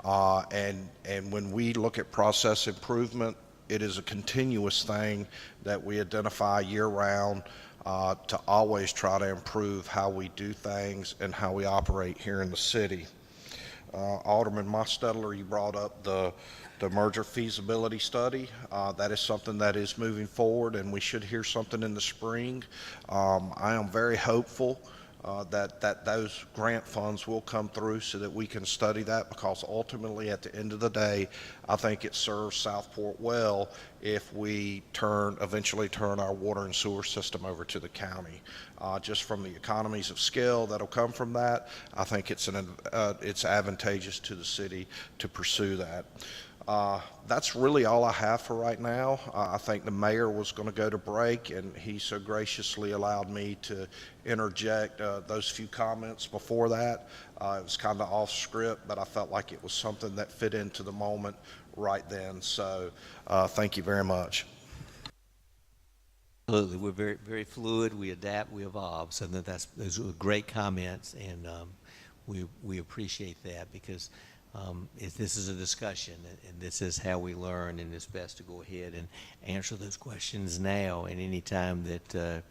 And when we look at process improvement, it is a continuous thing that we identify year-round to always try to improve how we do things and how we operate here in the city. Alderman Mostetler, you brought up the merger feasibility study. That is something that is moving forward, and we should hear something in the spring. I am very hopeful that those grant funds will come through so that we can study that, because ultimately at the end of the day, I think it serves Southport well if we eventually turn our water and sewer system over to the county. Just from the economies of scale that'll come from that, I think it's advantageous to the city to pursue that. That's really all I have for right now. I think the mayor was going to go to break, and he so graciously allowed me to interject those few comments before that. It was kind of off script, but I felt like it was something that fit into the moment right then. So thank you very much.
Absolutely. We're very, very fluid. We adapt, we evolve. So those are great comments, and we appreciate that, because this is a discussion, and this is how we learn, and it's best to go ahead and answer those questions now. And any time that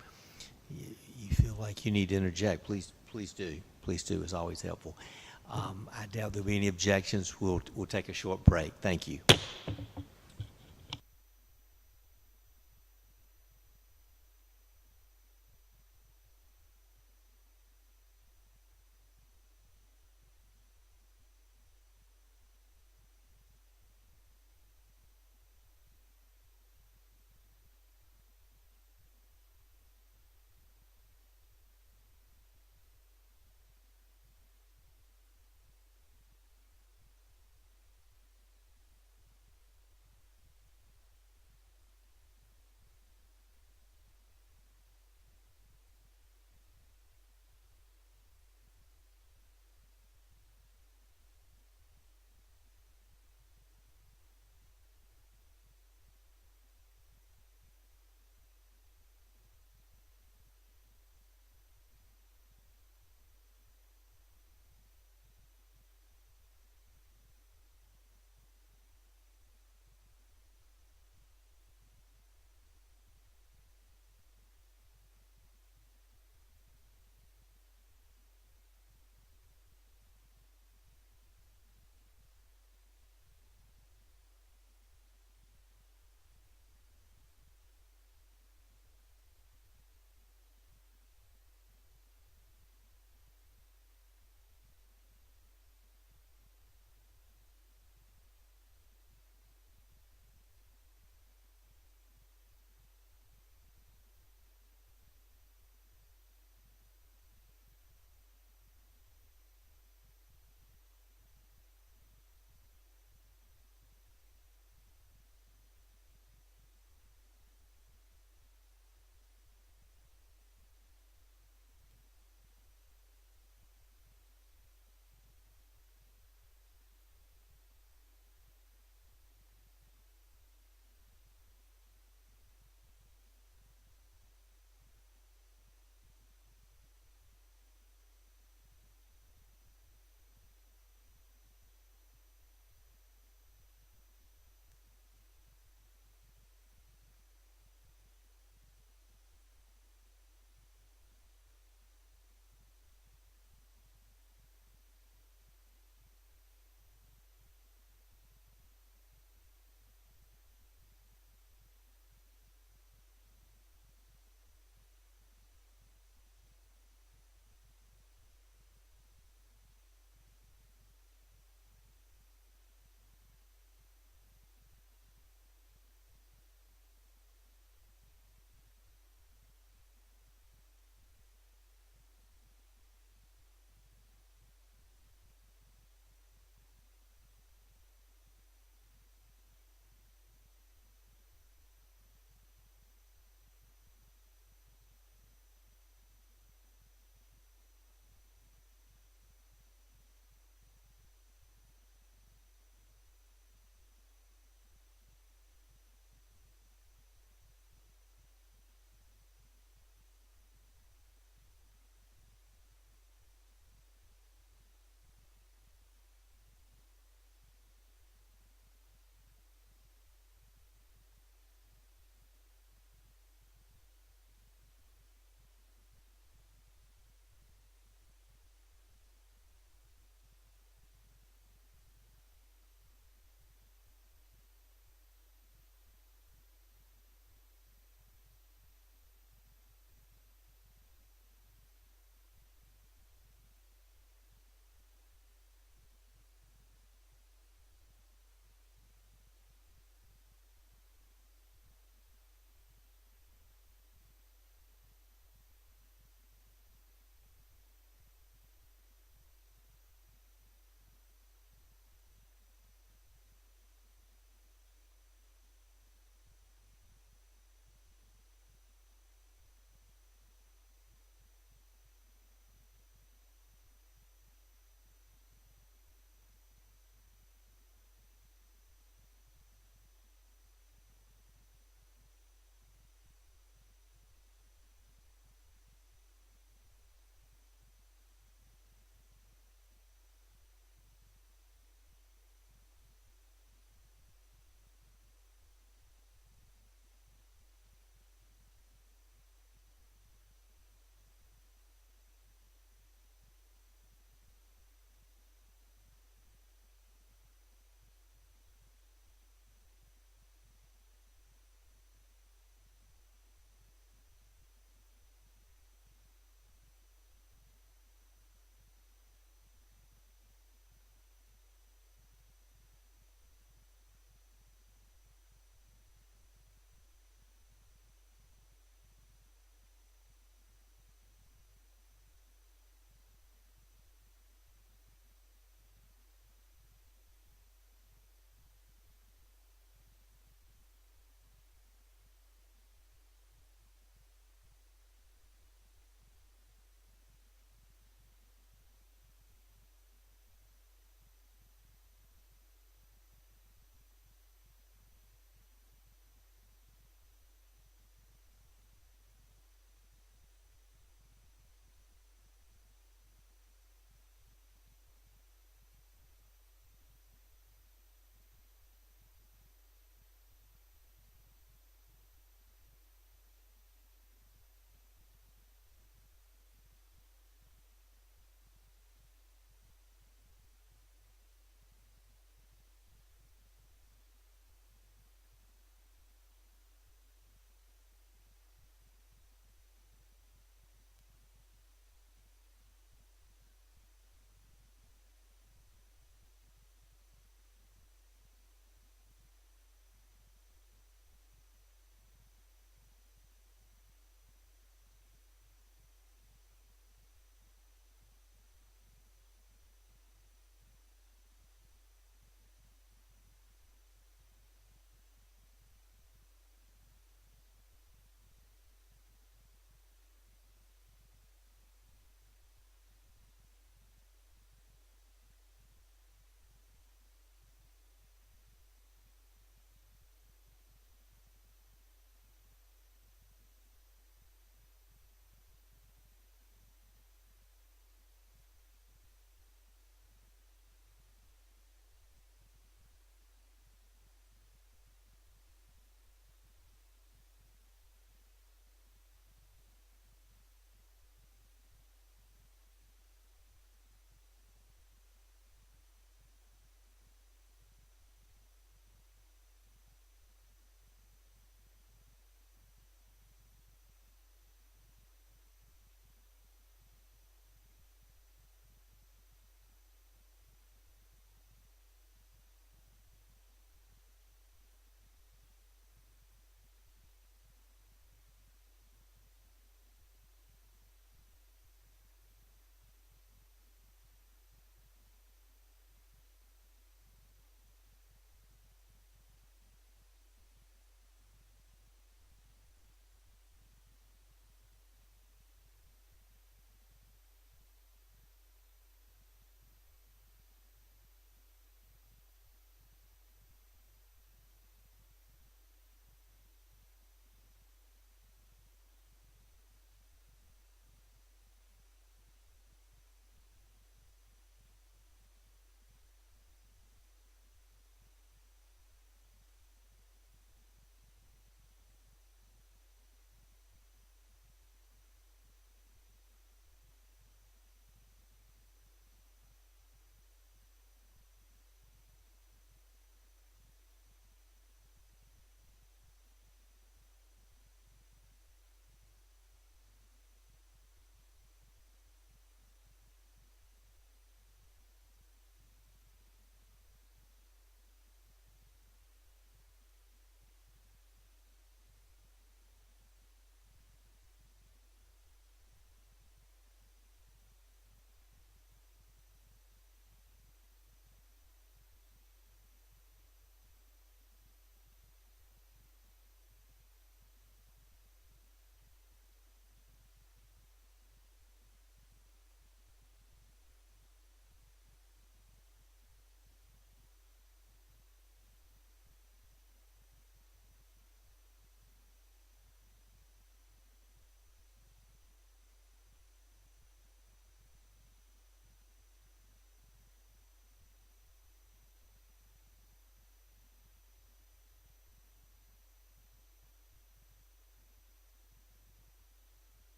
you feel like you need to interject, please do. Please do. It's always helpful. I doubt there'll be any objections. We'll take a short break. Thank you.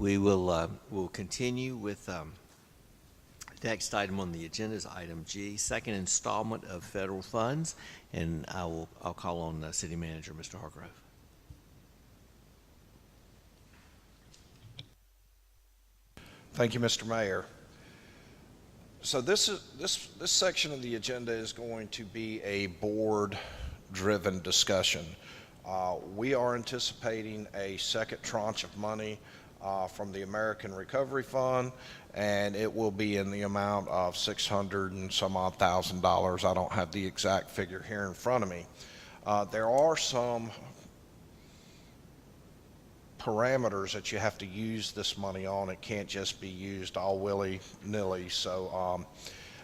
We will we'll continue with the next item on the agenda is item G, second installment of federal funds, and I'll call on the City Manager, Mr. Hargrove.
Thank you, Mr. Mayor. So this section of the agenda is going to be a board-driven discussion. We are anticipating a second tranche of money from the American Recovery Fund, and it will be in the amount of $600 and some odd thousand. I don't have the exact figure here in front of me. There are some parameters that you have to use this money on. It can't just be used all willy-nilly. So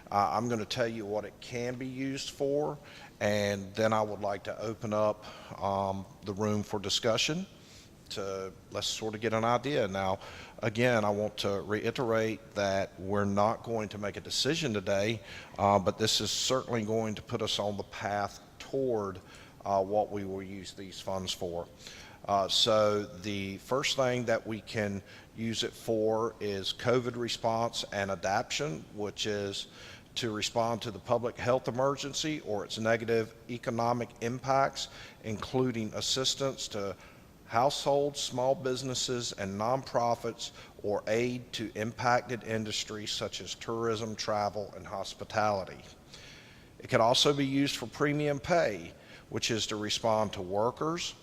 I'm going to tell you what it can be used for, and then I would like to open up the room for discussion to let's sort of get an idea. Now, again, I want to reiterate that we're not going to make a decision today, but this is certainly going to put us on the path toward what we will use these funds for. So the first thing that we can use it for is COVID response and adaptation, which is to respond to the public health emergency or its negative economic impacts, including assistance to households, small businesses, and nonprofits, or aid to impacted industries such as tourism, travel, and hospitality. It could also be used for premium pay, which is to respond to workers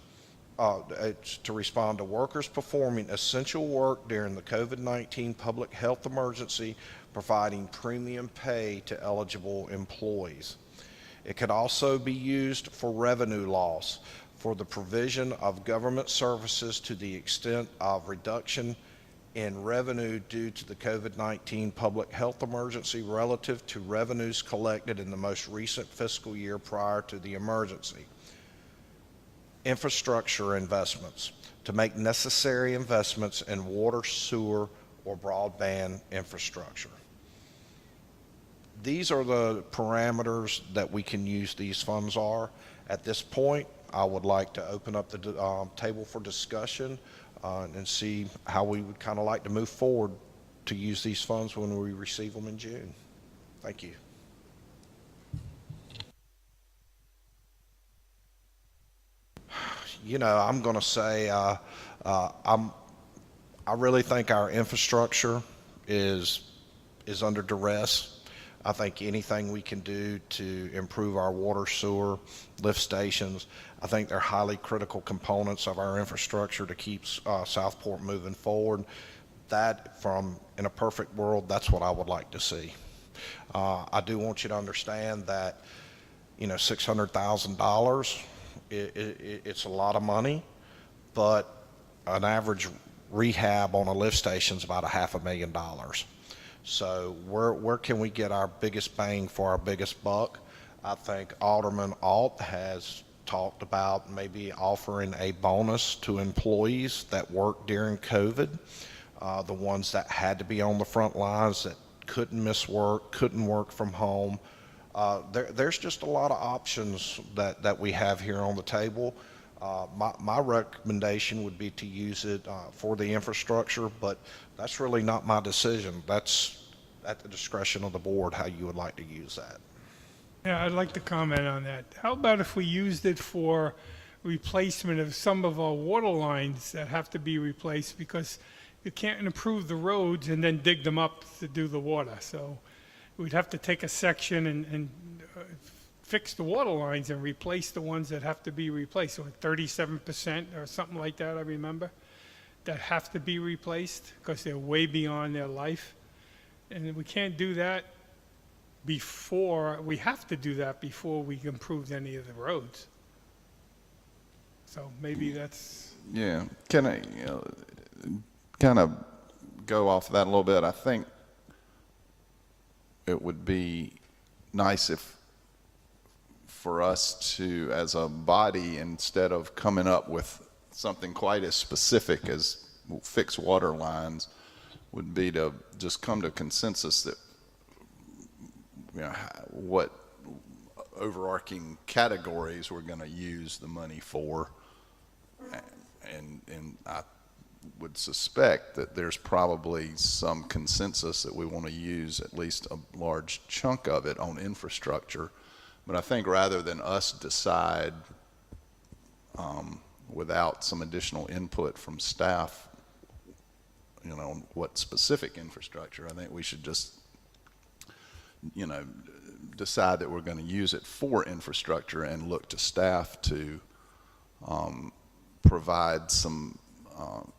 performing essential work during the COVID-19 public health emergency, providing premium pay to eligible employees. It could also be used for revenue loss, for the provision of government services to the extent of reduction in revenue due to the COVID-19 public health emergency relative to revenues collected in the most recent fiscal year prior to the emergency. Infrastructure investments, to make necessary investments in water, sewer, or broadband infrastructure. These are the parameters that we can use these funds are. At this point, I would like to open up the table for discussion and see how we would kind of like to move forward to use these funds when we receive them in June. Thank you. You know, I'm going to say I really think our infrastructure is under duress. I think anything we can do to improve our water, sewer, lift stations, I think they're highly critical components of our infrastructure to keep Southport moving forward. That, in a perfect world, that's what I would like to see. I do want you to understand that, you know, $600,000, it's a lot of money, but an average rehab on a lift station is about $500,000. So where can we get our biggest bang for our biggest buck? I think Alderman Alt has talked about maybe offering a bonus to employees that worked during COVID, the ones that had to be on the front lines, that couldn't miss work, couldn't work from home. There's just a lot of options that we have here on the table. My recommendation would be to use it for the infrastructure, but that's really not my decision. That's at the discretion of the board how you would like to use that.
Yeah, I'd like to comment on that. How about if we used it for replacement of some of our water lines that have to be replaced, because you can't improve the roads and then dig them up to do the water. So we'd have to take a section and fix the water lines and replace the ones that have to be replaced. So like 37% or something like that, I remember, that have to be replaced because they're way beyond their life. And we can't do that before, we have to do that before we improve any of the roads. So maybe that's...
Yeah, can I kind of go off that a little bit? I think it would be nice if for us to, as a body, instead of coming up with something quite as specific as fix water lines, would be to just come to consensus that, you know, what overarching categories we're going to use the money for. And would suspect that there's probably some consensus that we want to use at least a large chunk of it on infrastructure. But I think rather than us decide without some additional input from staff, on what specific infrastructure, I think we should just, decide that we're going to use it for infrastructure and look to staff to provide some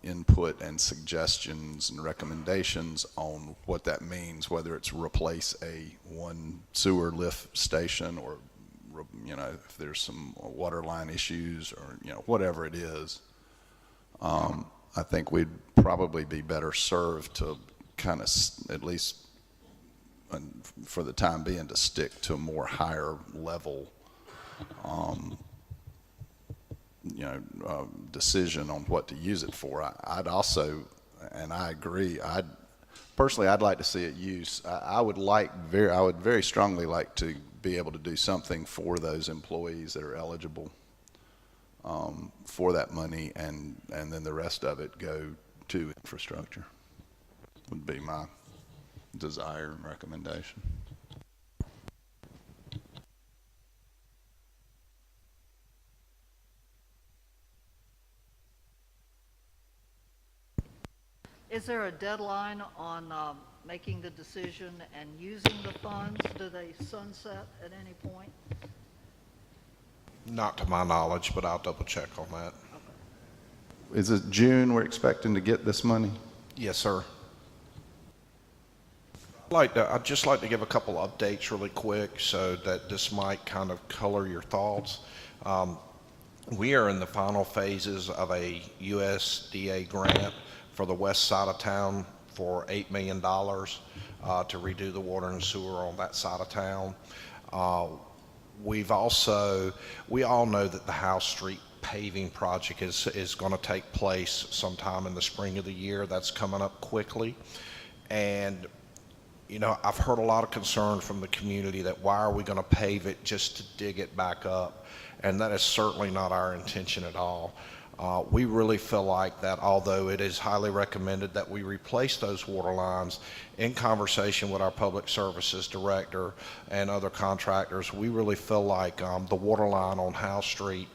input and suggestions and recommendations on what that means, whether it's replace one sewer lift station or, if there's some water line issues or, whatever it is. I think we'd probably be better served to kind of at least for the time being to stick to a more higher level decision on what to use it for. I'd also, and I agree, personally I'd like to see it used. I would very strongly like to be able to do something for those employees that are eligible for that money, and then the rest of it go to infrastructure would be my desire and recommendation.
Is there a deadline on making the decision and using the funds? Do they sunset at any point?
Not to my knowledge, but I'll double check on that.
Is it June we're expecting to get this money?
Yes, sir. I'd just like to give a couple updates really quick so that this might kind of color your thoughts. We are in the final phases of a USDA grant for the west side of town for $8 million to redo the water and sewer on that side of town. We all know that the House Street paving project is going to take place sometime in the spring of the year. That's coming up quickly. And I've heard a lot of concern from the community that why are we going to pave it just to dig it back up? And that is certainly not our intention at all. We really feel like that although it is highly recommended that we replace those water lines, in conversation with our public services director and other contractors, we really feel like the water line on House Street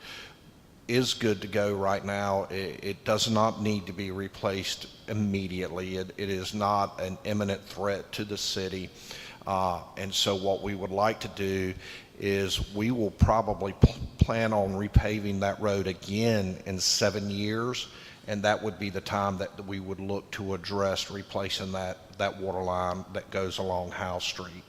is good to go right now. It does not need to be replaced immediately. It is not an imminent threat to the city. And so what we would like to do is we will probably plan on repaving that road again in 7 years, and that would be the time that we would look to address replacing that water line that goes along House Street.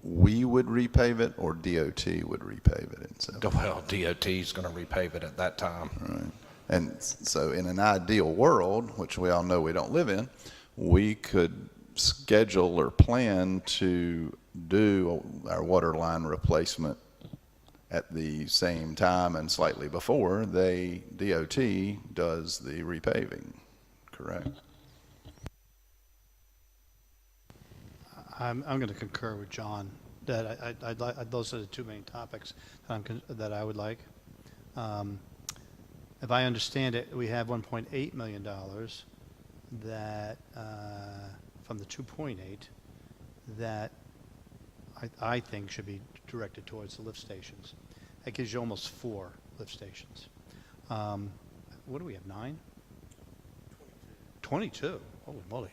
We would repave it, or DOT would repave it itself?
Well, DOT is going to repave it at that time.
Right. And so in an ideal world, which we all know we don't live in, we could schedule or plan to do our water line replacement at the same time and slightly before DOT does the repaving, correct?
I'm going to concur with John that I'd like, those are the two main topics that I would like. If I understand it, we have $1.8 million that from the 2.8 that I think should be directed towards the lift stations. That gives you almost 4 lift stations. What do we have, 9? 22. Holy moly.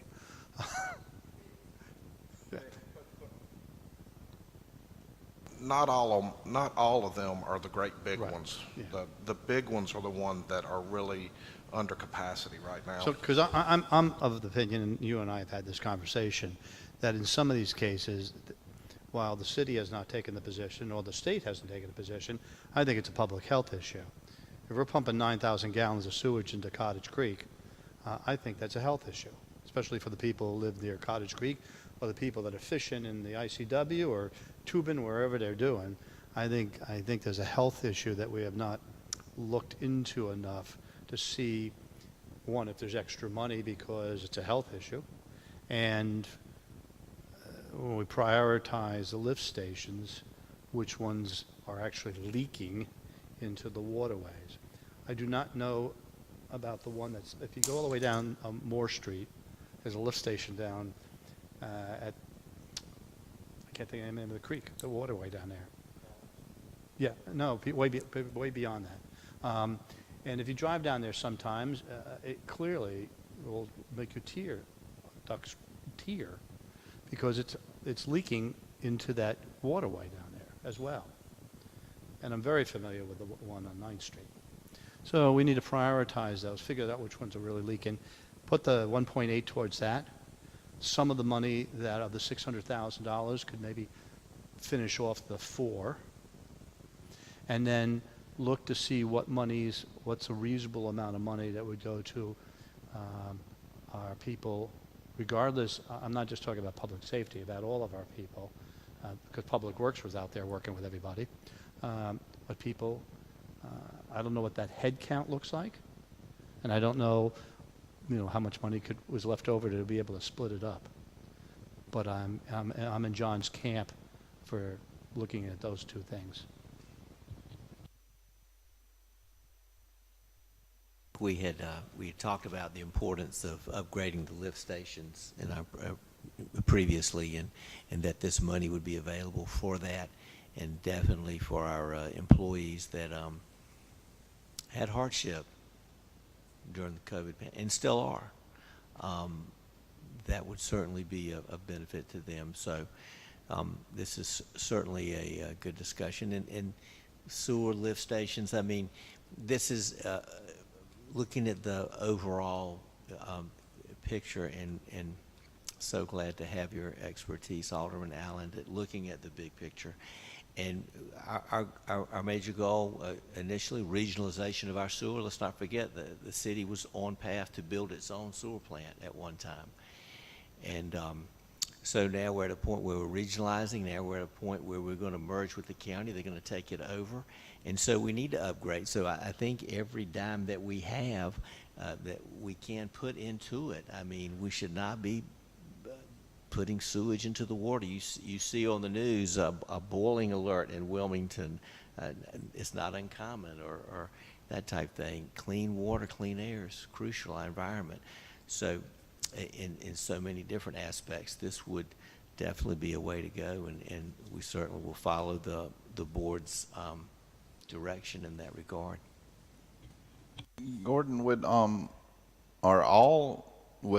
Not all of them are the great big
Right.
ones.
Yeah.
The big ones are the ones that are really under capacity right now.
So, because I'm of the opinion, and you and I have had this conversation, that in some of these cases, while the city has not taken the position, or the state hasn't taken the position, I think it's a public health issue. If we're pumping 9,000 gallons of sewage into Cottage Creek, I think that's a health issue, especially for the people who live near Cottage Creek, or the people that are fishing in the ICW or tubing, wherever they're doing. I think there's a health issue that we have not looked into enough to see, one, if there's extra money because it's a health issue, and when we prioritize the lift stations, which ones are actually leaking into the waterways. I do not know about the one that's, if you go all the way down Moore Street, there's a lift station down at, I can't think of the name of the creek, the waterway down there. Yeah, no, way beyond that. And if you drive down there sometimes, it clearly will make your ducks tear, because it's leaking into that waterway down there as well. And I'm very familiar with the one on 9th Street. So we need to prioritize those, figure out which ones are really leaking, put the 1.8 towards that. Some of the money that of the $600,000 could maybe finish off the 4, and then look to see what's a reasonable amount of money that would go to our people, regardless. I'm not just talking about public safety, about all of our people, because Public Works was out there working with everybody. But people, I don't know what that head count looks like, and I don't know, how much money was left over to be able to split it up. But I'm in John's camp for looking at those two things.
We had talked about the importance of upgrading the lift stations in our previously, and that this money would be available for that, and definitely for our employees that had hardship during the COVID pandemic, and still are. That would certainly be a benefit to them. So this is certainly a good discussion. And sewer lift stations, I mean, this is looking at the overall picture, and so glad to have your expertise, Alderman Allen, at looking at the big picture. And our major goal initially, regionalization of our sewer. Let's not forget that the city was on path to build its own sewer plant at one time. And so now we're at a point where we're regionalizing. Now we're at a point where we're going to merge with the county. They're going to take it over. And so we need to upgrade. So I think every dime that we have that we can put into it, I mean, we should not be putting sewage into the water. You see on the news a boiling alert in Wilmington. It's not uncommon, or that type thing. Clean water, clean air is crucial to our environment. So in so many different aspects, this would definitely be a way to go, and we certainly will follow the board's direction in that regard.
Gordon, would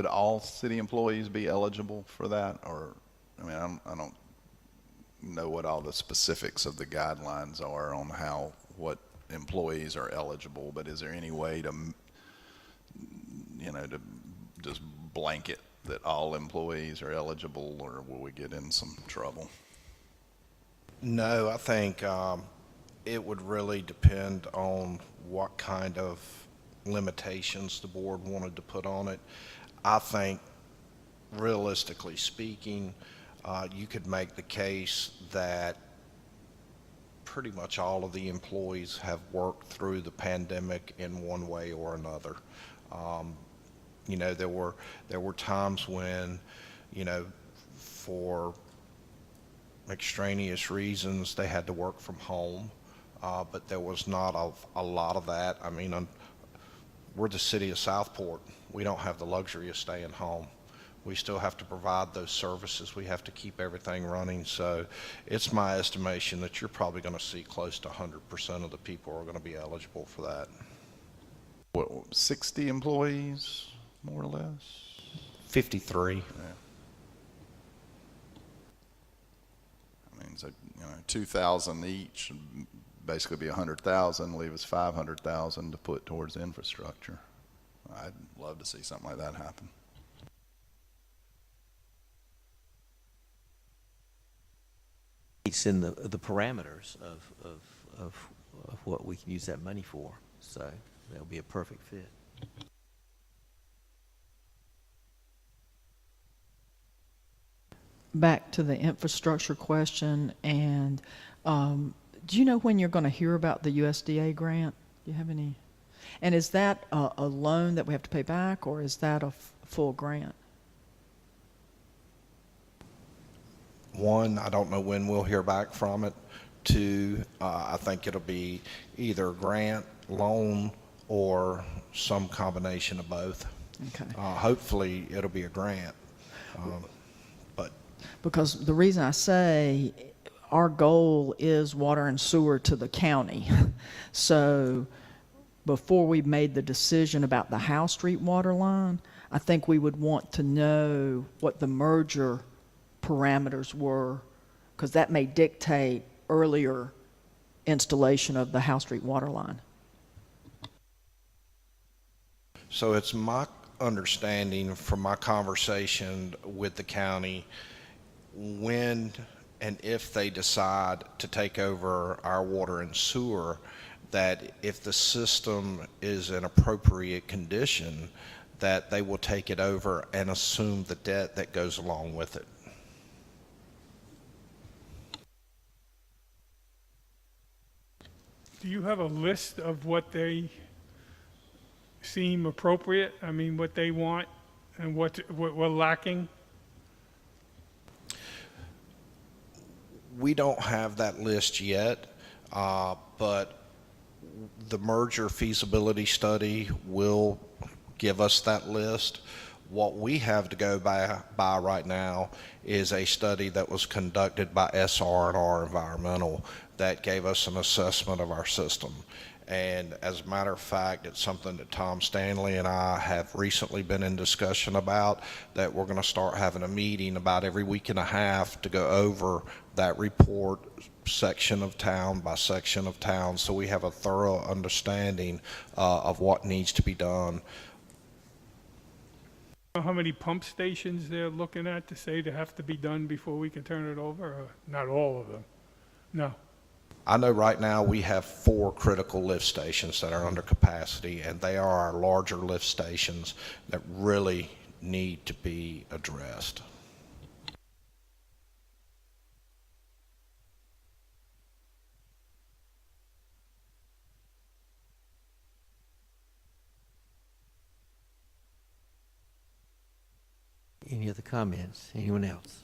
all city employees be eligible for that? Or, I mean, I don't know what all the specifics of the guidelines are on what employees are eligible, but is there any way to, to just blanket that all employees are eligible, or will we get in some trouble?
No, I think it would really depend on what kind of limitations the board wanted to put on it. I think, realistically speaking, you could make the case that pretty much all of the employees have worked through the pandemic in one way or another. There were times when, for extraneous reasons, they had to work from home, but there was not a lot of that. I mean, we're the city of Southport. We don't have the luxury of staying home. We still have to provide those services. We have to keep everything running. So it's my estimation that you're probably going to see close to 100% of the people are going to be eligible for that.
What, 60 employees, more or less?
53.
Yeah. I mean, so, 2,000 each would basically be 100,000, leave us 500,000 to put towards infrastructure. I'd love to see something like that happen.
It's in the parameters of what we can use that money for. So that'll be a perfect fit.
Back to the infrastructure question, and do you know when you're going to hear about the USDA grant? Do you have any? And is that a loan that we have to pay back, or is that a full grant?
One, I don't know when we'll hear back from it. Two, I think it'll be either grant, loan, or some combination of both.
Okay.
Hopefully, it'll be a grant. But
Because the reason I say our goal is water and sewer to the county. So before we made the decision about the Howe Street water line, I think we would want to know what the merger parameters were, because that may dictate earlier installation of the Howe Street water line.
so it's my understanding from my conversation with the county, when and if they decide to take over our water and sewer, that if the system is in appropriate condition, that they will take it over and assume the debt that goes along with it.
Do you have a list of what they seem appropriate? I mean, what they want and what we're lacking?
We don't have that list yet, but the merger feasibility study will give us that list. What we have to go by right now is a study that was conducted by SR&R Environmental that gave us an assessment of our system. And as a matter of fact, it's something that Tom Stanley and I have recently been in discussion about, that we're going to start having a meeting about every week and a half to go over that report section of town by section of town, so we have a thorough understanding of what needs to be done.
How many pump stations they're looking at to say they have to be done before we can turn it over? Or not all of them? No.
I know right now we have 4 critical lift stations that are under capacity, and they are our larger lift stations that really need to be addressed.
Any other comments? Anyone else?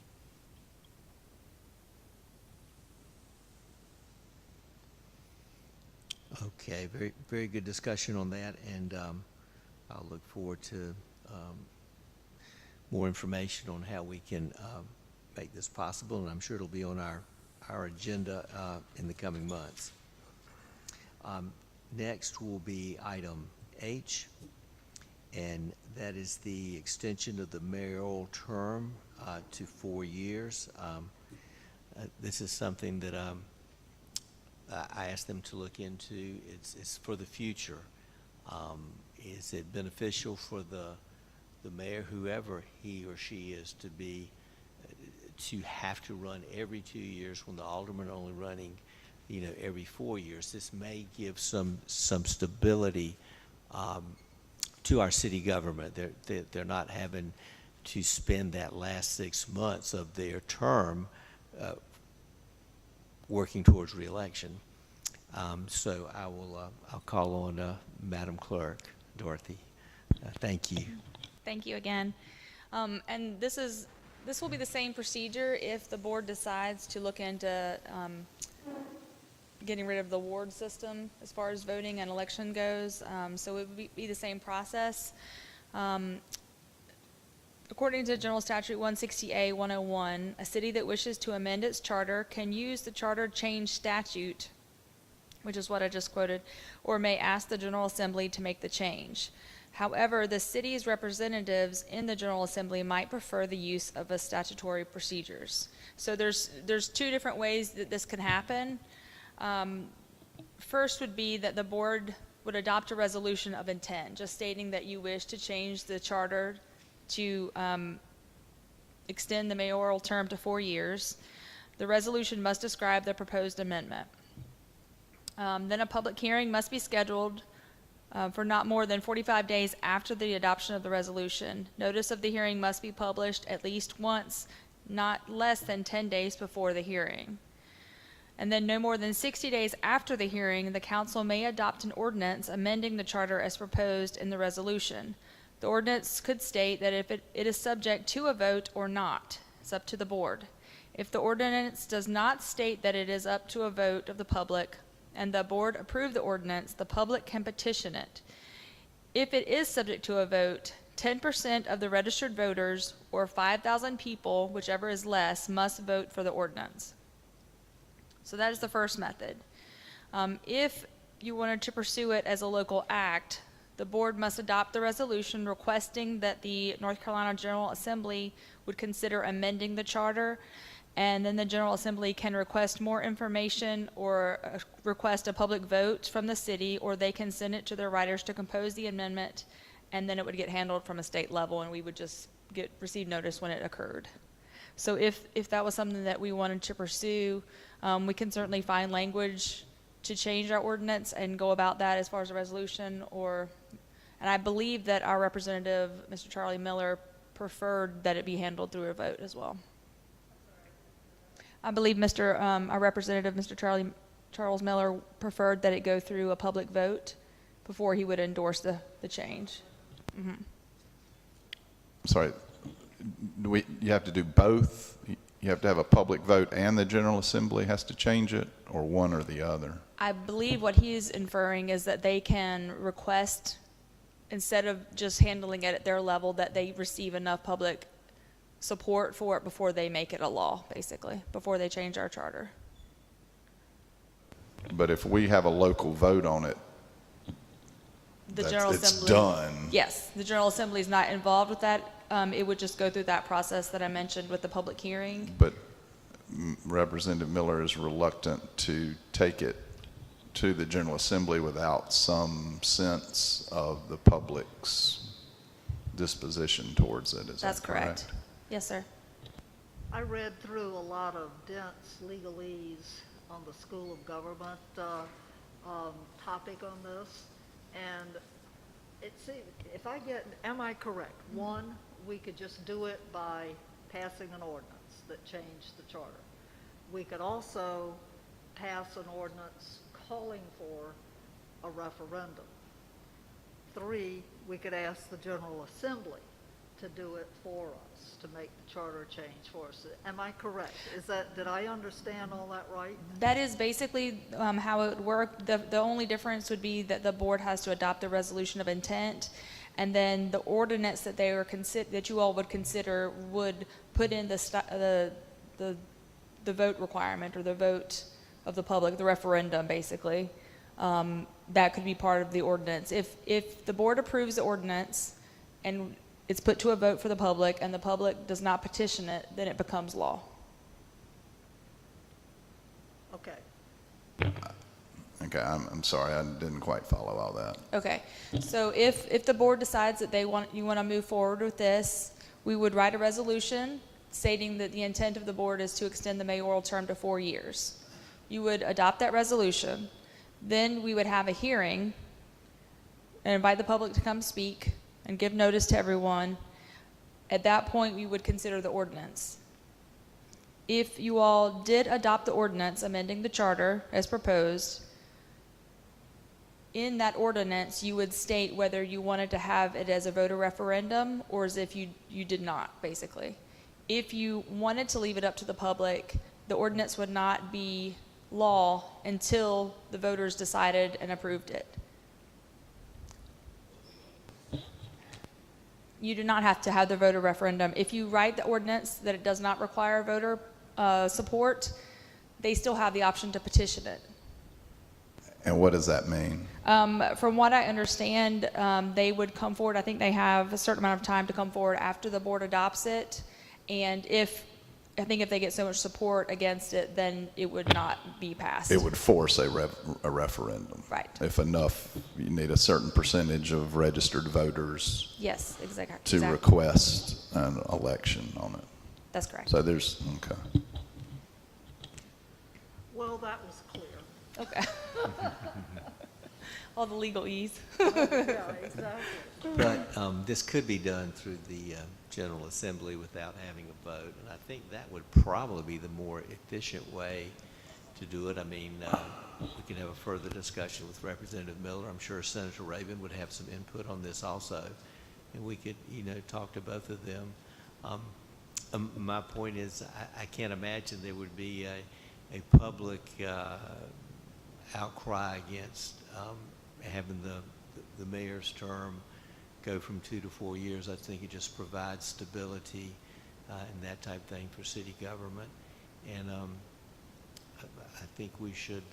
Okay, very good discussion on that, and I'll look forward to more information on how we can make this possible, and I'm sure it'll be on our agenda in the coming months. Next will be item H, and that is the extension of the mayoral term to 4 years. This is something that I asked them to look into. It's for the future. Is it beneficial for the mayor, whoever he or she is, to have to run every 2 years when the aldermen are only running, every 4 years? This may give some stability to our city government. They're not having to spend that last 6 months of their term working towards reelection. So I'll call on Madam Clerk, Dorothy. Thank you.
Thank you again. And this will be the same procedure if the board decides to look into getting rid of the ward system as far as voting and election goes. So it would be the same process. According to General Statute 160A 101, a city that wishes to amend its charter can use the charter change statute, which is what I just quoted, or may ask the General Assembly to make the change. However, the city's representatives in the General Assembly might prefer the use of a statutory procedures. So there's 2 different ways that this can happen. First would be that the board would adopt a resolution of intent, just stating that you wish to change the charter to extend the mayoral term to 4 years. The resolution must describe the proposed amendment. Then a public hearing must be scheduled for not more than 45 days after the adoption of the resolution. Notice of the hearing must be published at least once, not less than 10 days before the hearing. And then no more than 60 days after the hearing, the council may adopt an ordinance amending the charter as proposed in the resolution. The ordinance could state that if it is subject to a vote or not. It's up to the board. If the ordinance does not state that it is up to a vote of the public, and the board approve the ordinance, the public can petition it. If it is subject to a vote, 10% of the registered voters, or 5,000 people, whichever is less, must vote for the ordinance. So that is the first method. If you wanted to pursue it as a local act, the board must adopt the resolution requesting that the North Carolina General Assembly would consider amending the charter, and then the General Assembly can request more information or request a public vote from the city, or they can send it to their writers to compose the amendment, and then it would get handled from a state level, and we would just receive notice when it occurred. So if that was something that we wanted to pursue, we can certainly find language to change our ordinance and go about that as far as a resolution, and I believe that our representative, Mr. Charlie Miller, preferred that it be handled through a vote as well. I believe our representative, Mr. Charles Miller, preferred that it go through a public vote before he would endorse the change. Mm-hmm.
Sorry, you have to do both? You have to have a public vote and the General Assembly has to change it, or one or the other?
I believe what he's inferring is that they can request, instead of just handling it at their level, that they receive enough public support for it before they make it a law, basically, before they change our charter.
But if we have a local vote on it,
The General
it's
Assembly,
done.
yes, the General Assembly is not involved with that. It would just go through that process that I mentioned with the public hearing.
But Representative Miller is reluctant to take it to the General Assembly without some sense of the public's disposition towards it. Is
That's
that correct?
correct. Yes, sir.
I read through a lot of dense legalese on the School of Government topic on this, and it seems, am I correct? One, we could just do it by passing an ordinance that changed the charter. We could also pass an ordinance calling for a referendum. Three, we could ask the General Assembly to do it for us, to make the charter change for us. Am I correct? Did I understand all that right?
That is basically how it would work. The only difference would be that the board has to adopt the resolution of intent, and then the ordinance that that you all would consider would put in the vote requirement, or the vote of the public, the referendum, basically. That could be part of the ordinance. If the board approves the ordinance and it's put to a vote for the public, and the public does not petition it, then it becomes law.
Okay.
Okay, I'm sorry, I didn't quite follow all that.
Okay, so if the board decides that you want to move forward with this, we would write a resolution stating that the intent of the board is to extend the mayoral term to 4 years. You would adopt that resolution, then we would have a hearing and invite the public to come speak and give notice to everyone. At that point, we would consider the ordinance. If you all did adopt the ordinance amending the charter as proposed, in that ordinance, you would state whether you wanted to have it as a voter referendum or as if you did not, basically. If you wanted to leave it up to the public, the ordinance would not be law until the voters decided and approved it. You do not have to have the voter referendum. If you write the ordinance that it does not require voter support, they still have the option to petition it.
And what does that mean?
From what I understand, they would come forward. I think they have a certain amount of time to come forward after the board adopts it. And if they get so much support against it, then it would not be passed.
It would force a referendum.
Right.
If enough, you need a certain percentage of registered voters
Yes, exactly.
to request an election on it.
That's correct.
So okay.
Well, that was clear.
Okay. All the legalese.
Yeah, exactly.
But this could be done through the General Assembly without having a vote, and I think that would probably be the more efficient way to do it. I mean, we can have a further discussion with Representative Miller. I'm sure Senator Raven would have some input on this also, and we could, talk to both of them. My point is, I can't imagine there would be a public outcry against having the mayor's term go from 2 to 4 years. I think it just provides stability and that type of thing for city government. And I think we should,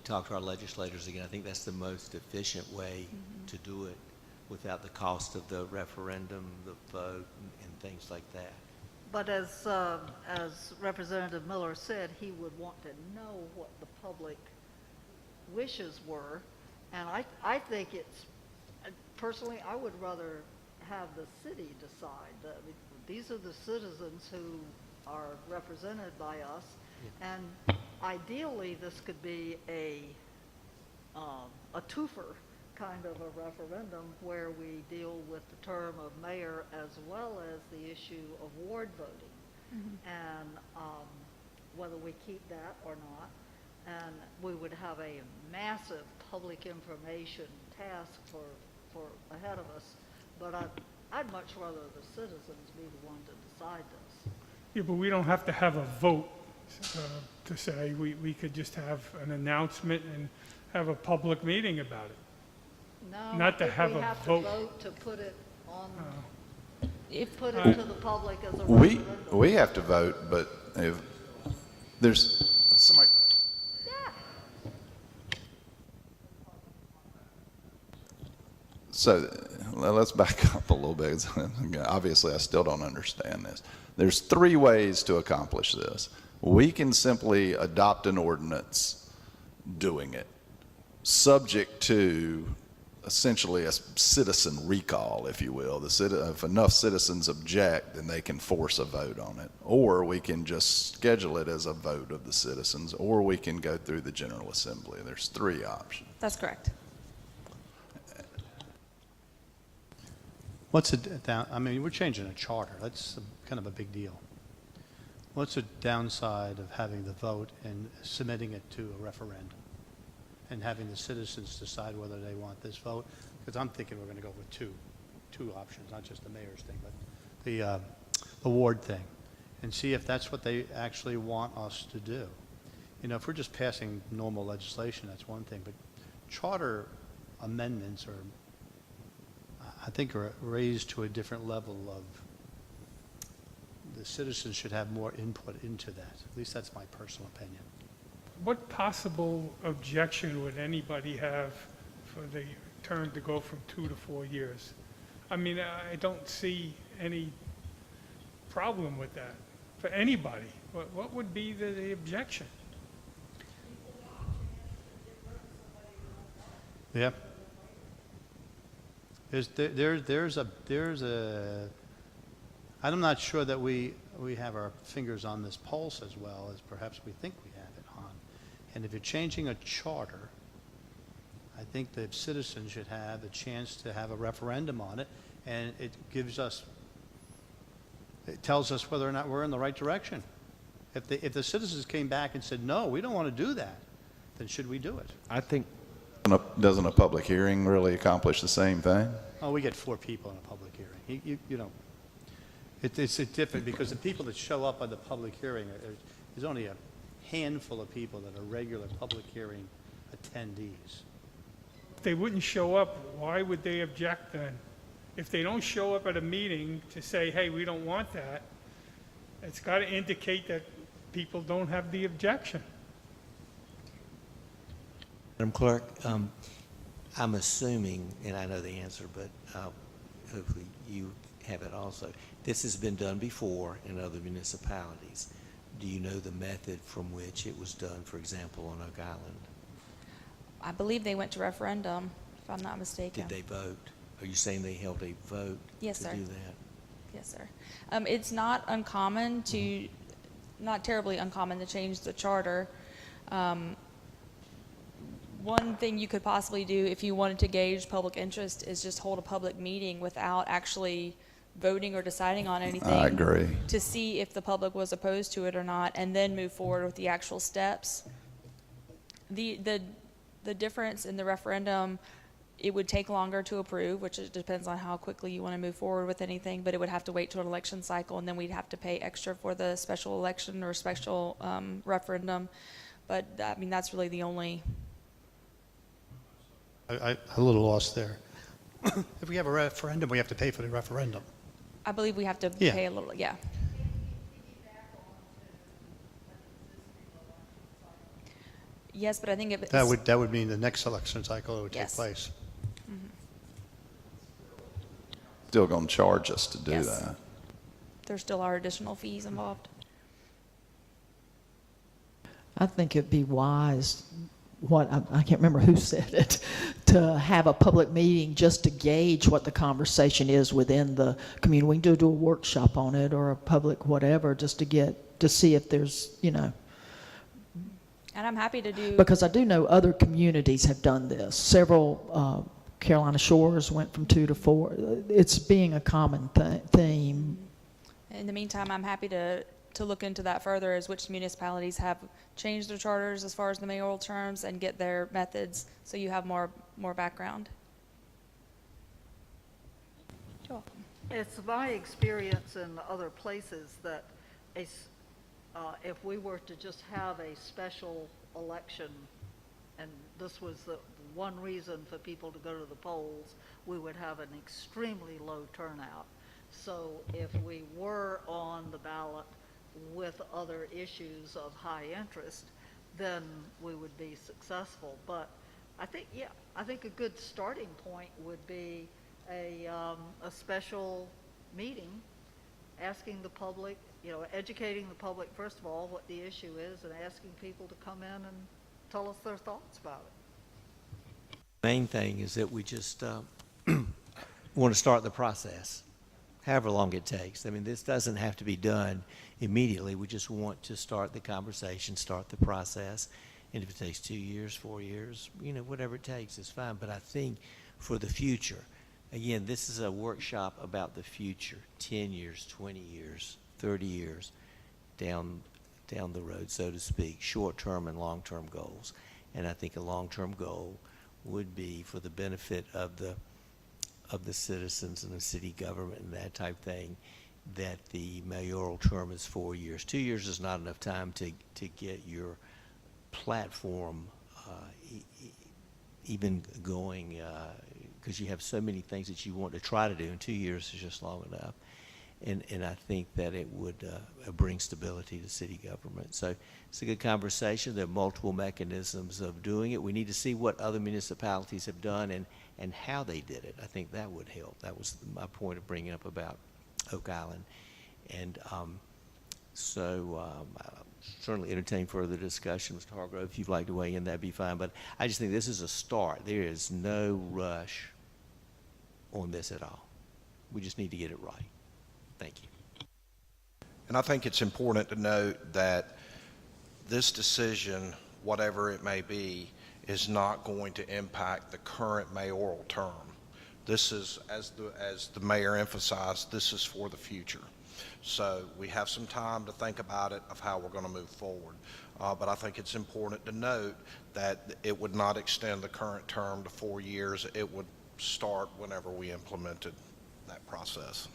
talk to our legislators again. I think that's the most efficient way to do it without the cost of the referendum, the vote, and things like that.
But as Representative Miller said, he would want to know what the public wishes were. And I think it's, personally, I would rather have the city decide. These are the citizens who are represented by us. Yeah. And ideally, this could be a twofer kind of a referendum where we deal with the term of mayor as well as the issue of ward voting, and whether we keep that or not. And we would have a massive public information task for ahead of us. But I'd much rather the citizens be the one to decide this.
Yeah, but we don't have to have a vote to say. We could just have an announcement and have a public meeting about it.
No,
Not to have
we
a
have
vote.
to vote to put it on,
If,
put it to the public as a
We
referendum.
have to vote, but if there's somebody. So let's back up a little bit. Obviously, I still don't understand this. There's 3 ways to accomplish this. We can simply adopt an ordinance doing it, subject to essentially a citizen recall, if you will. If enough citizens object, then they can force a vote on it. Or we can just schedule it as a vote of the citizens, or we can go through the General Assembly. There's 3 options.
that's correct.
What's I mean, we're changing a charter. That's kind of a big deal. What's the downside of having the vote and submitting it to a referendum and having the citizens decide whether they want this vote? Because I'm thinking we're going to go with two options, not just the mayor's thing, but the ward thing, and see if that's what they actually want us to do. You know, if we're just passing normal legislation, that's one thing, but charter amendments are, I think, are raised to a different level of, the citizens should have more input into that. At least that's my personal opinion.
What possible objection would anybody have for the term to go from 2 to 4 years? I mean, I don't see any problem with that for anybody. What would be the objection?
Yeah. There's a, I'm not sure that we have our fingers on this pulse as well as perhaps we think we have it on. And if you're changing a charter, I think the citizens should have a chance to have a referendum on it, and it tells us whether or not we're in the right direction. If the citizens came back and said, no, we don't want to do that, then should we do it?
I think
Doesn't a public hearing really accomplish the same thing?
Oh, we get 4 people in a public hearing. You know, it's different because the people that show up at the public hearing, there's only a handful of people that are regular public hearing attendees.
If they wouldn't show up, why would they object then? If they don't show up at a meeting to say, hey, we don't want that, it's got to indicate that people don't have the objection.
Madam Clerk, I'm assuming, and I know the answer, but hopefully you have it also. This has been done before in other municipalities. Do you know the method from which it was done, for example, on Oak Island?
I believe they went to referendum, if I'm not mistaken.
Did they vote? Are you saying they held a vote
Yes,
to
sir.
do that?
Yes, sir. It's not uncommon to, not terribly uncommon to change the charter. One thing you could possibly do if you wanted to gauge public interest is just hold a public meeting without actually voting or deciding on anything.
I agree.
To see if the public was opposed to it or not, and then move forward with the actual steps. The difference in the referendum, it would take longer to approve, which it depends on how quickly you want to move forward with anything, but it would have to wait till an election cycle, and then we'd have to pay extra for the special election or special referendum. But, I mean, that's really the only,
I'm a little lost there. If we have a referendum, we have to pay for the referendum.
I believe we have to
Yeah.
pay a little, yeah. Yes, but I think if it's.
That would mean the next election cycle would take
Yes.
place.
Still going to charge us to do
Yes.
that.
There still are additional fees involved.
I think it'd be wise, I can't remember who said it, to have a public meeting just to gauge what the conversation is within the community. We can do a workshop on it or a public whatever, just to see if there's,
And I'm happy to do.
because I do know other communities have done this. Several, Carolina Shores went from 2 to 4. It's being a common theme.
In the meantime, I'm happy to look into that further, as which municipalities have changed their charters as far as the mayoral terms and get their methods, so you have more background. You're welcome.
It's my experience in other places that if we were to just have a special election, and this was the one reason for people to go to the polls, we would have an extremely low turnout. So if we were on the ballot with other issues of high interest, then we would be successful. But I think a good starting point would be a special meeting, asking the public, educating the public, first of all, what the issue is, and asking people to come in and tell us their thoughts about it.
Main thing is that we just want to start the process, however long it takes. I mean, this doesn't have to be done immediately. We just want to start the conversation, start the process. And if it takes 2 years, 4 years, whatever it takes is fine. But I think for the future, again, this is a workshop about the future, 10 years, 20 years, 30 years down the road, so to speak, short-term and long-term goals. And I think a long-term goal would be for the benefit of the citizens and the city government and that type thing, that the mayoral term is 4 years. 2 years is not enough time to get your platform even going, because you have so many things that you want to try to do, and 2 years is just long enough. And I think that it would bring stability to city government. So it's a good conversation. There are multiple mechanisms of doing it. We need to see what other municipalities have done and how they did it. I think that would help. That was my point of bringing up about Oak Island. And I'll certainly entertain further discussion. Mr. Hargrove, if you'd like to weigh in, that'd be fine. But I just think this is a start. There is no rush on this at all. We just need to get it right. Thank you.
And I think it's important to note that this decision, whatever it may be, is not going to impact the current mayoral term. This is, as the mayor emphasized, this is for the future. So we have some time to think about it, of how we're going to move forward. But I think it's important to note that it would not extend the current term to 4 years. It would start whenever we implemented that process.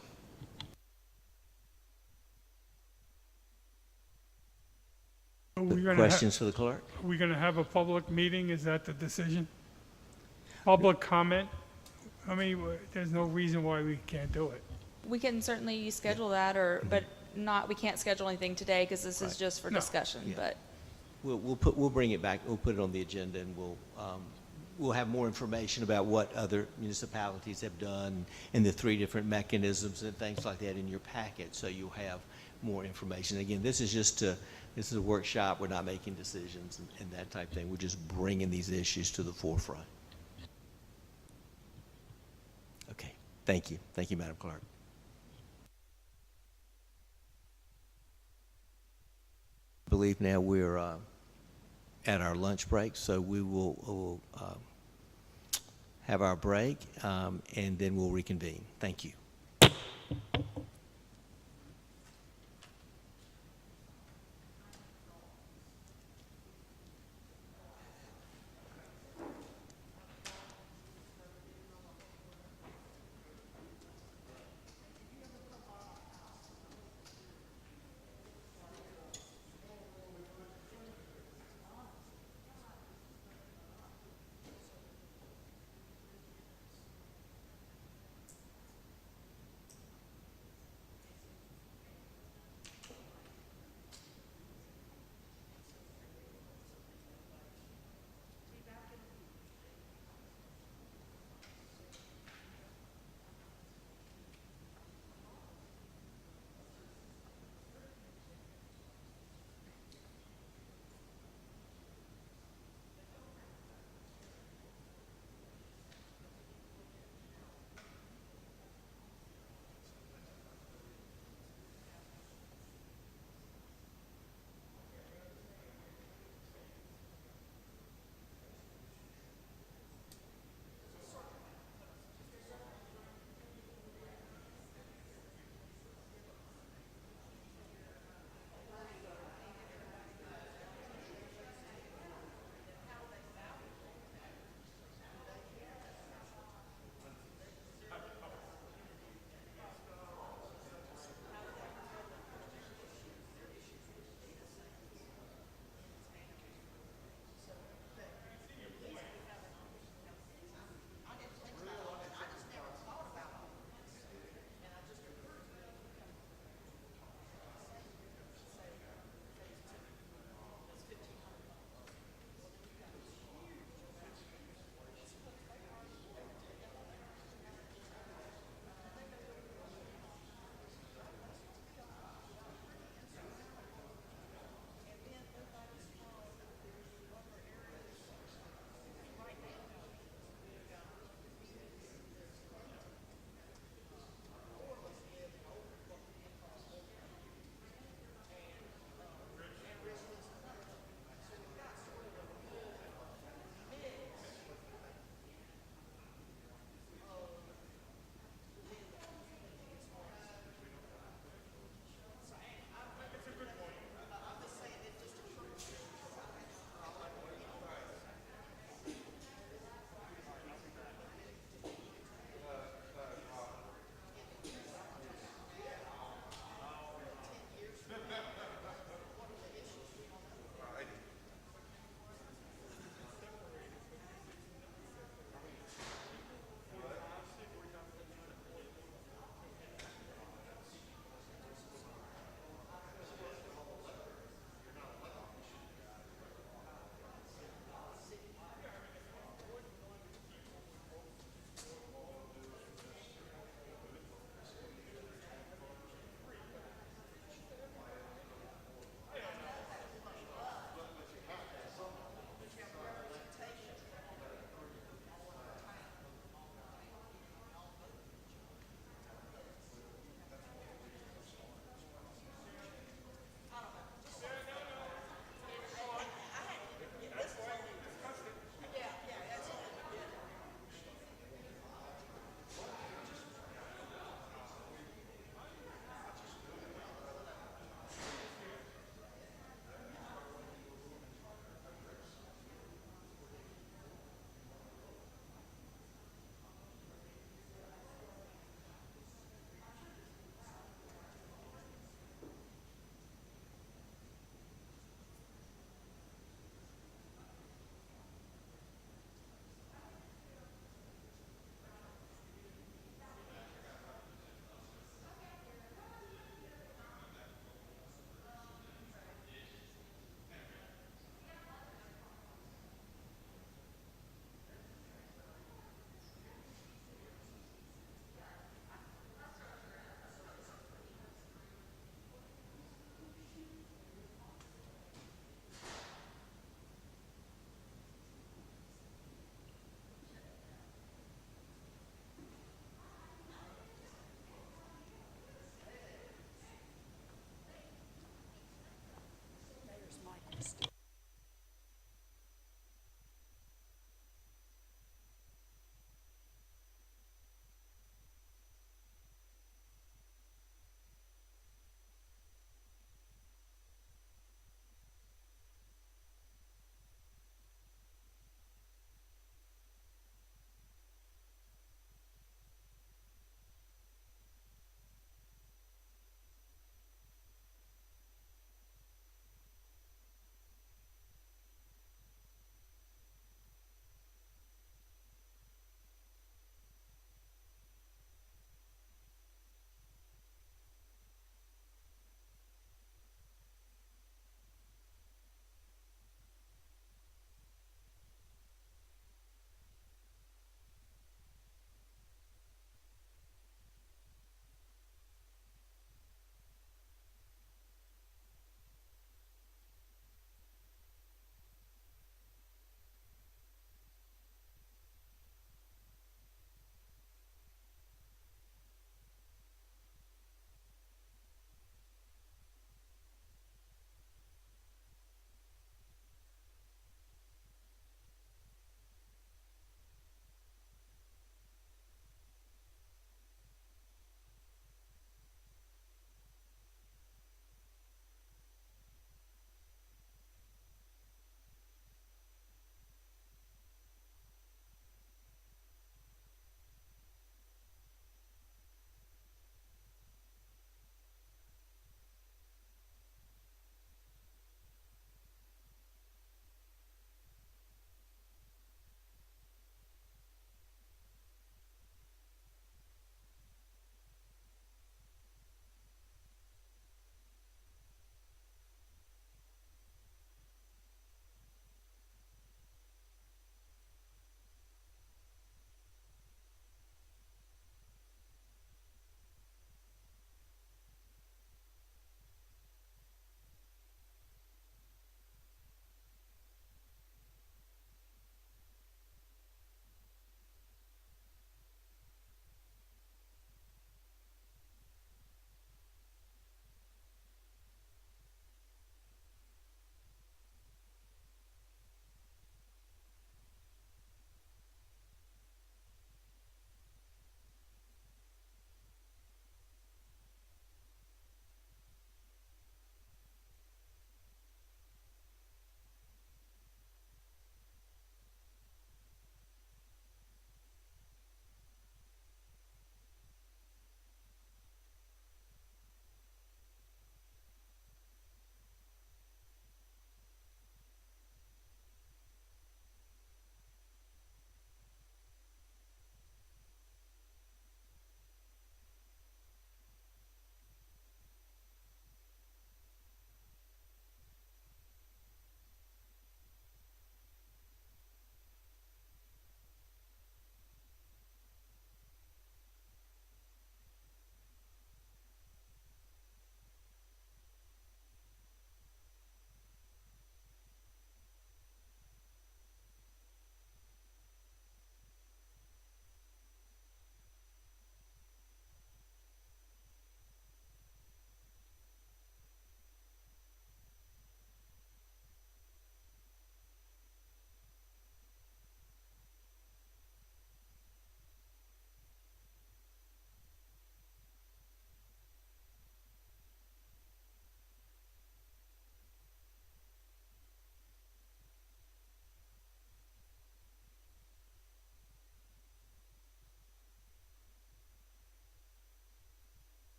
Questions for the clerk?
Are we going to have a public meeting? Is that the decision? Public comment? I mean, there's no reason why we can't do it.
We can certainly schedule that, but we can't schedule anything today because this is just for discussion,
Yeah.
but.
We'll bring it back. We'll put it on the agenda, and we'll have more information about what other municipalities have done and the 3 different mechanisms and things like that in your packet, so you'll have more information. Again, this is a workshop. We're not making decisions and that type of thing. We're just bringing these issues to the forefront. Okay. Thank you. Thank you, Madam Clerk. I believe now we're at our lunch break, so we will have our break, and then we'll reconvene. Thank you.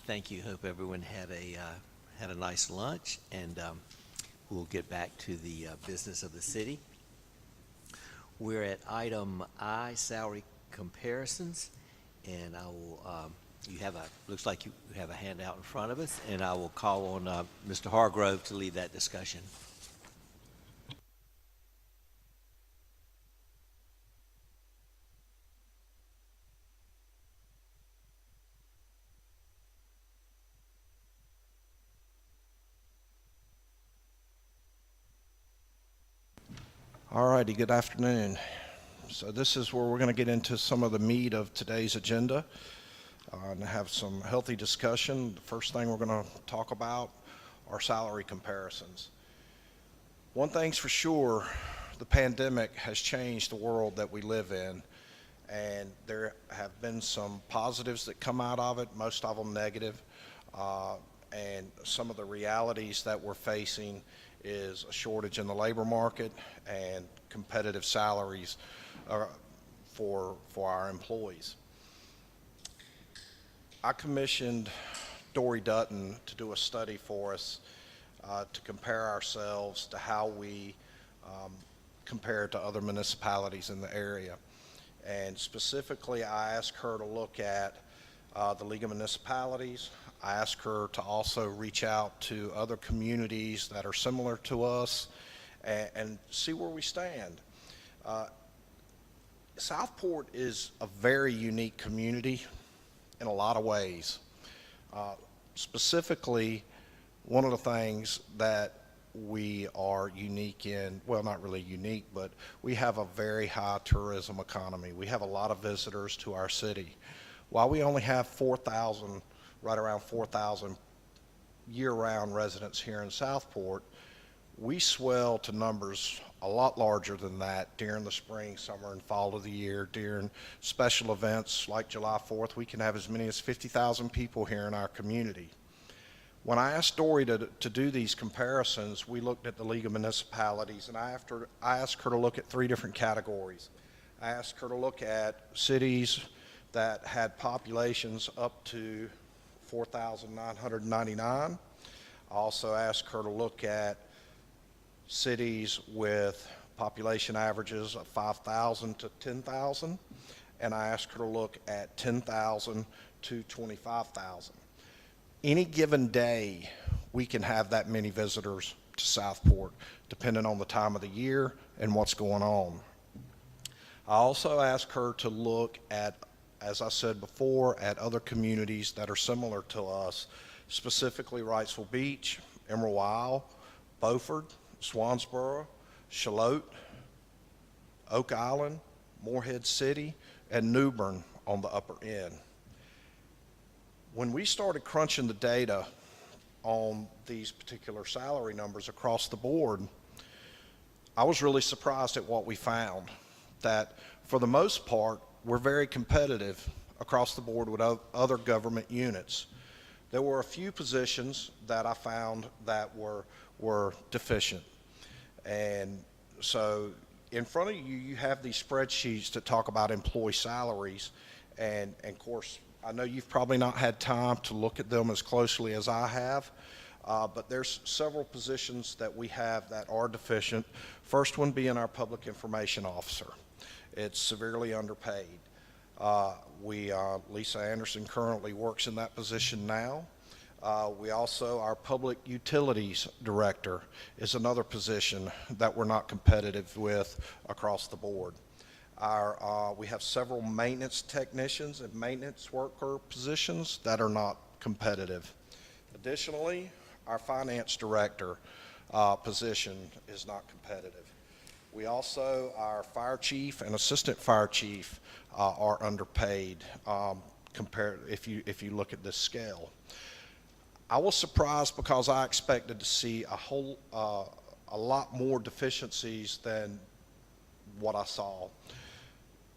Thank you. Hope everyone had a nice lunch, and we'll get back to the business of the city. We're at item I, salary comparisons, and I will. Looks like you have a handout in front of us, and I will call on Mr. Hargrove to lead that discussion.
All righty, good afternoon. So this is where we're going to get into some of the meat of today's agenda and have some healthy discussion. The first thing we're going to talk about are salary comparisons. One thing's for sure, the pandemic has changed the world that we live in, and there have been some positives that come out of it, most of them negative, and some of the realities that we're facing is a shortage in the labor market and competitive salaries for our employees. I commissioned Dory Dutton to do a study for us to compare ourselves to how we compare to other municipalities in the area. And specifically, I asked her to look at the League of Municipalities. I asked her to also reach out to other communities that are similar to us and see where we stand. Southport is a very unique community in a lot of ways. Specifically, one of the things that we are unique in, well, not really unique, but we have a very high tourism economy. We have a lot of visitors to our city. While we only have 4,000, right around 4,000 year-round residents here in Southport, we swell to numbers a lot larger than that during the spring, summer, and fall of the year. During special events like July 4th, we can have as many as 50,000 people here in our community. When I asked Dory to do these comparisons, we looked at the League of Municipalities, and I asked her to look at 3 different categories. I asked her to look at cities that had populations up to 4,999. I also asked her to look at cities with population averages of 5,000 to 10,000, and I asked her to look at 10,000 to 25,000. Any given day, we can have that many visitors to Southport, depending on the time of the year and what's going on. I also asked her to look at, as I said before, at other communities that are similar to us, specifically Wrightsville Beach, Emerald Isle, Beaufort, Swansboro, Shallotte, Oak Island, Morehead City, and New Bern on the upper end. When we started crunching the data on these particular salary numbers across the board, I was really surprised at what we found, that for the most part, we're very competitive across the board with other government units. There were a few positions that I found that were deficient. And so in front of you, you have these spreadsheets that talk about employee salaries. And of course, I know you've probably not had time to look at them as closely as I have, but there's several positions that we have that are deficient. First one being our public information officer. It's severely underpaid. Lisa Anderson currently works in that position now. Our public utilities director is another position that we're not competitive with across the board. We have several maintenance technicians and maintenance worker positions that are not competitive. Additionally, our finance director position is not competitive. We also, our fire chief and assistant fire chief are underpaid compared if you look at this scale. I was surprised because I expected to see a lot more deficiencies than what I saw.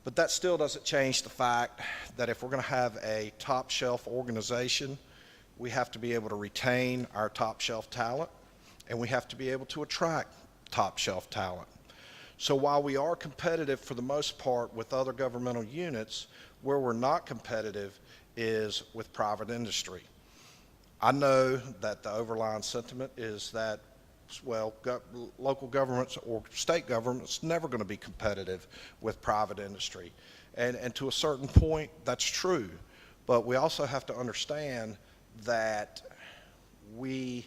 But that still doesn't change the fact that if we're going to have a top shelf organization, we have to be able to retain our top shelf talent, and we have to be able to attract top shelf talent. So while we are competitive for the most part with other governmental units, where we're not competitive is with private industry. I know that the overlying sentiment is that, well, local governments or state governments never going to be competitive with private industry. And to a certain point, that's true. But we also have to understand that we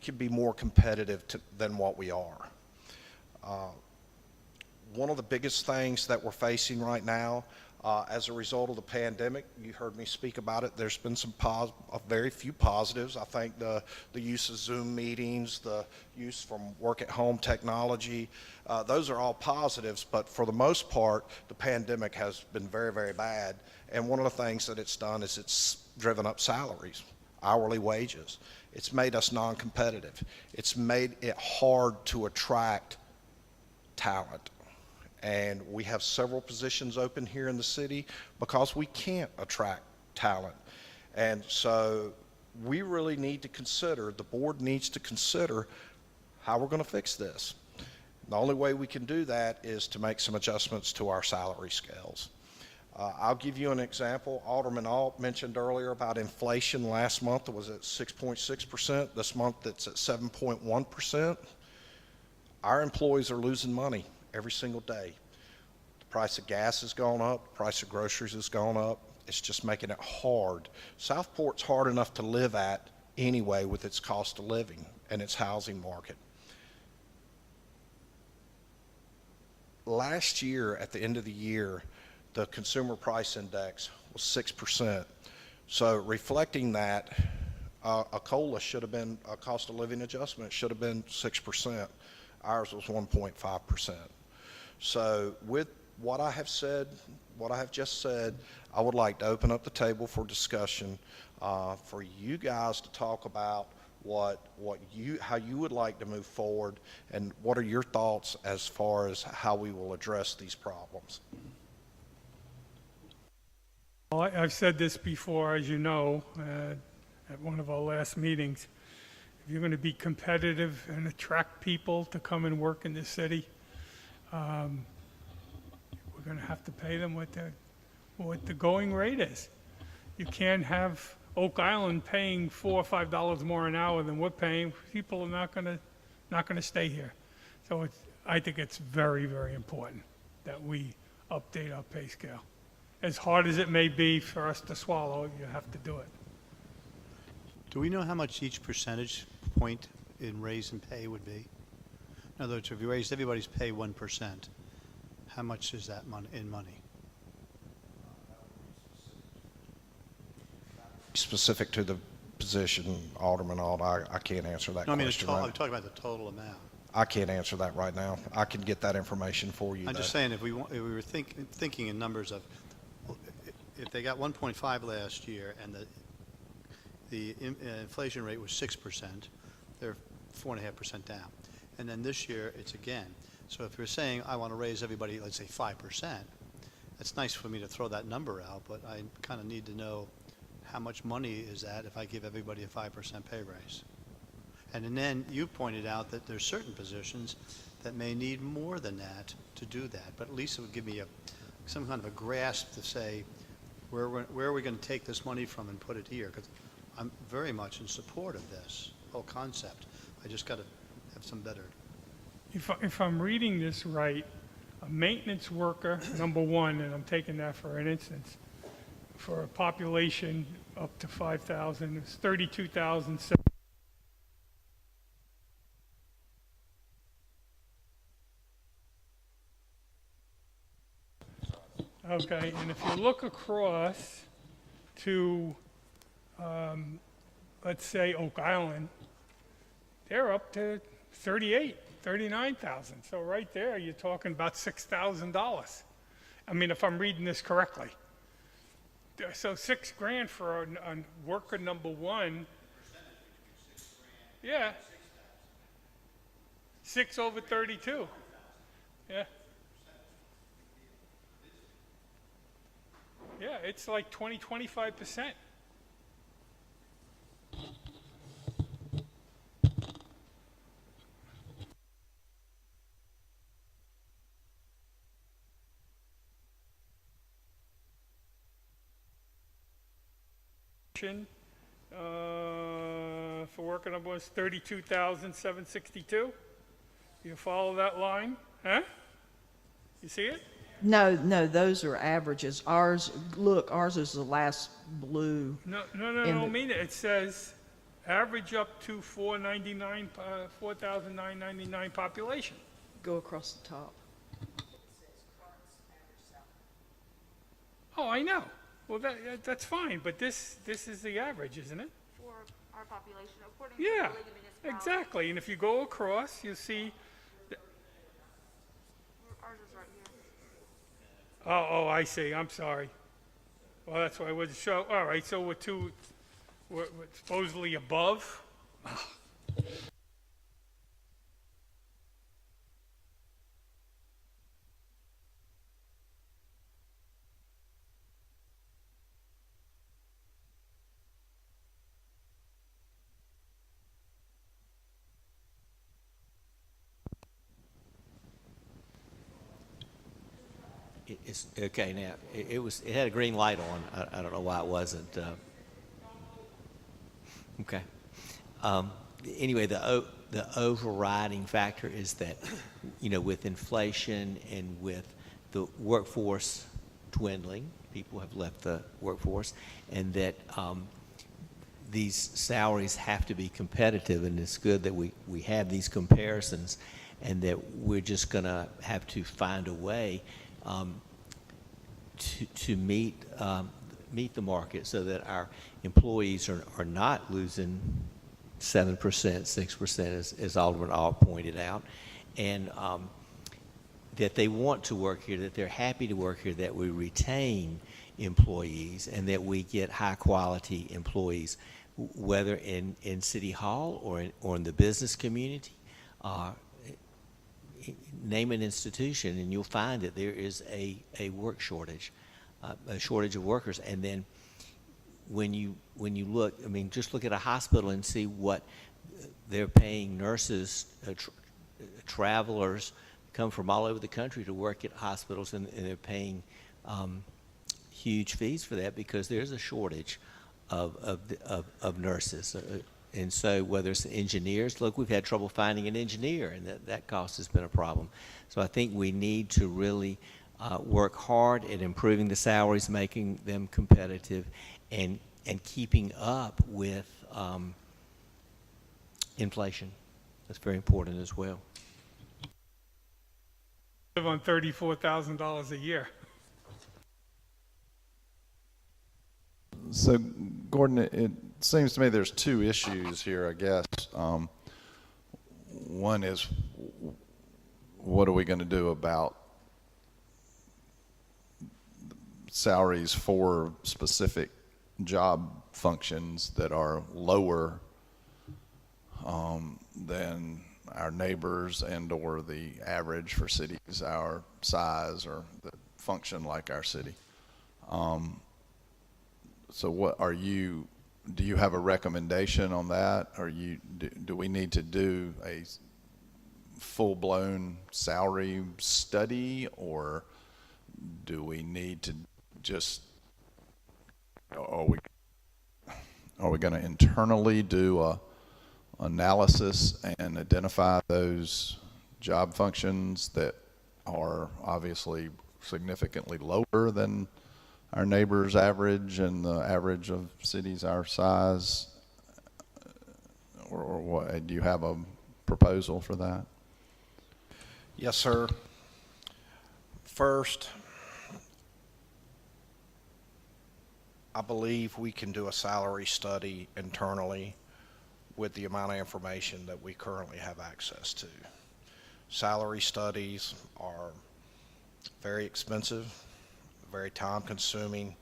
can be more competitive than what we are. One of the biggest things that we're facing right now as a result of the pandemic, you heard me speak about it, there's been very few positives. I think the use of Zoom meetings, the use from work at home technology, those are all positives, but for the most part, the pandemic has been very, very bad. And one of the things that it's done is it's driven up salaries, hourly wages. It's made us non-competitive. It's made it hard to attract talent. And we have several positions open here in the city because we can't attract talent. And so we really need to consider, the board needs to consider how we're going to fix this. The only way we can do that is to make some adjustments to our salary scales. I'll give you an example. Alderman Alt mentioned earlier about inflation. Last month it was at 6.6%. This month it's at 7.1%. Our employees are losing money every single day. The price of gas has gone up, the price of groceries has gone up. It's just making it hard. Southport's hard enough to live at anyway with its cost of living and its housing market. Last year, at the end of the year, the consumer price index was 6%. So reflecting that, a COLA should have been, a cost of living adjustment should have been 6%. Ours was 1.5%. So with what I have said, what I have just said, I would like to open up the table for discussion for you guys to talk about how you would like to move forward, and what are your thoughts as far as how we will address these problems.
Well, I've said this before, as you know, at one of our last meetings. If you're going to be competitive and attract people to come and work in this city, we're going to have to pay them what the going rate is. You can't have Oak Island paying $4 or $5 more an hour than we're paying. People are not going to stay here. So I think it's very, very important that we update our pay scale. As hard as it may be for us to swallow, you have to do it.
Do we know how much each percentage point in raise in pay would be? In other words, if you raised everybody's pay 1%, how much is that in money?
Specific to the position, Alderman Alt, I can't answer that
No, I mean,
question.
I'm talking about the total amount.
I can't answer that right now. I can get that information for you.
I'm just saying, if we were thinking in numbers of, if they got 1.5 last year and the inflation rate was 6%, they're 4.5% down. And then this year, it's again. So if you're saying, I want to raise everybody, let's say 5%, it's nice for me to throw that number out, but I kind of need to know how much money is that if I give everybody a 5% pay raise. And then you pointed out that there's certain positions that may need more than that to do that, but at least it would give me some kind of a grasp to say, where are we going to take this money from and put it here? Because I'm very much in support of this whole concept. I just got to have some better.
If I'm reading this right, a maintenance worker, number one, and I'm taking that for an instance, for a population up to 5,000, it's 32,000. Okay, and if you look across to, let's say Oak Island, they're up to 39,000. So right there, you're talking about $6,000. I mean, if I'm reading this correctly. So $6,000 for a worker number one. Yeah. 6 over 32. Yeah. Yeah, it's like 25%. for working on was 32,762. You follow that line, huh? You see it?
No, those are averages. Ours is the last blue.
No,
In
I
the-
mean it. It says average up to 4,999 population.
Go across the top.
Oh, I know. Well, that's fine, but this is the average, isn't it?
For our population, according
Yeah, exactly. And if you go across, you see,
Ours is right here.
oh, I see. I'm sorry. Well, that's why I wasn't sure. All right, so we're supposedly above.
It's, okay, now, it had a green light on. I don't know why it wasn't. Okay. Anyway, the overriding factor is that, with inflation and with the workforce dwindling, people have left the workforce, and that these salaries have to be competitive, and it's good that we have these comparisons, and that we're just going to have to find a way to meet the market so that our employees are not losing 7%, 6%, as Alderman Alt pointed out, and that they want to work here, that they're happy to work here, that we retain employees, and that we get high-quality employees, whether in City Hall or in the business community. Name an institution, and you'll find that there is a work shortage, a shortage of workers. And then when you look, just look at a hospital and see what they're paying nurses, travelers come from all over the country to work at hospitals, and they're paying huge fees for that because there's a shortage of nurses. And so whether it's engineers, look, we've had trouble finding an engineer, and that cost has been a problem. So I think we need to really work hard at improving the salaries, making them competitive, and keeping up with inflation. That's very important as well.
Live on $34,000 a year.
So, Gordon, it seems to me there's two issues here, I guess. One is, what are we going to do about salaries for specific job functions that are lower than our neighbors and or the average for cities our size or that function like our city? So do you have a recommendation on that? Or do we need to do a full-blown salary study, or do we need to just, are we going to internally do a analysis and identify those job functions that are obviously significantly lower than our neighbors' average and the average of cities our size? Or what? Do you have a proposal for that?
Yes, sir. First, I believe we can do a salary study internally with the amount of information that we currently have access to. Salary studies are very expensive, very time-consuming,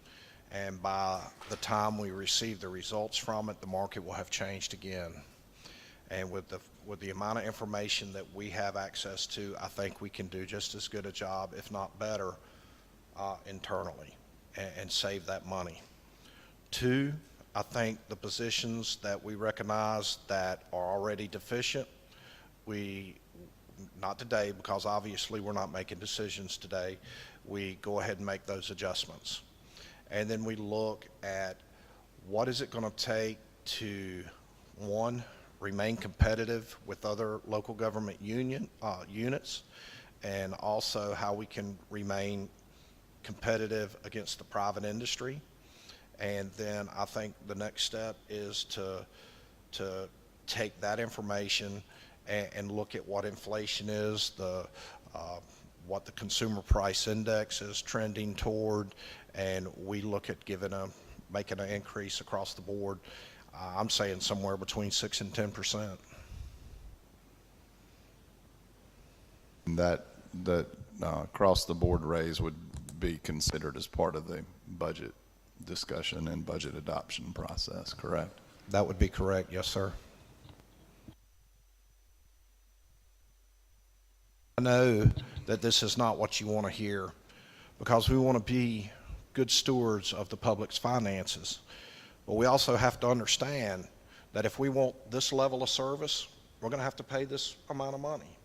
and by the time we receive the results from it, the market will have changed again. And with the amount of information that we have access to, I think we can do just as good a job, if not better, internally, and save that money. Two, I think the positions that we recognize that are already deficient, not today, because obviously we're not making decisions today, we go ahead and make those adjustments. And then we look at what is it going to take to one, remain competitive with other local government units, and also how we can remain competitive against the private industry. And then I think the next step is to take that information and look at what inflation is, what the consumer price index is trending toward, and we look at making an increase across the board. I'm saying somewhere between 6 and 10%.
That across the board raise would be considered as part of the budget discussion and budget adoption process, correct?
That would be correct, yes, sir. I know that this is not what you want to hear, because we want to be good stewards of the public's finances. But we also have to understand that if we want this level of service, we're going to have to pay this amount of money.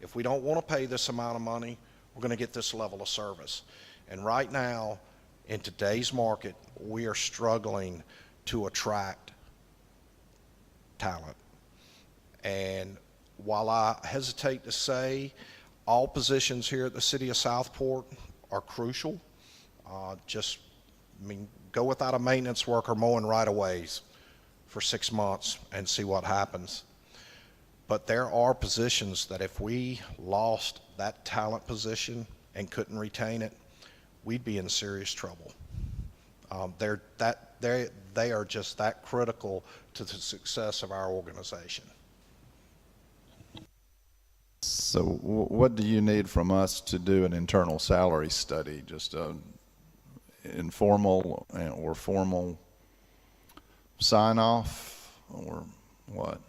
If we don't want to pay this amount of money, we're going to get this level of service. And right now, in today's market, we are struggling to attract talent. And while I hesitate to say all positions here at the City of Southport are crucial, go without a maintenance worker mowing right-of-ways for 6 months and see what happens. But there are positions that if we lost that talent position and couldn't retain it, we'd be in serious trouble. They are just that critical to the success of our organization.
So what do you need from us to do an internal salary study? Just informal or formal sign off, or what?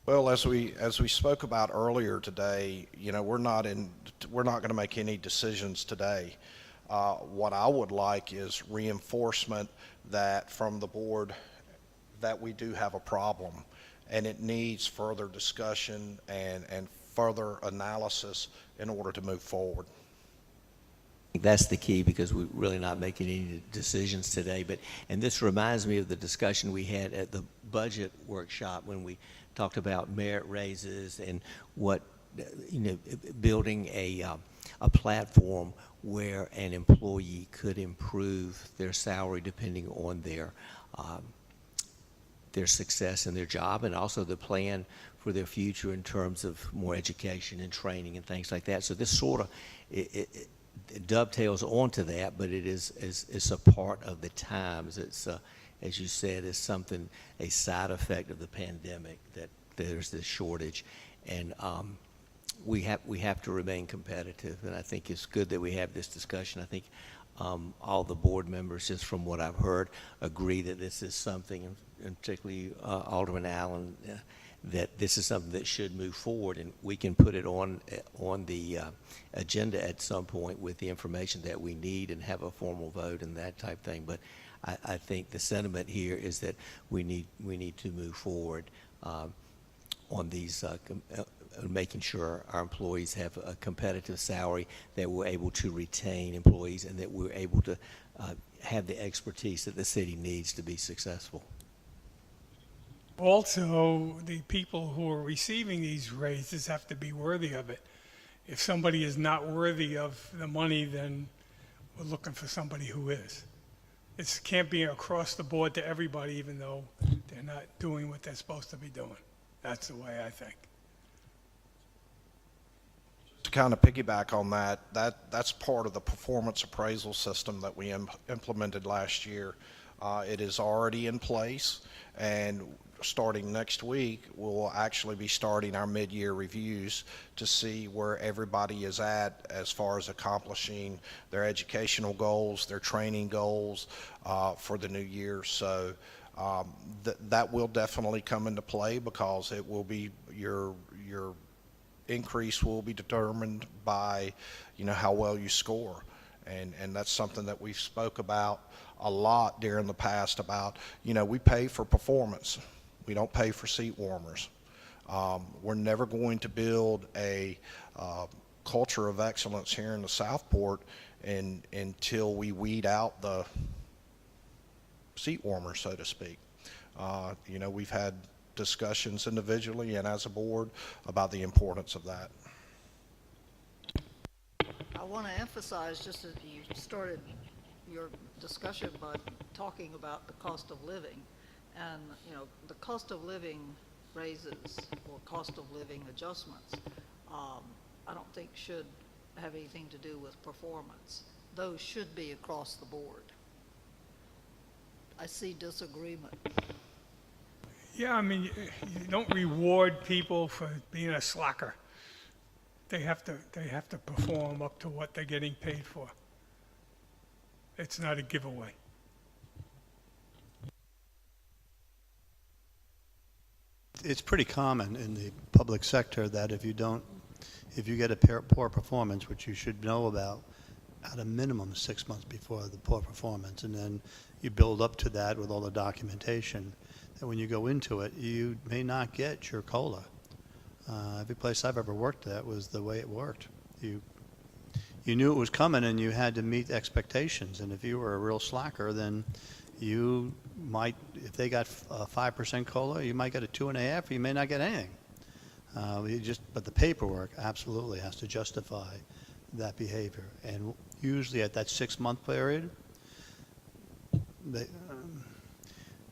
Well, as we spoke about earlier today, we're not going to make any decisions today. What I would like is reinforcement that from the board that we do have a problem, and it needs further discussion and further analysis in order to move forward.
That's the key, because we're really not making any decisions today. And this reminds me of the discussion we had at the budget workshop when we talked about merit raises and building a platform where an employee could improve their salary depending on their success in their job, and also the plan for their future in terms of more education and training and things like that. So this sort of it dovetails onto that, but it's a part of the times. It's as you said, is a side effect of the pandemic, that there's this shortage, and we have to remain competitive. And I think it's good that we have this discussion. I think all the board members, just from what I've heard, agree that this is something, and particularly Alderman Allen, that this is something that should move forward, and we can put it on the agenda at some point with the information that we need and have a formal vote and that type thing. But I think the sentiment here is that we need to move forward on these, making sure our employees have a competitive salary, that we're able to retain employees, and that we're able to have the expertise that the city needs to be successful.
Also, the people who are receiving these raises have to be worthy of it. If somebody is not worthy of the money, then we're looking for somebody who is. It can't be across the board to everybody, even though they're not doing what they're supposed to be doing. That's the way I think.
To kind of piggyback on that's part of the performance appraisal system that we implemented last year. It is already in place, and starting next week, we'll actually be starting our mid-year reviews to see where everybody is at as far as accomplishing their educational goals, their training goals for the new year. So that will definitely come into play, because it will be your increase will be determined by how well you score, and that's something that we've spoke about a lot during the past about we pay for performance. We don't pay for seat warmers. We're never going to build a culture of excellence here in the Southport until we weed out the seat warmers, so to speak. We've had discussions individually and as a board about the importance of that.
I want to emphasize, just as you started your discussion by talking about the cost of living, and, the cost of living raises or cost of living adjustments, I don't think should have anything to do with performance. Those should be across the board. I see disagreement.
Yeah, I mean, you don't reward people for being a slacker. They have to perform up to what they're getting paid for. It's not a giveaway.
It's pretty common in the public sector that if you get a poor performance, which you should know about at a minimum 6 months before the poor performance, and then you build up to that with all the documentation, that when you go into it, you may not get your COLA. Every place I've ever worked at was the way it worked. You knew it was coming and you had to meet expectations, and if you were a real slacker, then you might, if they got a 5% COLA, you might get a 2.5%, or you may not get anything. But the paperwork absolutely has to justify that behavior. And usually at that 6-month period,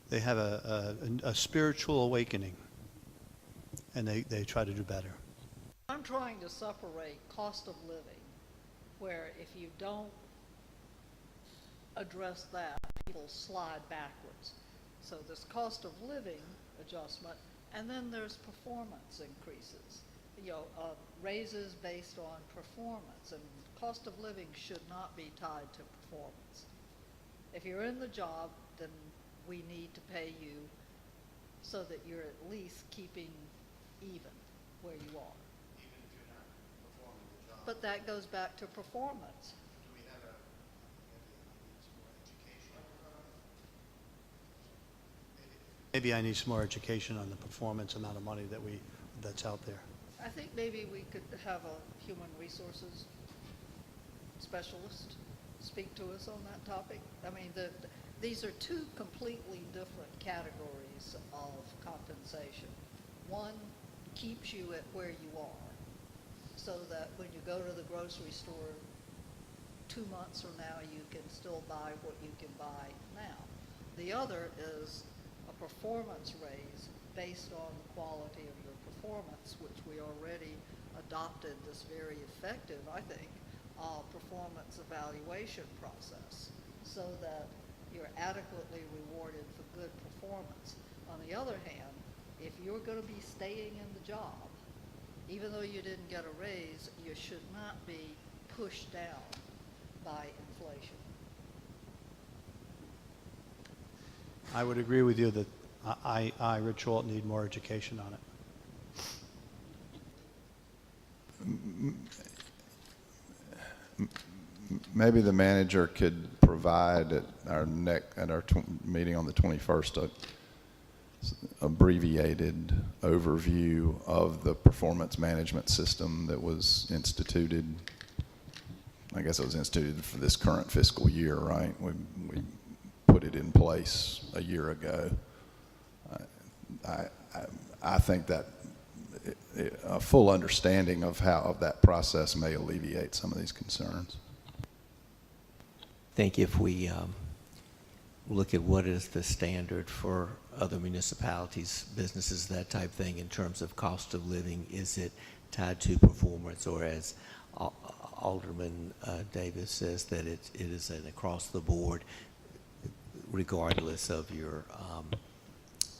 they have a spiritual awakening, and they try to do better.
I'm trying to separate cost of living, where if you don't address that, people slide backwards. So there's cost of living adjustment, and then there's performance increases. Raises based on performance, and cost of living should not be tied to performance. If you're in the job, then we need to pay you so that you're at least keeping even where you are.
Even if you're not performing the job.
But that goes back to performance.
Do we have maybe I need some more education on the performance amount of money that's out there.
I think maybe we could have a human resources specialist speak to us on that topic. I mean, these are two completely different categories of compensation. One keeps you at where you are, so that when you go to the grocery store 2 months from now, you can still buy what you can buy now. The other is a performance raise based on the quality of your performance, which we already adopted this very effective, I think, performance evaluation process, so that you're adequately rewarded for good performance. On the other hand, if you're going to be staying in the job, even though you didn't get a raise, you should not be pushed down by inflation.
I would agree with you that I, Rich Walt, need more education on it.
Maybe the manager could provide at our meeting on the 21st abbreviated overview of the performance management system that was instituted. I guess it was instituted for this current fiscal year, right? We put it in place a year ago. I think that a full understanding of that process may alleviate some of these concerns.
I think if we look at what is the standard for other municipalities, businesses, that type thing, in terms of cost of living, is it tied to performance, or as Alderman Davis says, that it is an across the board, regardless of your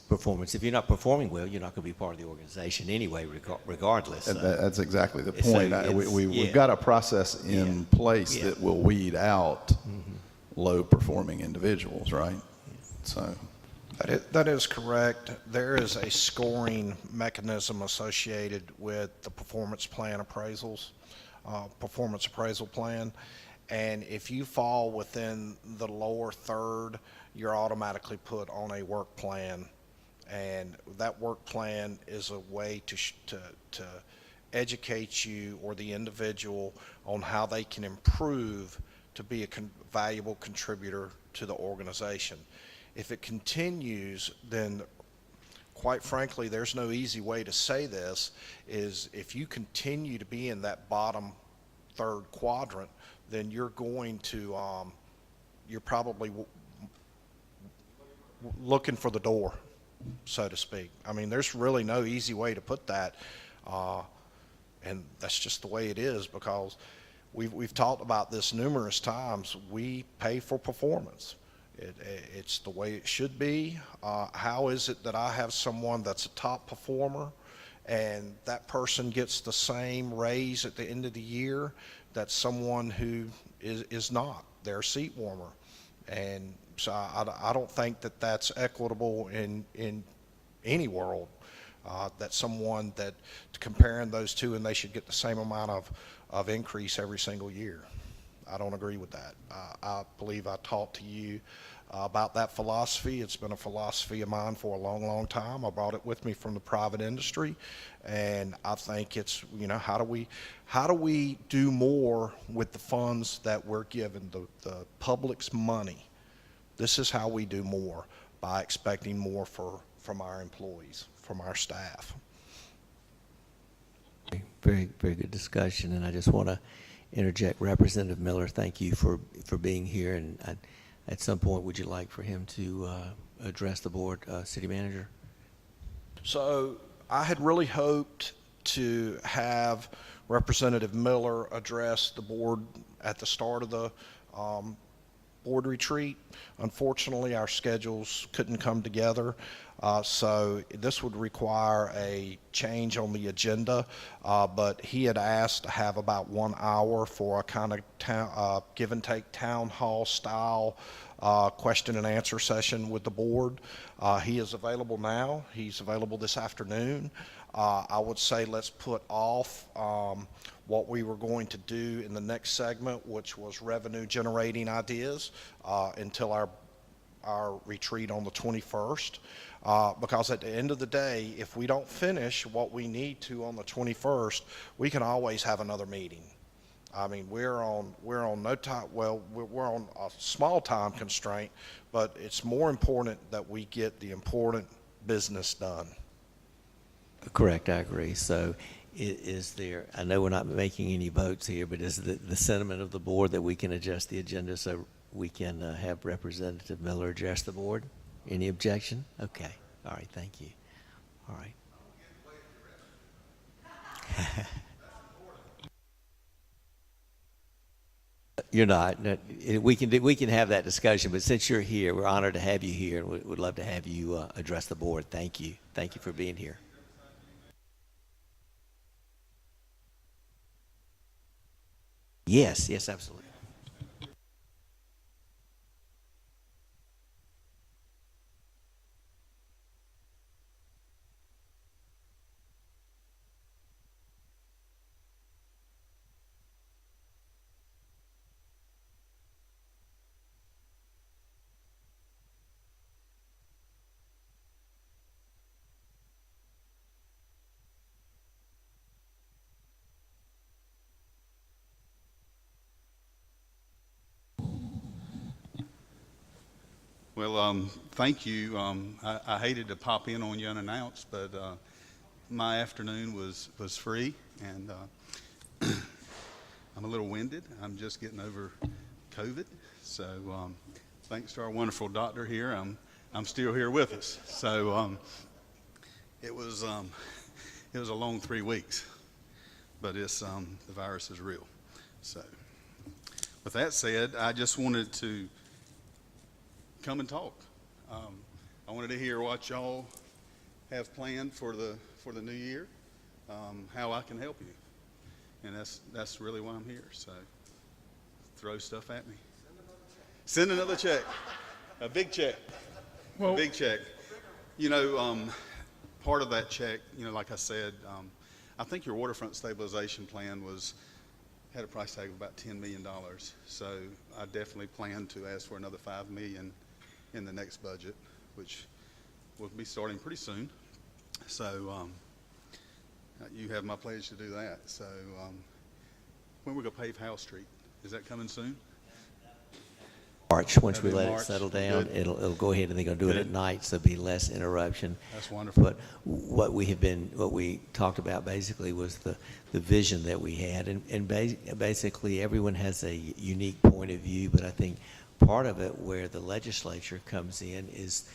performance. If you're not performing well, you're not going to be part of the organization anyway, regardless.
That's exactly the point.
So
We've got a process in place that will weed out low-performing individuals, right? So
That is correct. There is a scoring mechanism associated with the performance plan appraisals, performance appraisal plan. And if you fall within the lower third, you're automatically put on a work plan. And that work plan is a way to educate you or the individual on how they can improve to be a valuable contributor to the organization. If it continues, then quite frankly, there's no easy way to say this, is if you continue to be in that bottom third quadrant, then you're going to, you're probably looking for the door, so to speak. I mean, there's really no easy way to put that, and that's just the way it is, because we've talked about this numerous times. We pay for performance. It's the way it should be. How is it that I have someone that's a top performer and that person gets the same raise at the end of the year that someone who is not? They're a seat warmer. And so I don't think that that's equitable in any world, that someone that comparing those two and they should get the same amount of increase every single year. I don't agree with that. I believe I talked to you about that philosophy. It's been a philosophy of mine for a long, long time. I brought it with me from the private industry, and I think it's, you know, how do we do more with the funds that we're given, the public's money? This is how we do more, by expecting more from our employees, from our staff.
Very, very good discussion, and I just want to interject. Representative Miller, thank you for being here, and at some point, would you like for him to address the board, City Manager?
So I had really hoped to have Representative Miller address the board at the start of the board retreat. Unfortunately, our schedules couldn't come together, so this would require a change on the agenda, but he had asked to have about 1 hour for a kind of give and take town hall style question and answer session with the board. He is available now. He's available this afternoon. I would say let's put off what we were going to do in the next segment, which was revenue generating ideas, until our retreat on the 21st. Because at the end of the day, if we don't finish what we need to on the 21st, we can always have another meeting. I mean, we're on no time. Well, we're on a small time constraint, but it's more important that we get the important business done.
Correct, I agree. So is there, I know we're not making any votes here, but is the sentiment of the board that we can adjust the agenda so we can have Representative Miller address the board? Any objection? Okay. All right, thank you. All right. You're not. No, we can have that discussion, but since you're here, we're honored to have you here, and we'd love to have you address the board. Thank you. Thank you for being here. Yes, yes, absolutely.
Well, thank you. I hated to pop in on you unannounced, but my afternoon was free, and I'm a little winded. I'm just getting over COVID, so thanks to our wonderful doctor here, I'm still here with us. So it was a long 3 weeks, but it's the virus is real. So with that said, I just wanted to come and talk. I wanted to hear what y'all have planned for the new year, how I can help you, and that's really why I'm here. So throw stuff at me. Send another check. A big check.
Well,
A big check. You know, part of that check, you know, like I said, I think your waterfront stabilization plan had a price tag of about $10 million. So I definitely plan to ask for another $5 million in the next budget, which will be starting pretty soon. So you have my pledge to do that. So when we're going to pave House Street, is that coming soon?
March, once we
That'll be
let it
March.
settle down,
Good.
it'll go ahead and they're going to do it at
Good.
night, so there'll be less interruption.
That's wonderful.
But what we talked about basically was the vision that we had, and basically everyone has a unique point of view, but I think part of it where the legislature comes in is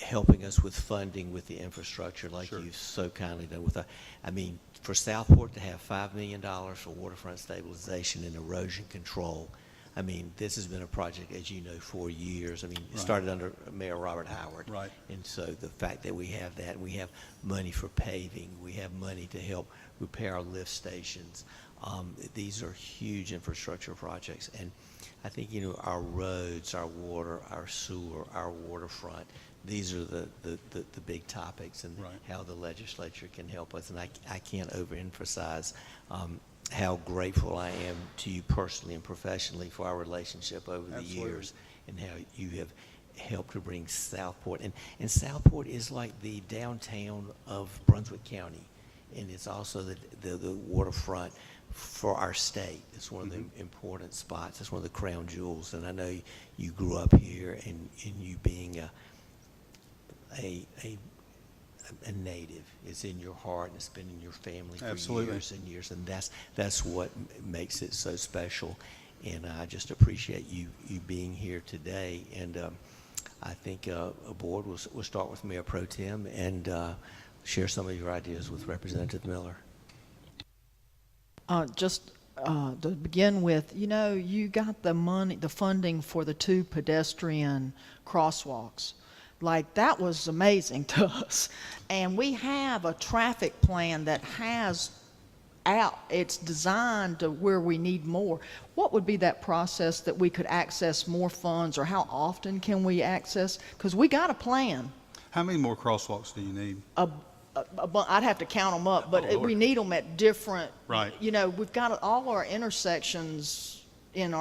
helping us with funding with the infrastructure like
Sure.
you've so kindly done with I mean, for Southport to have $5 million for waterfront stabilization and erosion control, I mean, this has been a project, as you know, for years. I mean, it
Right.
started under Mayor Robert Howard.
Right.
And so the fact that we have that, we have money for paving, we have money to help repair our lift stations. These are huge infrastructure projects. And I think, you know, our roads, our water, our sewer, our waterfront, these are the big topics, and
Right.
how the legislature can help us. And I can't overemphasize how grateful I am to you personally and professionally for our relationship over the
Absolutely.
years, and how you have helped to bring Southport. And Southport is like the downtown of Brunswick County, and it's also the waterfront for our state. It's one of the important spots. It's one of the crown jewels. And I know you grew up here, and you being a native, it's in your heart, and it's been in your family for
Absolutely.
years and years, and that's what makes it so special. And I just appreciate you being here today. And I think a board will start with Mayor Pro Tem and share some of your ideas with Representative Miller.
Just to begin with, you know, you got the money, the funding for the 2 pedestrian crosswalks. Like, that was amazing to us. And we have a traffic plan that has it's designed to where we need more. What would be that process that we could access more funds, or how often can we access? Because we got a plan.
How many more crosswalks do you need?
I'd have to count them up, but
Oh, Lord.
we need them at different.
Right.
You know, we've got all our intersections in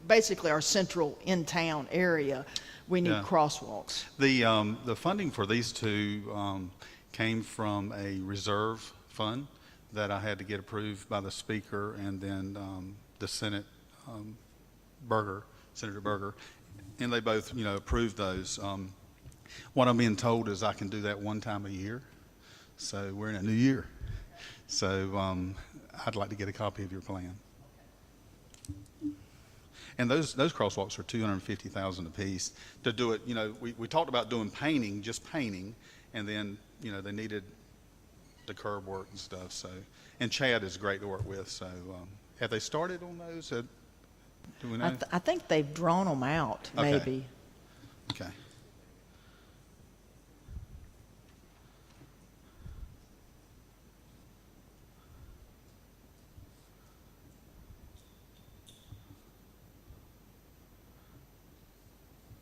basically our central in-town area. We need
Yeah.
crosswalks.
The funding for these two came from a reserve fund that I had to get approved by the speaker, and then the Senate, Senator Berger, and they both, you know, approved those. What I'm being told is I can do that one time a year. So we're in a new year. So I'd like to get a copy of your plan. And those crosswalks are $250,000 apiece. To do it, you know, we talked about doing painting, just painting, and then, you know, they needed the curb work and stuff. So, and Chad is great to work with. So, have they started on those? Do we know?
I think they've drawn them out,
Okay.
maybe.
Okay.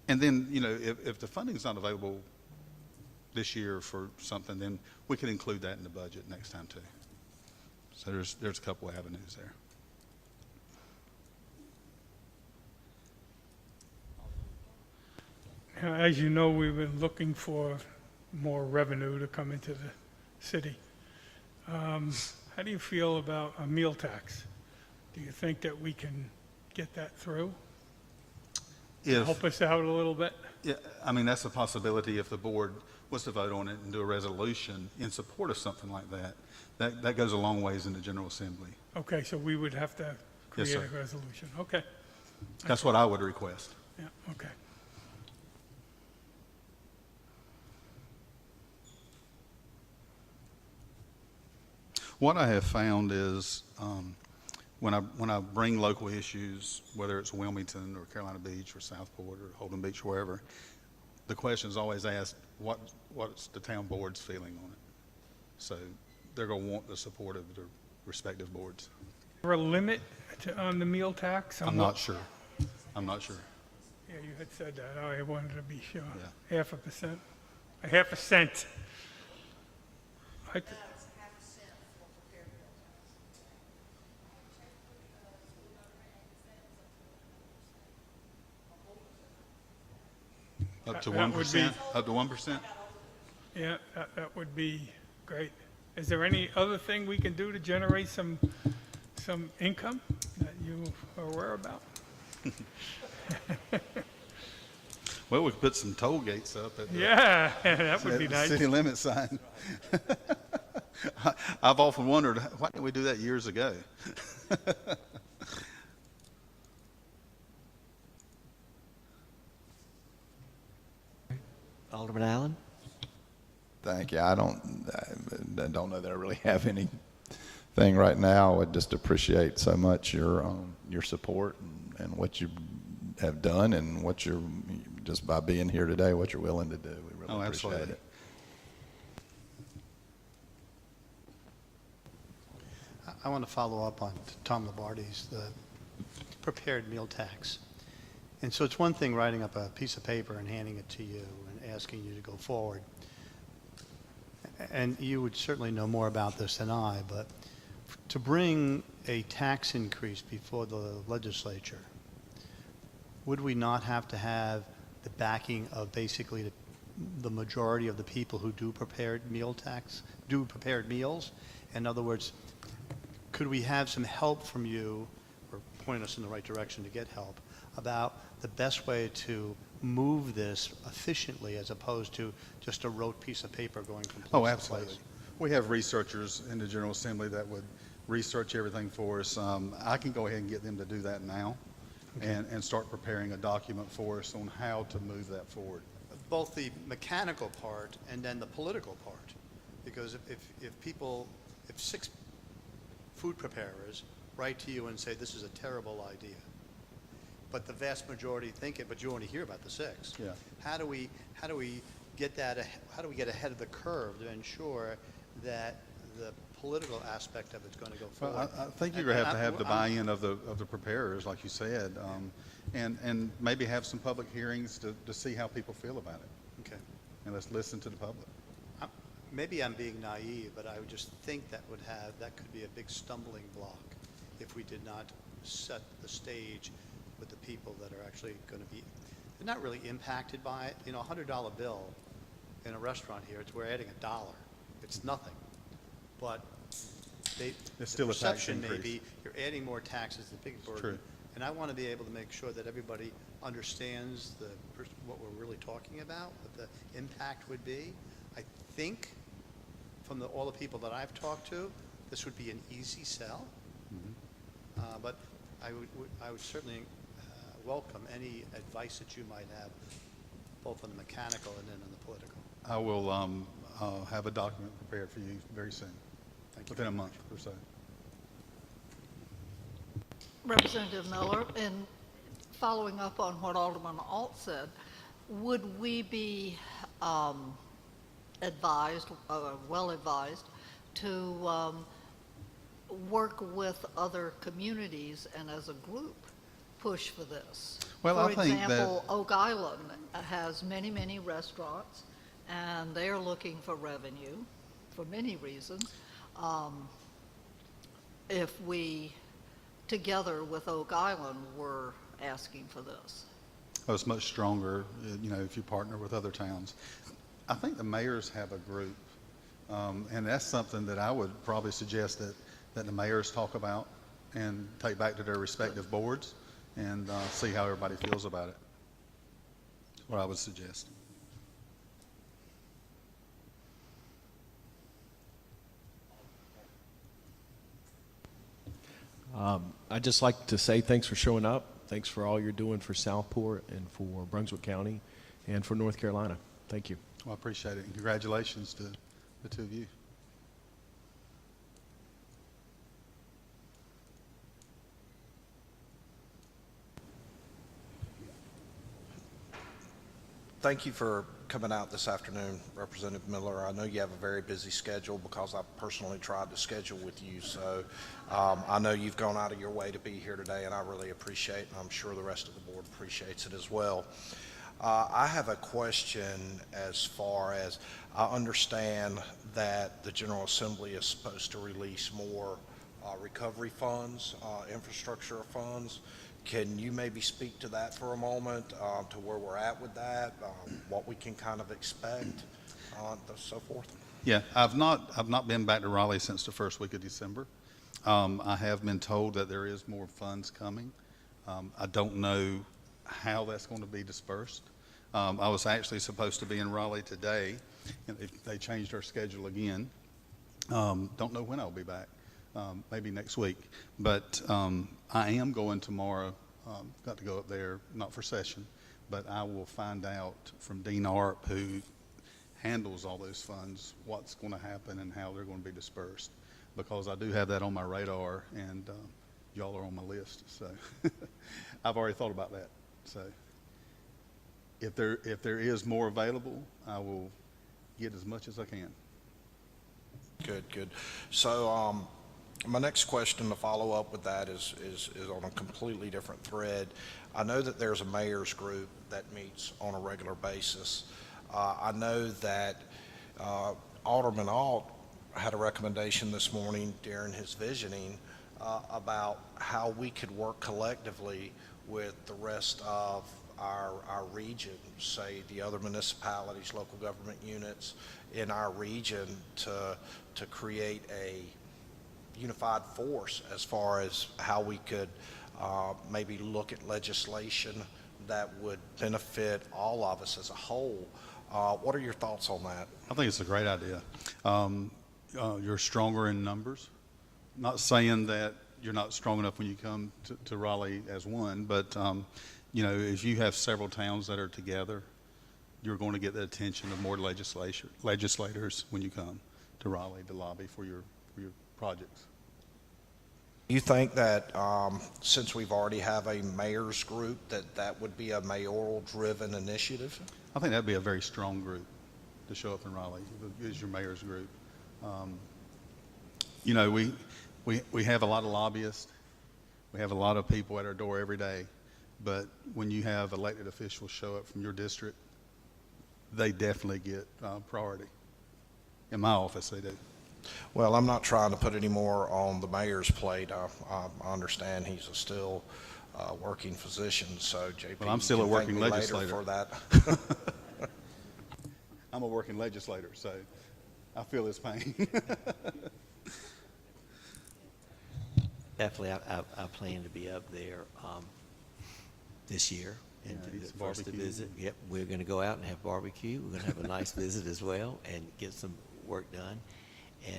And then, you know, if the funding's not available this year for something, then we could include that in the budget next time too. So there's a couple of avenues there.
As you know, we've been looking for more revenue to come into the city. How do you feel about a meal tax? Do you think that we can get that through? Help us out a little bit?
Yeah, I mean, that's a possibility if the board was to vote on it and do a resolution in support of something like that. That goes a long ways in the General Assembly.
Okay, so we would have to
Yes,
create
sir.
a resolution. Okay,
That's what I would request.
yeah, okay.
What I have found is when I bring local issues, whether it's Wilmington or Carolina Beach or Southport or Holden Beach, wherever, the question is always asked, what's the town board's feeling on it? So they're going to want the support of their respective boards.
Is there a limit on the meal tax?
I'm not sure. I'm not sure.
Yeah, you had said that. I wanted to be sure.
Yeah.
0.5%? 0.5 cent? I th-
Up to
That would
1%? Up to 1%?
Yeah, that would be great. Is there any other thing we can do to generate some income that you are aware about?
Well, we could put some toll gates up at the
Yeah, that would be
at the
nice.
city limit sign. I've often wondered, why didn't we do that years ago?
Alderman Allen?
Thank you. I don't know that I really have anything right now. I just appreciate so much your support and what you have done and what you're, just by being here today, what you're willing to do. We really appreciate
Absolutely.
it.
I want to follow up on Tom Labarde's, the prepared meal tax. And so it's one thing writing up a piece of paper and handing it to you and asking you to go forward. And you would certainly know more about this than I, but to bring a tax increase before the legislature, would we not have to have the backing of basically the majority of the people who do prepared meals? In other words, could we have some help from you, or point us in the right direction to get help, about the best way to move this efficiently as opposed to just a rote piece of paper going from place to place?
Absolutely. We have researchers in the General Assembly that would research everything for us. I can go ahead and get them to do that now. Okay. And start preparing a document for us on how to move that forward.
Both the mechanical part and then the political part. Because if 6 food preparers write to you and say, this is a terrible idea, but the vast majority think it, but you only hear about the 6.
Yeah.
How do we get ahead of the curve to ensure that the political aspect of it's going to go forward?
Well, I think you're going to have the buy-in of the preparers, like you said, and maybe have some public hearings to see how people feel about it.
Okay.
And let's listen to the public.
Maybe I'm being naive, but I would just think that could be a big stumbling block if we did not set the stage with the people that are actually going to be, they're not really impacted by it. You know, $100 bill in a restaurant here, we're adding $1. It's nothing. But
It's still
the
a tax
perception may
increase.
be you're adding more taxes, the big burden.
True.
And I want to be able to make sure that everybody understands what we're really talking about, what the impact would be. I think from all the people that I've talked to, this would be an easy sell.
Mm-hmm.
But I would certainly welcome any advice that you might have, both on the mechanical and then on the political.
I will have a document prepared for you very soon, within a month or so.
Representative Miller, in following up on what Alderman Alt said, would we be well advised to work with other communities and as a group push for this?
Well,
For
I think
example, Oak Island has many, many restaurants, and they're looking for revenue for many reasons. If we, together with Oak Island, were asking for this.
Oh, it's much stronger, if you partner with other towns. I think the mayors have a group, and that's something that I would probably suggest that the mayors talk about and take back to their respective boards and see how everybody feels about it. That's what I would suggest.
I'd just like to say thanks for showing up. Thanks for all you're doing for Southport and for Brunswick County and for North Carolina. Thank you.
Well, I appreciate it, and congratulations to the two of you.
Thank you for coming out this afternoon, Representative Miller. I know you have a very busy schedule because I personally tried to schedule with you. So I know you've gone out of your way to be here today, and I really appreciate it, and I'm sure the rest of the board appreciates it as well. I have a question as far as I understand that the General Assembly is supposed to release more recovery funds, infrastructure funds. Can you maybe speak to that for a moment, to where we're at with that, what we can kind of expect, so forth?
Yeah, I've not been back to Raleigh since the first week of December. I have been told that there is more funds coming. I don't know how that's going to be dispersed. I was actually supposed to be in Raleigh today, and they changed our schedule again. Don't know when I'll be back, maybe next week. But I am going tomorrow. Got to go up there, not for session, but I will find out from Dean Arp, who handles all those funds, what's going to happen and how they're going to be dispersed, because I do have that on my radar, and y'all are on my list. So I've already thought about that. So if there is more available, I will get as much as I can.
Good. So, my next question to follow up with that is on a completely different thread. I know that there's a mayor's group that meets on a regular basis. I know that Alderman Alt had a recommendation this morning during his visioning about how we could work collectively with the rest of our region, say the other municipalities, local government units in our region, to create a unified force as far as how we could maybe look at legislation that would benefit all of us as a whole. What are your thoughts on that?
I think it's a great idea. You're stronger in numbers. Not saying that you're not strong enough when you come to Raleigh as one, but if you have several towns that are together, you're going to get the attention of more legislators when you come to Raleigh to lobby for your projects.
You think that since we've already have a mayor's group, that would be a mayoral-driven initiative?
I think that'd be a very strong group to show up in Raleigh, is your mayor's group. We have a lot of lobbyists. We have a lot of people at our door every day. But when you have elected officials show up from your district, they definitely get priority. In my office, they do.
Well, I'm not trying to put any more on the mayor's plate. I understand he's a still working physician, so JP,
Well, I'm still a
you can thank
working
me later
legislator.
for that.
I'm a working legislator, so I feel his pain.
Definitely, I plan to be up there this year and
Yeah, eat some
for us to
barbecue.
visit. Yep, we're going to go out and have barbecue. We're going to have a nice visit as well and get some work done.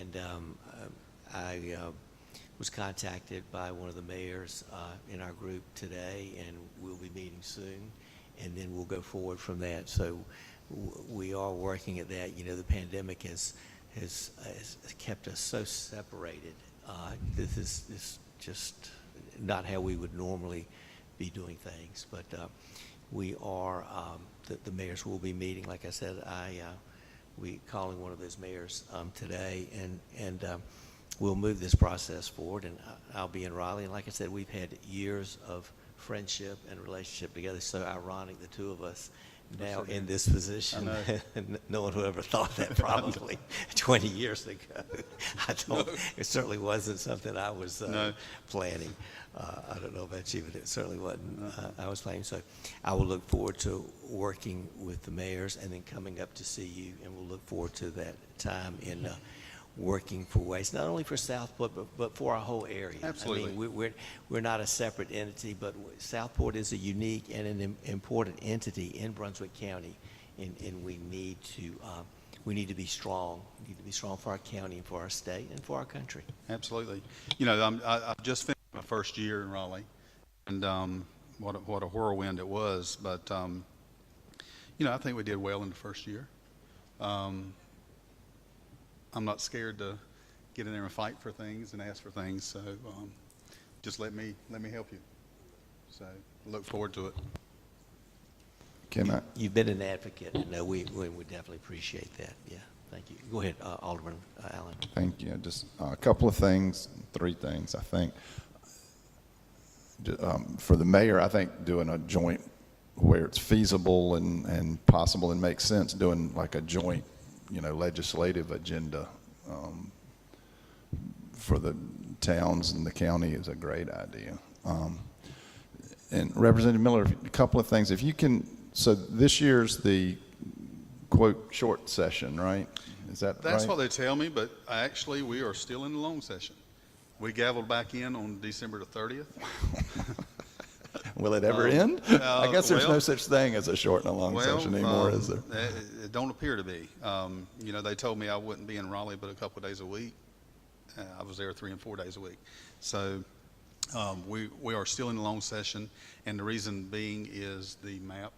And I was contacted by one of the mayors in our group today, and we'll be meeting soon, and then we'll go forward from that. So we are working at that. The pandemic has kept us so separated. This is just not how we would normally be doing things, but we are, the mayors will be meeting. Like I said, we calling one of those mayors today, and we'll move this process forward, and I'll be in Raleigh. And like I said, we've had years of friendship and relationship together. So ironic, the two of us now in this position. No one would ever thought that probably 20 years ago. It certainly wasn't something I was planning. I don't know about you, but it certainly wasn't I was planning. So I will look forward to working with the mayors and then coming up to see you, and we'll look forward to that time in working for ways, not only for Southport, but for our whole area.
Absolutely.
I mean, we're not a separate entity, but Southport is a unique and an important entity in Brunswick County, and we need to be strong. We need to be strong for our county and for our state and for our country.
Absolutely. I've just finished my first year in Raleigh, and what a whirlwind it was. But I think we did well in the first year. I'm not scared to get in there and fight for things and ask for things. So just let me help you. So look forward to it.
You've been an advocate, and we definitely appreciate that. Yeah, thank you. Go ahead, Alderman Allen.
Thank you. Just a couple of things, 3 things, I think. For the mayor, I think doing a joint where it's feasible and possible and makes sense, doing like a joint legislative agenda for the towns and the county is a great idea. And Representative Miller, a couple of things. If you can, so this year's the, quote, short session, right? Is that right?
That's what they tell me, but actually we are still in the long session. We gavelled back in on December the 30th.
Will it ever end? I guess there's no
well-
such thing as a short and a long session anymore, is there?
It don't appear to be. You know, they told me I wouldn't be in Raleigh but a couple of days a week. I was there 3 and 4 days a week. So we are still in the long session, and the reason being is the maps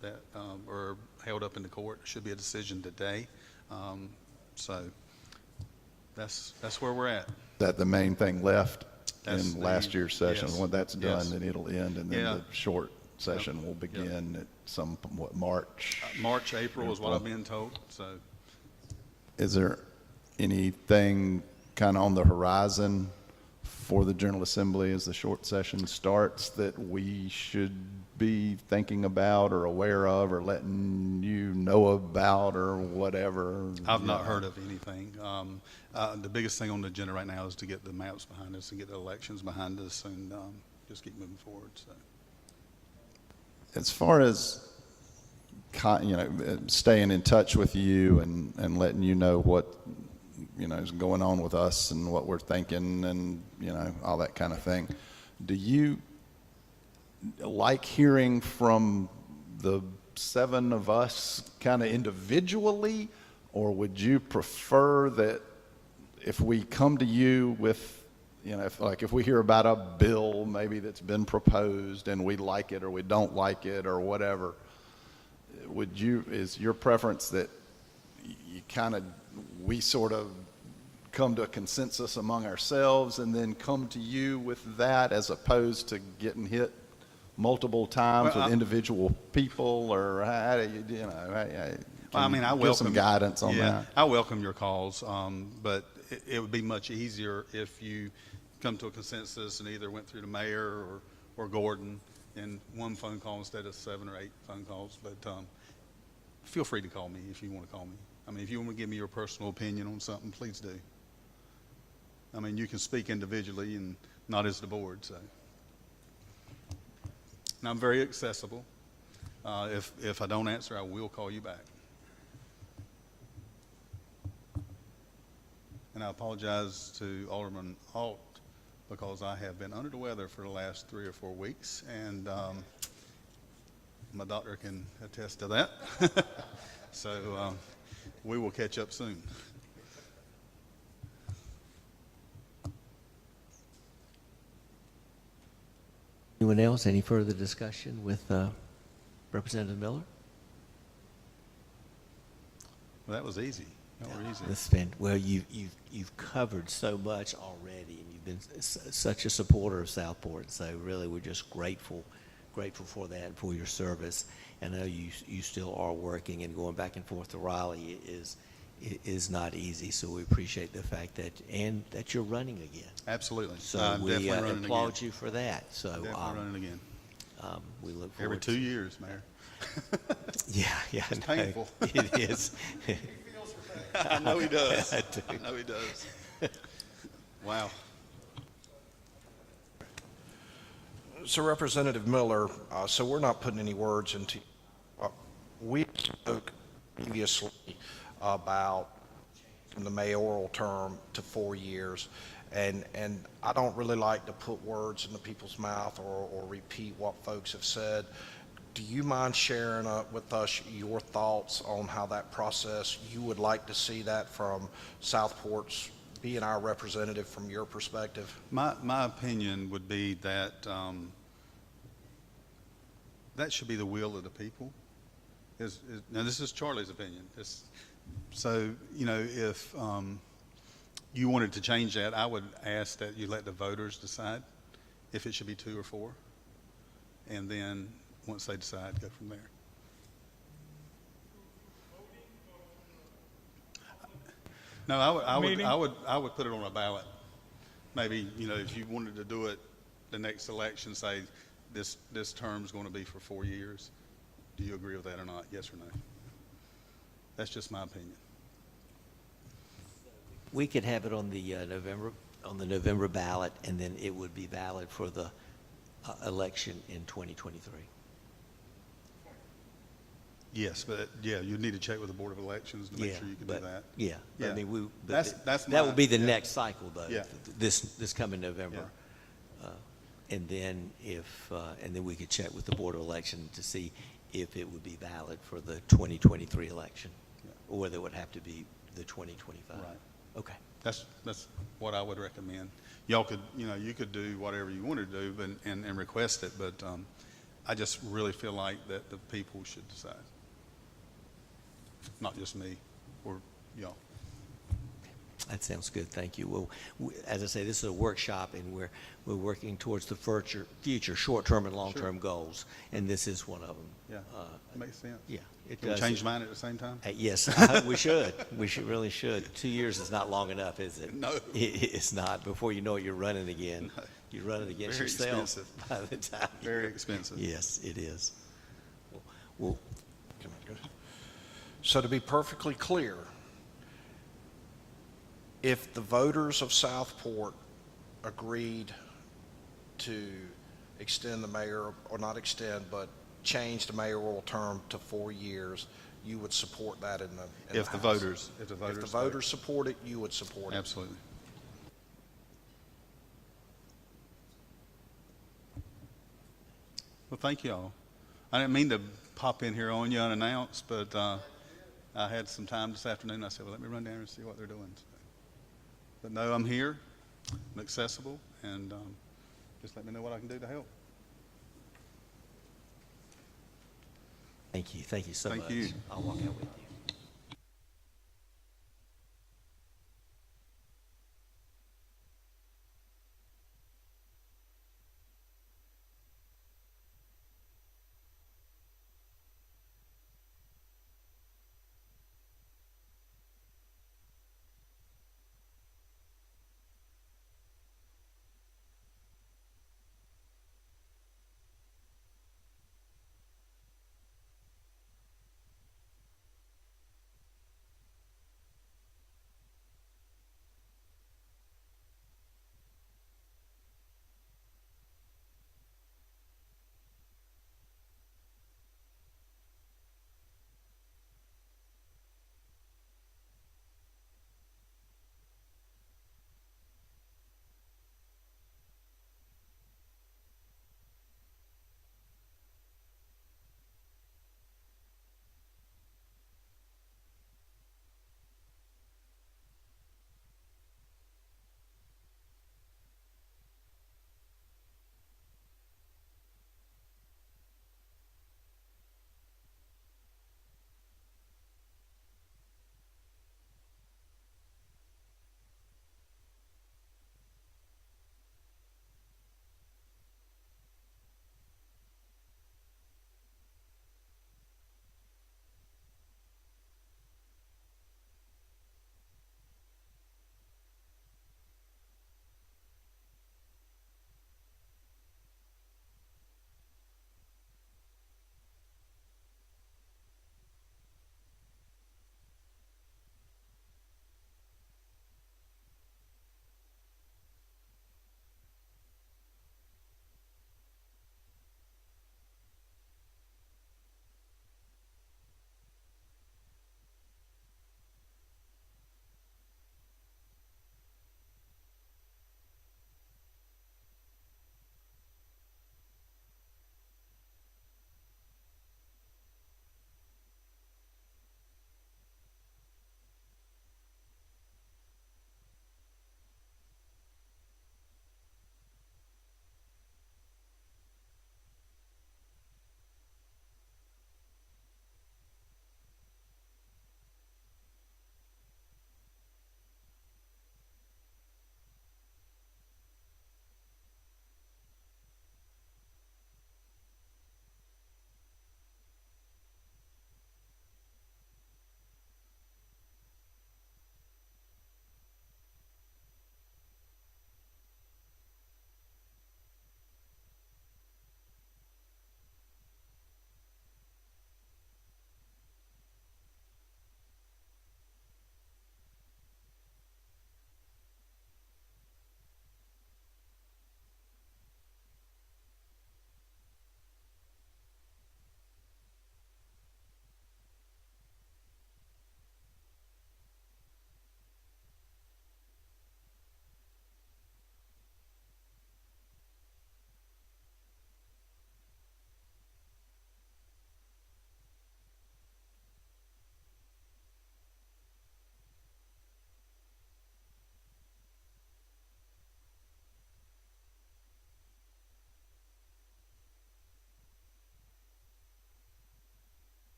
that are held up in the court. Should be a decision today. So that's where we're at.
That the main thing left
That's
in
the-
last year's session.
yes,
When that's done,
yes.
then it'll end, and then
Yeah.
the short session will begin at March?
March, April is what I've
April.
been told. So
Is there anything kind of on the horizon for the General Assembly as the short session starts that we should be thinking about or aware of or letting you know about or whatever?
I've not heard of anything. The biggest thing on the agenda right now is to get the maps behind us and get the elections behind us and just keep moving forward. So.
As far as staying in touch with you and letting you know what is going on with us and what we're thinking and all that kind of thing, do you like hearing from the 7 of us kind of individually, or would you prefer that if we come to you with if we hear about a bill maybe that's been proposed and we like it or we don't like it or whatever, is your preference that we sort of come to a consensus among ourselves and then come to you with that, as opposed to getting hit multiple times with individual people? Or how do you
I
give some guidance on that?
I welcome your calls, but it would be much easier if you come to a consensus and either went through the mayor or Gordon in one phone call instead of 7 or 8 phone calls. But feel free to call me if you want to call me. I mean, if you want to give me your personal opinion on something, please do. I mean, you can speak individually and not as the board. So, and I'm very accessible. If I don't answer, I will call you back. And I apologize to Alderman Alt because I have been under the weather for the last 3 or 4 weeks, and my doctor can attest to that. So we will catch up soon.
Anyone else? Any further discussion with Representative Miller?
Well, that was easy. That were easy.
It's been, well, you've covered so much already, and you've been such a supporter of Southport. So really, we're just grateful for that and for your service. I know you still are working, and going back and forth to Raleigh is not easy. So we appreciate the fact that you're running again.
Absolutely.
So
I'm
we
definitely running
applaud
again.
you for that. So
Definitely running again.
we look forward
Every 2 years, Mayor.
Yeah,
It's
I know.
painful.
It is.
I know he does.
I do.
I know he does. Wow.
So Representative Miller, so we're not putting any words into, we spoke previously about from the mayoral term to 4 years, and I don't really like to put words into people's mouth or repeat what folks have said. Do you mind sharing with us your thoughts on how that process, you would like to see that from Southport's being our representative from your perspective?
My opinion would be that that should be the will of the people. Now, this is Charlie's opinion. So, if you wanted to change that, I would ask that you let the voters decide if it should be 2 or 4. And then, once they decide, go from there. No, I would put it on a ballot. Maybe, if you wanted to do it the next election, say this term is going to be for 4 years. Do you agree with that or not? Yes or no? That's just my opinion.
We could have it on the November ballot, and then it would be valid for the election in 2023.
Yes, but you need to check with the Board of Elections to make sure you can do that.
Yeah,
Yeah.
I mean,
That's
that would be the
yeah.
next cycle, though.
Yeah.
This coming November. And then and then we could check with the Board of Election to see if it would be valid for the 2023 election, or whether it would have to be the 2025.
Right.
Okay.
That's what I would recommend. Y'all could, you could do whatever you want to do and request it, but I just really feel like that the people should decide. Not just me or y'all.
That sounds good. Thank you. Well, as I say, this is a workshop, and we're working towards the future short-term and long-term goals, and this is one of them.
Yeah, makes sense.
Yeah, it
Can we
does.
change mine at the same time?
Yes, we should. We really should. 2 years is not long enough, is it?
No.
It's not. Before you know it, you're running again.
No.
You're running against
Very
yourself
expensive.
by the time.
Very expensive.
Yes, it is. Well,
So to be perfectly clear, if the voters of Southport agreed to extend the mayor, or not extend, but change the mayoral term to 4 years, you would support that in the
If the
House?
voters,
If the voters support it, you would support it?
Absolutely. Well, thank you all. I didn't mean to pop in here on you unannounced, but I had some time this afternoon. I said, well, let me run down and see what they're doing. But no, I'm here. I'm accessible, and just let me know what I can do to help.
thank you. Thank you so much.
Thank you.
I'll walk out with you.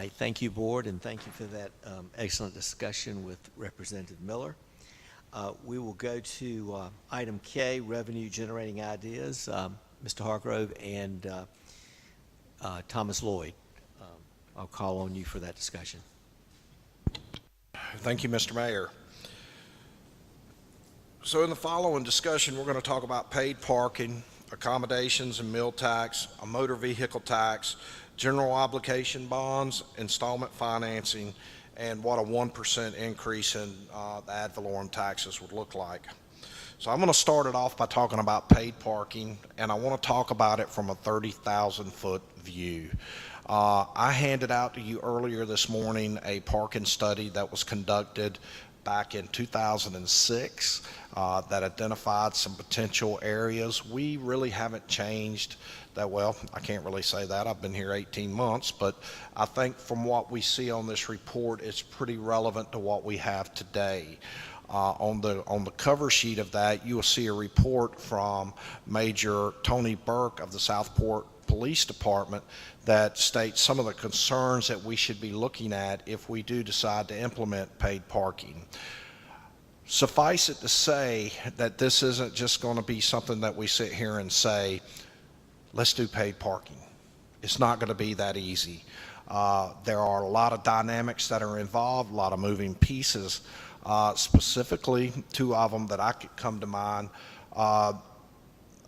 right, thank you, Board, and thank you for that excellent discussion with Representative Miller. We will go to item K, revenue generating ideas. Mr. Hargrove and Thomas Lloyd, I'll call on you for that discussion.
Thank you, Mr. Mayor. So in the following discussion, we're going to talk about paid parking, accommodations and meal tax, a motor vehicle tax, general obligation bonds, installment financing, and what a 1% increase in the ad valorem taxes would look like. So I'm going to start it off by talking about paid parking, and I want to talk about it from a 30,000-foot view. I handed out to you earlier this morning a parking study that was conducted back in 2006 that identified some potential areas. We really haven't changed that well. I can't really say that. I've been here 18 months, but I think from what we see on this report, it's pretty relevant to what we have today. On the cover sheet of that, you will see a report from Major Tony Burke of the Southport Police Department that states some of the concerns that we should be looking at if we do decide to implement paid parking. Suffice it to say that this isn't just going to be something that we sit here and say, let's do paid parking. It's not going to be that easy. There are a lot of dynamics that are involved, a lot of moving pieces. Specifically, two of them that I could come to mind. A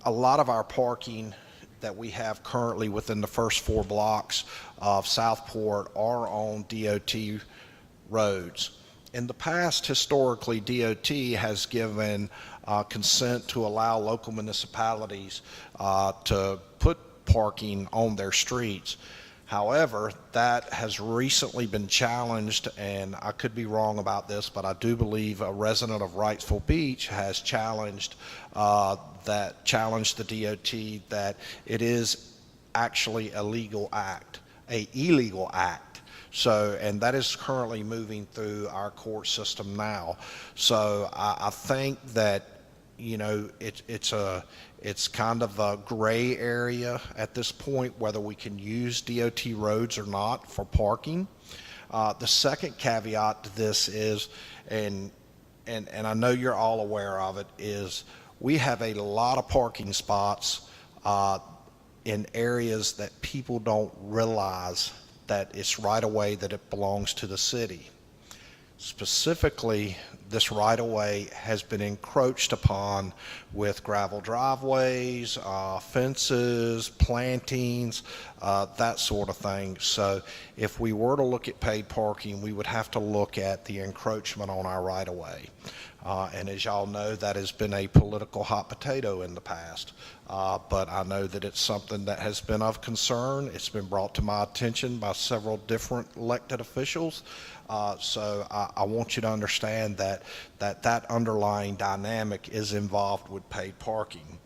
lot of our parking that we have currently within the first 4 blocks of Southport are on DOT roads. In the past, historically, DOT has given consent to allow local municipalities to put parking on their streets. However, that has recently been challenged, and I could be wrong about this, but I do believe a resident of Wrightsville Beach has challenged the DOT that it is actually a illegal act. So, and that is currently moving through our court system now. So I think that, you know, it's kind of a gray area at this point whether we can use DOT roads or not for parking. The second caveat to this is, and I know you're all aware of it, is we have a lot of parking spots in areas that people don't realize that it's right away that it belongs to the city. Specifically, this right-of-way has been encroached upon with gravel driveways, fences, plantings, that sort of thing. So if we were to look at paid parking, we would have to look at the encroachment on our right-of-way. And as y'all know, that has been a political hot potato in the past. But I know that it's something that has been of concern. It's been brought to my attention by several different elected officials. So I want you to understand that underlying dynamic is involved with paid parking.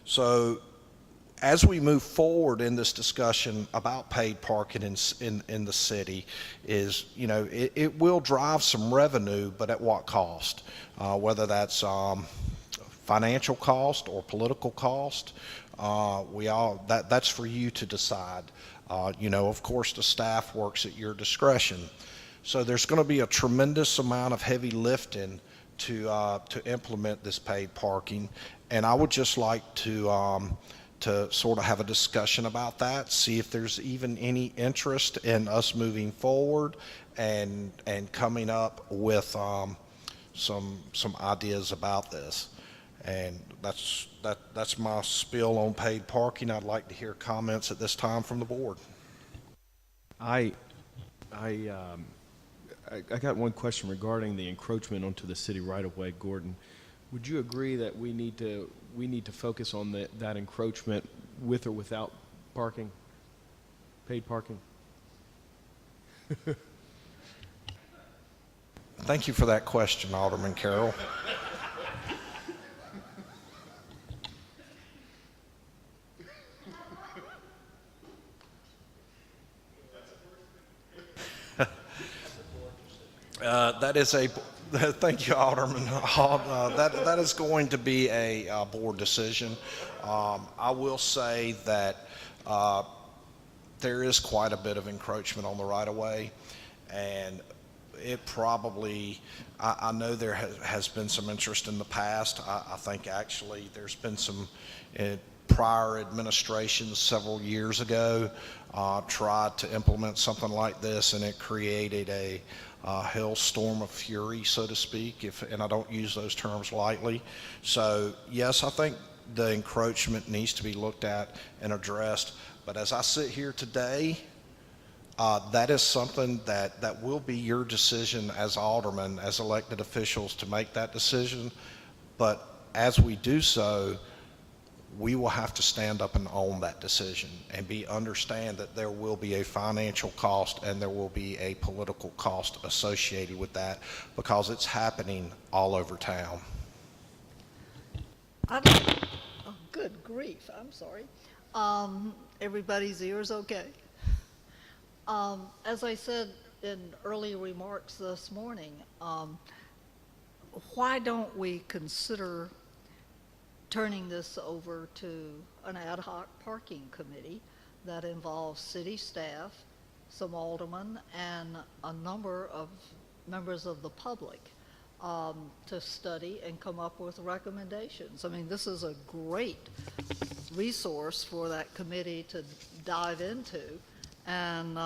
So as we move forward in this discussion about paid parking in the city, is, you know, it will drive some revenue, but at what cost? Whether that's financial cost or political cost, that's for you to decide. You know, of course, the staff works at your discretion. So there's going to be a tremendous amount of heavy lifting to implement this paid parking, and I would just like to sort of have a discussion about that, see if there's even any interest in us moving forward and coming up with some ideas about this. And that's my spiel on paid parking. I'd like to hear comments at this time from the board.
I got one question regarding the encroachment onto the city right-of-way, Gordon. Would you agree that we need to focus on that encroachment with or without parking, paid parking?
Thank you for that question, Alderman Carroll. Thank you, Alderman. That is going to be a board decision. I will say that there is quite a bit of encroachment on the right-of-way, and it probably, I know there has been some interest in the past. I think actually there's been some prior administrations several years ago tried to implement something like this, and it created a hailstorm of fury, so to speak, and I don't use those terms lightly. So yes, I think the encroachment needs to be looked at and addressed, but as I sit here today, that is something that will be your decision as aldermen, as elected officials, to make that decision. But as we do so, we will have to stand up and own that decision and understand that there will be a financial cost and there will be a political cost associated with that, because it's happening all over town.
Oh, good grief, I'm sorry. Everybody's ears okay? As I said in early remarks this morning, why don't we consider turning this over to an ad hoc parking committee that involves city staff, some aldermen, and a number of members of the public to study and come up with recommendations? I mean, this is a great resource for that committee to dive into and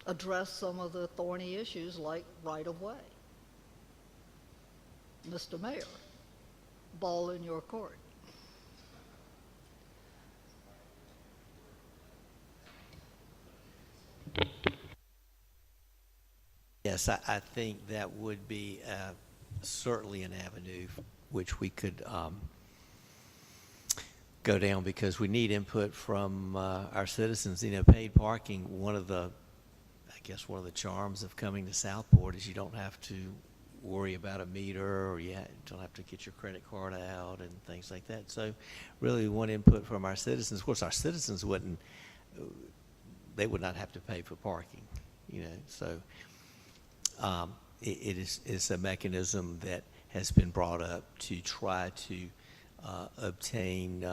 address some of the thorny issues like right-of-way. Mr. Mayor, ball in your court.
Yes, I think that would be certainly an avenue which we could go down, because we need input from our citizens. You know, paid parking, one of the charms of coming to Southport is you don't have to worry about a meter, or you don't have to get your credit card out and things like that. So really we want input from our citizens. Of course, our citizens would not have to pay for parking, you know. So it's a mechanism that has been brought up to try to obtain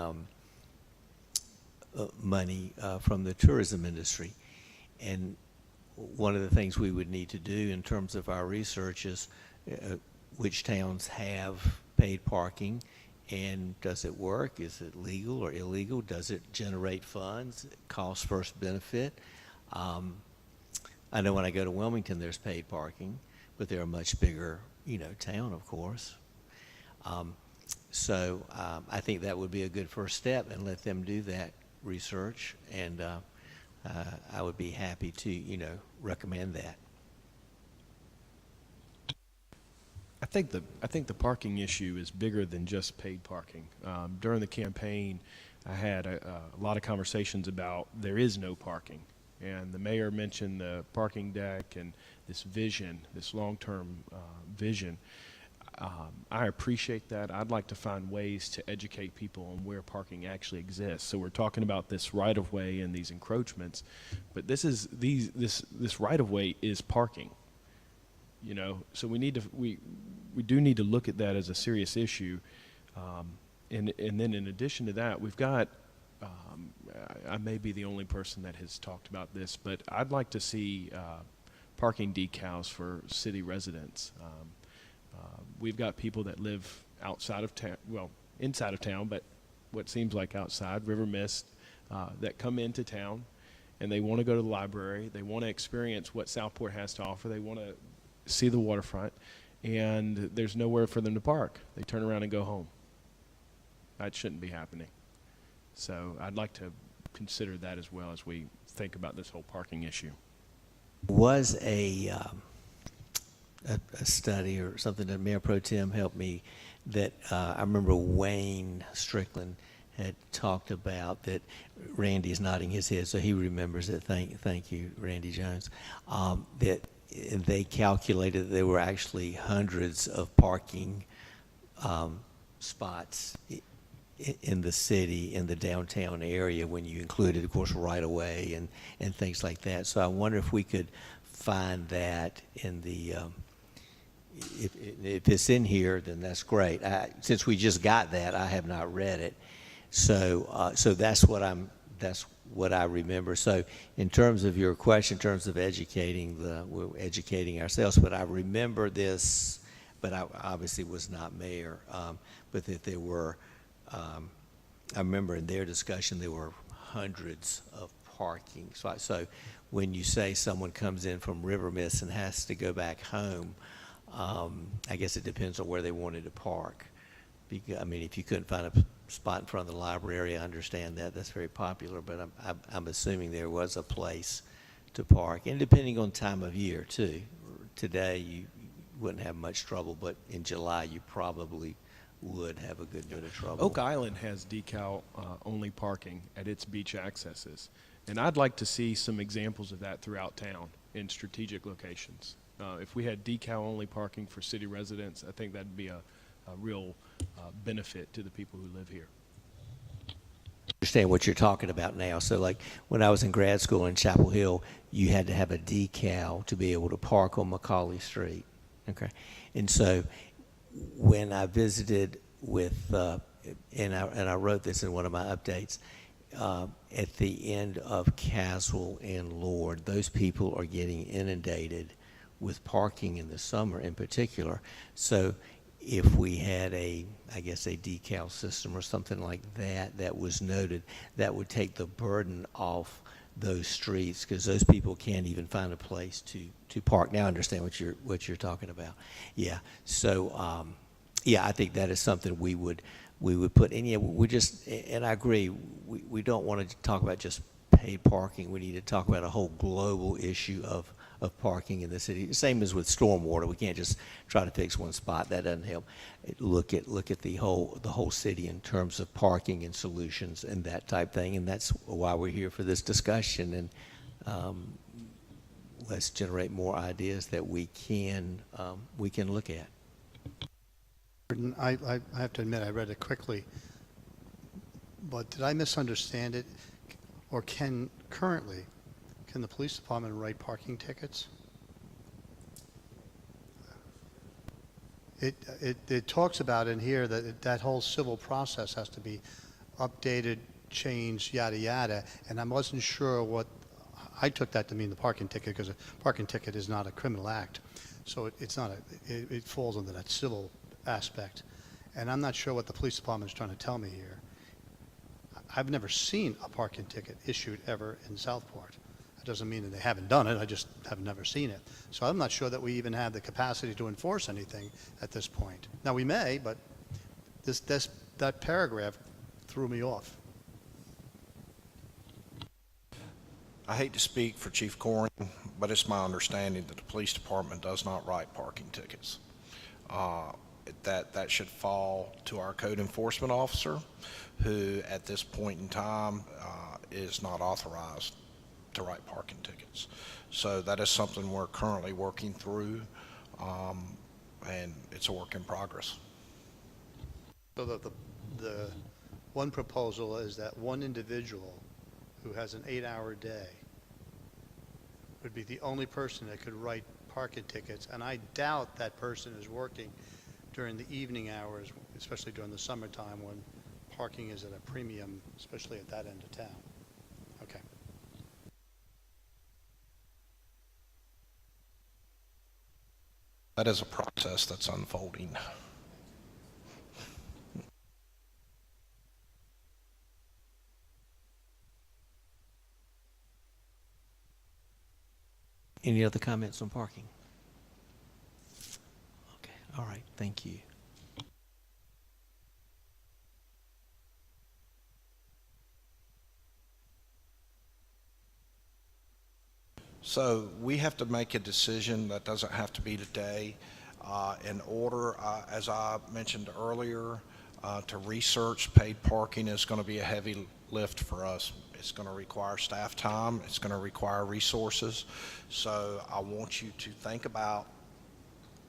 money from the tourism industry. And one of the things we would need to do in terms of our research is which towns have paid parking, and does it work? Is it legal or illegal? Does it generate funds? Cost first benefit? I know when I go to Wilmington, there's paid parking, but they're a much bigger, you know, town, of course. So I think that would be a good first step, and let them do that research, and I would be happy to, you know, recommend that.
I think the parking issue is bigger than just paid parking. During the campaign, I had a lot of conversations about there is no parking, and the mayor mentioned the parking deck and this vision, this long-term vision. I appreciate that. I'd like to find ways to educate people on where parking actually exists. So we're talking about this right-of-way and these encroachments, but this right-of-way is parking. You know, so we do need to look at that as a serious issue, and then in addition to that, we've got. I may be the only person that has talked about this, but I'd like to see parking decals for city residents. We've got people that live outside of town, well, inside of town, but what seems like outside, River Mist, that come into town, and they want to go to the library. They want to experience what Southport has to offer. They want to see the waterfront, and there's nowhere for them to park. They turn around and go home. That shouldn't be happening. So I'd like to consider that as well as we think about this whole parking issue.
Was a study or something that Mayor Pro Tem helped me, that I remember Wayne Strickland had talked about, that Randy's nodding his head, so he remembers it. Thank you, Randy Jones. That they calculated that there were actually hundreds of parking spots in the city, in the downtown area, when you included, of course, right-of-way and things like that. So I wonder if we could find that in the, if it's in here, then that's great. Since we just got that, I have not read it. So so that's what I remember. So in terms of your question, in terms of we're educating ourselves, but I remember this, but I obviously was not mayor, but that there were, I remember in their discussion, there were hundreds of parking. So when you say someone comes in from River Mist and has to go back home, I guess it depends on where they wanted to park. I mean, if you couldn't find a spot in front of the library, I understand that. That's very popular, but I'm assuming there was a place to park. And depending on time of year, too. Today, you wouldn't have much trouble, but in July, you probably would have a good bit of trouble.
Oak Island has decal-only parking at its beach accesses, and I'd like to see some examples of that throughout town in strategic locations. If we had decal-only parking for city residents, I think that'd be a real benefit to the people who live here.
Understand what you're talking about now. So like when I was in grad school in Chapel Hill, you had to have a decal to be able to park on Macaulay Street. Okay. And so when I visited with, and I wrote this in one of my updates, at the end of Caswell and Lord, those people are getting inundated with parking in the summer in particular. So if we had a decal system or something like that that was noted, that would take the burden off those streets, because those people can't even find a place to park. Now I understand what you're talking about. Yeah. So I think that is something we would put in. And I agree. We don't want to talk about just paid parking. We need to talk about a whole global issue of parking in the city. Same as with stormwater. We can't just try to fix one spot. That doesn't help. Look at the whole city in terms of parking and solutions and that type thing. And that's why we're here for this discussion. And let's generate more ideas that we can look at.
I have to admit, I read it quickly, but did I misunderstand it? Or can the police department write parking tickets? It talks about in here that whole civil process has to be updated, changed, yada, yada, and I wasn't sure what, I took that to mean the parking ticket, because a parking ticket is not a criminal act. So it's not it falls under that civil aspect. And I'm not sure what the police department is trying to tell me here. I've never seen a parking ticket issued ever in Southport. That doesn't mean that they haven't done it, I just have never seen it. So I'm not sure that we even have the capacity to enforce anything at this point. Now we may, but that paragraph threw me off.
I hate to speak for Chief Coring, but it's my understanding that the police department does not write parking tickets. That should fall to our code enforcement officer, who at this point in time is not authorized to write parking tickets. So that is something we're currently working through, and it's a work in progress.
So the one proposal is that one individual who has an 8-hour day would be the only person that could write parking tickets, and I doubt that person is working during the evening hours, especially during the summertime when parking is at a premium, especially at that end of town. Okay.
That is a process that's unfolding.
Any other comments on parking? Okay, all right, thank you.
So we have to make a decision that doesn't have to be today. In order, as I mentioned earlier, to research paid parking is going to be a heavy lift for us. It's going to require staff time. It's going to require resources. So I want you to think about,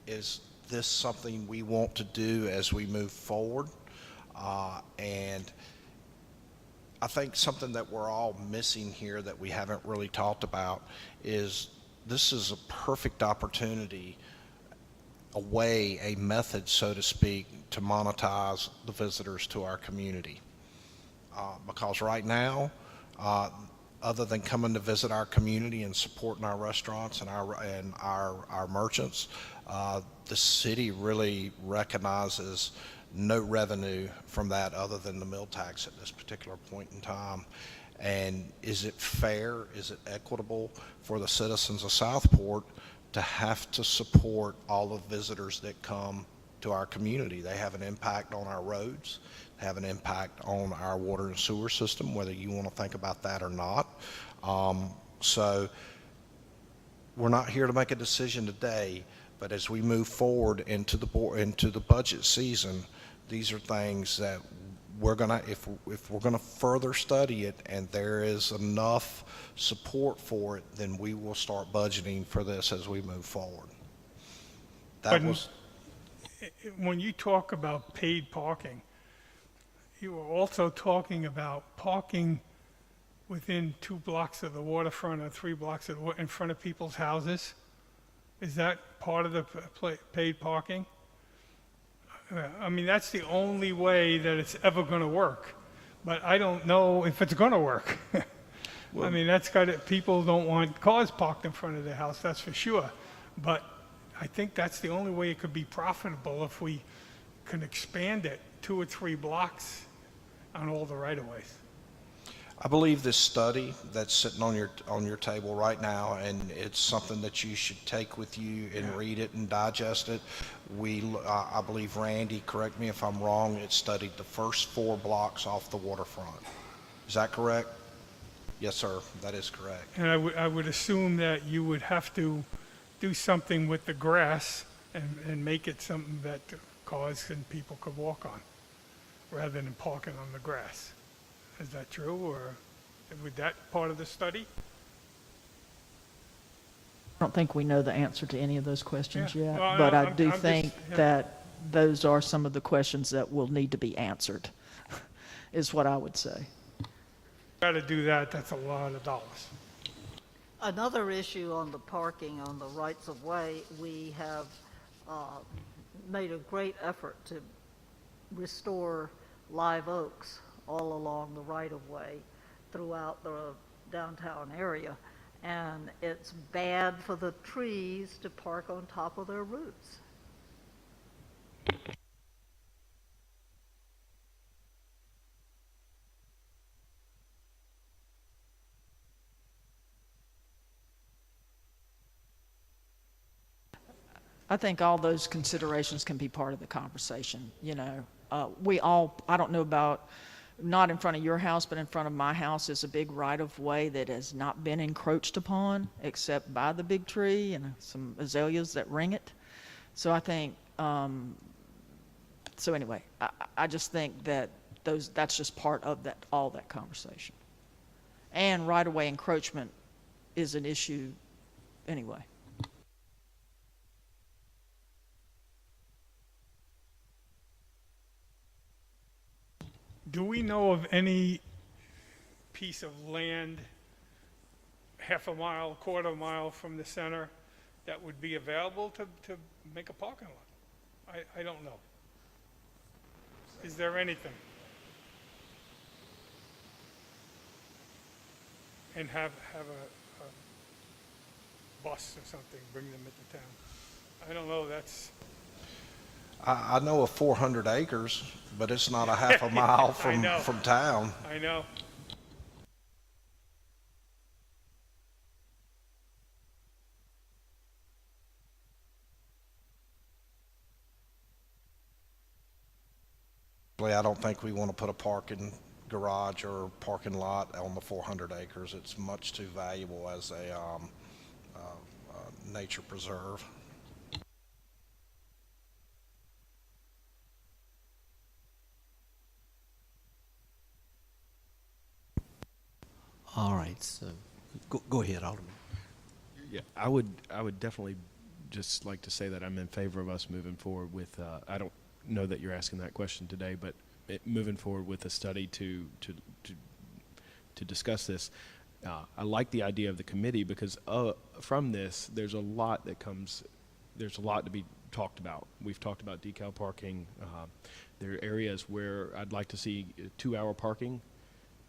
is this something we want to do as we move forward? And I think something that we're all missing here that we haven't really talked about is this is a perfect opportunity, a method, so to speak, to monetize the visitors to our community. Because right now, other than coming to visit our community and supporting our restaurants and our merchants, the city really recognizes no revenue from that other than the mill tax at this particular point in time. And is it fair, is it equitable for the citizens of Southport to have to support all the visitors that come to our community? They have an impact on our roads, have an impact on our water and sewer system, whether you want to think about that or not. So we're not here to make a decision today, but as we move forward into the budget season, these are things that we're gonna, if we're gonna further study it and there is enough support for it, then we will start budgeting for this as we move forward. That
But
was,
when you talk about paid parking, you were also talking about parking within 2 blocks of the waterfront or 3 blocks in front of people's houses. Is that part of the paid parking? I mean, that's the only way that it's ever going to work. But I don't know if it's going to work. I mean, people don't want cars parked in front of their house, that's for sure. But I think that's the only way it could be profitable, if we can expand it 2 or 3 blocks on all the right-of-ways.
I believe this study that's sitting on your table right now, and it's something that you should take with you and read it and digest it. I believe Randy, correct me if I'm wrong, it studied the first 4 blocks off the waterfront. Is that correct? Yes, sir, that is correct.
And I would assume that you would have to do something with the grass and make it something that cars and people could walk on, rather than parking on the grass. Is that true, or was that part of the study?
I don't think we know the answer to any of those questions
Yeah.
yet,
Well,
but
no,
I
I'm
do
just-
think
yeah.
that those are some of the questions that will need to be answered, is what I would say.
Got to do that, that's a lot of dollars.
Another issue on the parking on the rights of way, we have made a great effort to restore live oaks all along the right of way throughout the downtown area. And it's bad for the trees to park on top of their roots.
I think all those considerations can be part of the conversation, you know. I don't know about, not in front of your house, but in front of my house is a big right-of-way that has not been encroached upon except by the big tree and some azaleas that ring it. So I think, so anyway, I just think that that's just part of all that conversation. And right-of-way encroachment is an issue anyway.
Do we know of any piece of land half a mile, quarter mile from the center that would be available to make a parking lot? I don't know. Is there anything? And have a bus or something, bring them into town. I don't know, that's,
I know of 400 acres, but it's not a half a mile
I know.
from town.
I know.
I don't think we want to put a parking garage or parking lot on the 400 acres. It's much too valuable as a nature preserve.
All right, so go ahead, Alderman.
Yeah, I would definitely just like to say that I'm in favor of us moving forward with, I don't know that you're asking that question today, but moving forward with a study to discuss this. I like the idea of the committee because from this, there's a lot to be talked about. We've talked about decal parking. There are areas where I'd like to see 2-hour parking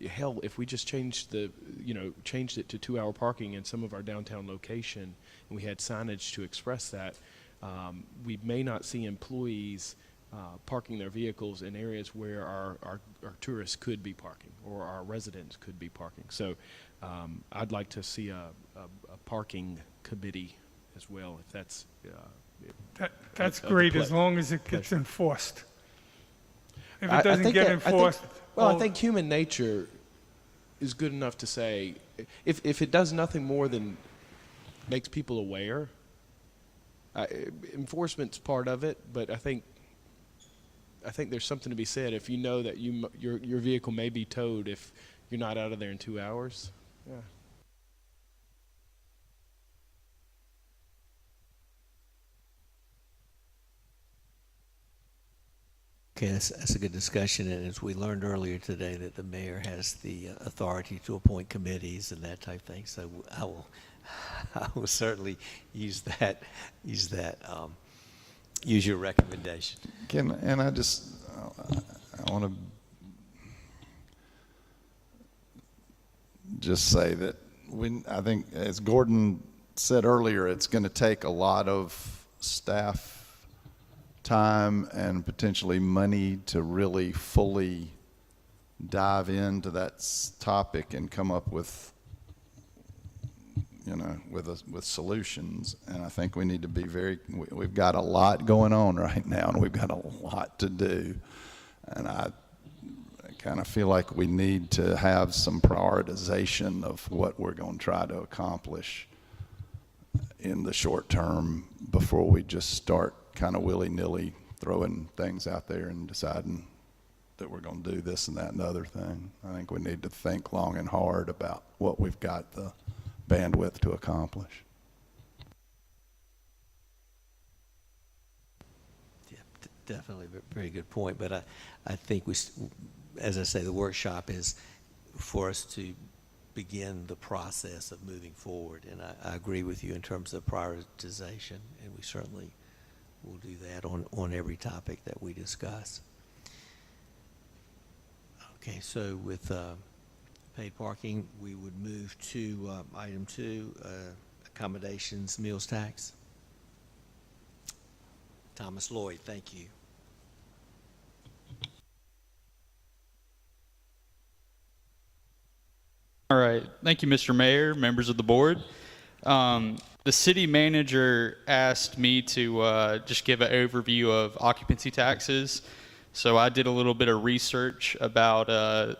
hell, if we just changed it to 2-hour parking in some of our downtown location, and we had signage to express that, we may not see employees parking their vehicles in areas where our tourists could be parking or our residents could be parking. So I'd like to see a parking committee as well, if that's
That's
of the
great,
ple-
as long as it gets
pleasure.
enforced. If
I
it doesn't
think
get
that- I think-
enforced.
Well, I
all-
think human nature is good enough to say, if it does nothing more than makes people aware, enforcement's part of it, but I think there's something to be said if you know that your vehicle may be towed if you're not out of there in 2 hours. Yeah.
Okay, that's a good discussion, and as we learned earlier today, that the mayor has the authority to appoint committees and that type of thing. So I will certainly use your recommendation.
And I want to just say that I think, as Gordon said earlier, it's going to take a lot of staff time and potentially money to really fully dive into that topic and come up with solutions. And I think we need to be we've got a lot going on right now, and we've got a lot to do. And I kind of feel like we need to have some prioritization of what we're going to try to accomplish in the short term before we just start kind of willy-nilly throwing things out there and deciding that we're going to do this and that and the other thing. I think we need to think long and hard about what we've got the bandwidth to accomplish.
Yeah, definitely, very good point. But I think as I say, the workshop is for us to begin the process of moving forward. And I agree with you in terms of prioritization, and we certainly will do that on every topic that we discuss. Okay, so with paid parking, we would move to item 2, accommodations, meals tax. Thomas Lloyd, thank you.
All right. Thank you, Mr. Mayor, members of the board. The city manager asked me to just give an overview of occupancy taxes. So I did a little bit of research about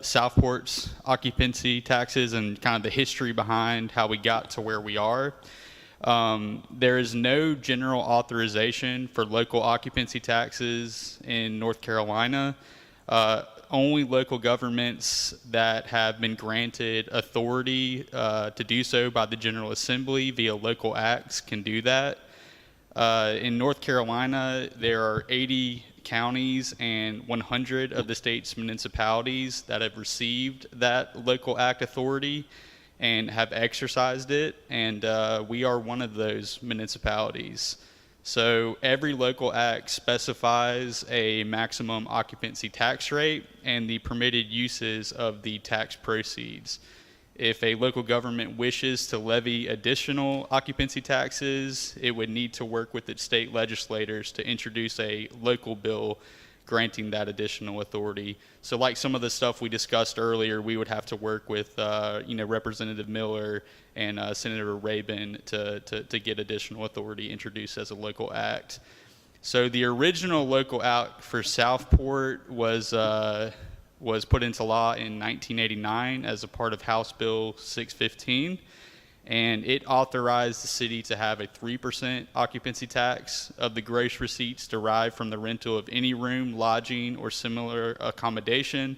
Southport's occupancy taxes and kind of the history behind how we got to where we are. There is no general authorization for local occupancy taxes in North Carolina. Only local governments that have been granted authority to do so by the General Assembly via local acts can do that. In North Carolina, there are 80 counties and 100 of the state's municipalities that have received that local act authority and have exercised it, and we are one of those municipalities. So every local act specifies a maximum occupancy tax rate and the permitted uses of the tax proceeds. If a local government wishes to levy additional occupancy taxes, it would need to work with its state legislators to introduce a local bill granting that additional authority. So like some of the stuff we discussed earlier, we would have to work with Representative Miller and Senator Rabin to get additional authority introduced as a local act. So the original local act for Southport was put into law in 1989 as a part of House Bill 615. And it authorized the city to have a 3% occupancy tax of the gross receipts derived from the rental of any room, lodging, or similar accommodation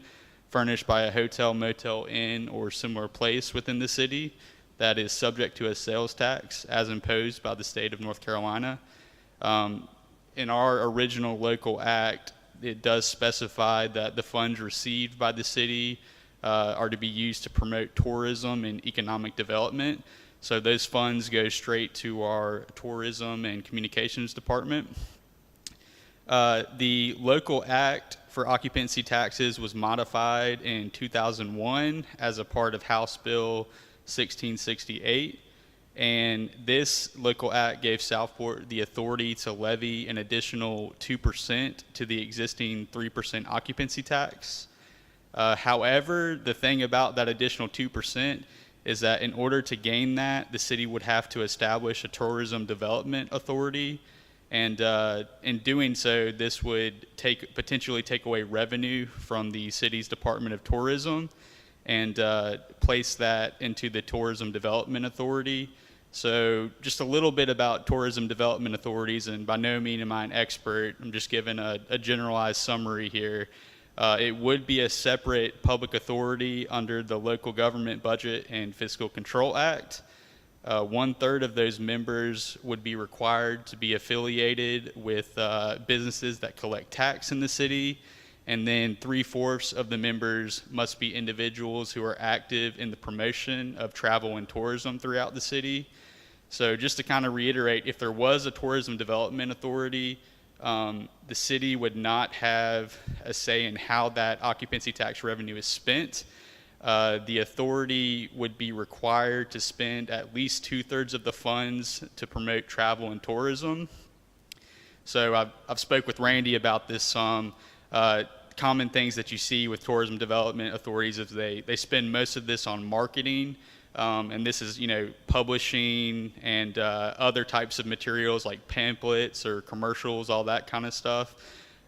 furnished by a hotel, motel, inn, or similar place within the city that is subject to a sales tax as imposed by the state of North Carolina. In our original local act, it does specify that the funds received by the city are to be used to promote tourism and economic development. So those funds go straight to our tourism and communications department. The local act for occupancy taxes was modified in 2001 as a part of House Bill 1668. And this local act gave Southport the authority to levy an additional 2% to the existing 3% occupancy tax. However, the thing about that additional 2% is that in order to gain that, the city would have to establish a tourism development authority. And in doing so, this would potentially take away revenue from the city's Department of Tourism and place that into the Tourism Development Authority. So just a little bit about tourism development authorities, and by no means am I an expert. I'm just giving a generalized summary here. It would be a separate public authority under the Local Government Budget and Fiscal Control Act. 1/3 of those members would be required to be affiliated with businesses that collect tax in the city, and then 3/4 of the members must be individuals who are active in the promotion of travel and tourism throughout the city. So just to kind of reiterate, if there was a tourism development authority, the city would not have a say in how that occupancy tax revenue is spent. The authority would be required to spend at least 2/3 of the funds to promote travel and tourism. So I've spoke with Randy about this some. Common things that you see with tourism development authorities is they spend most of this on marketing, and this is publishing and other types of materials like pamphlets or commercials, all that kind of stuff,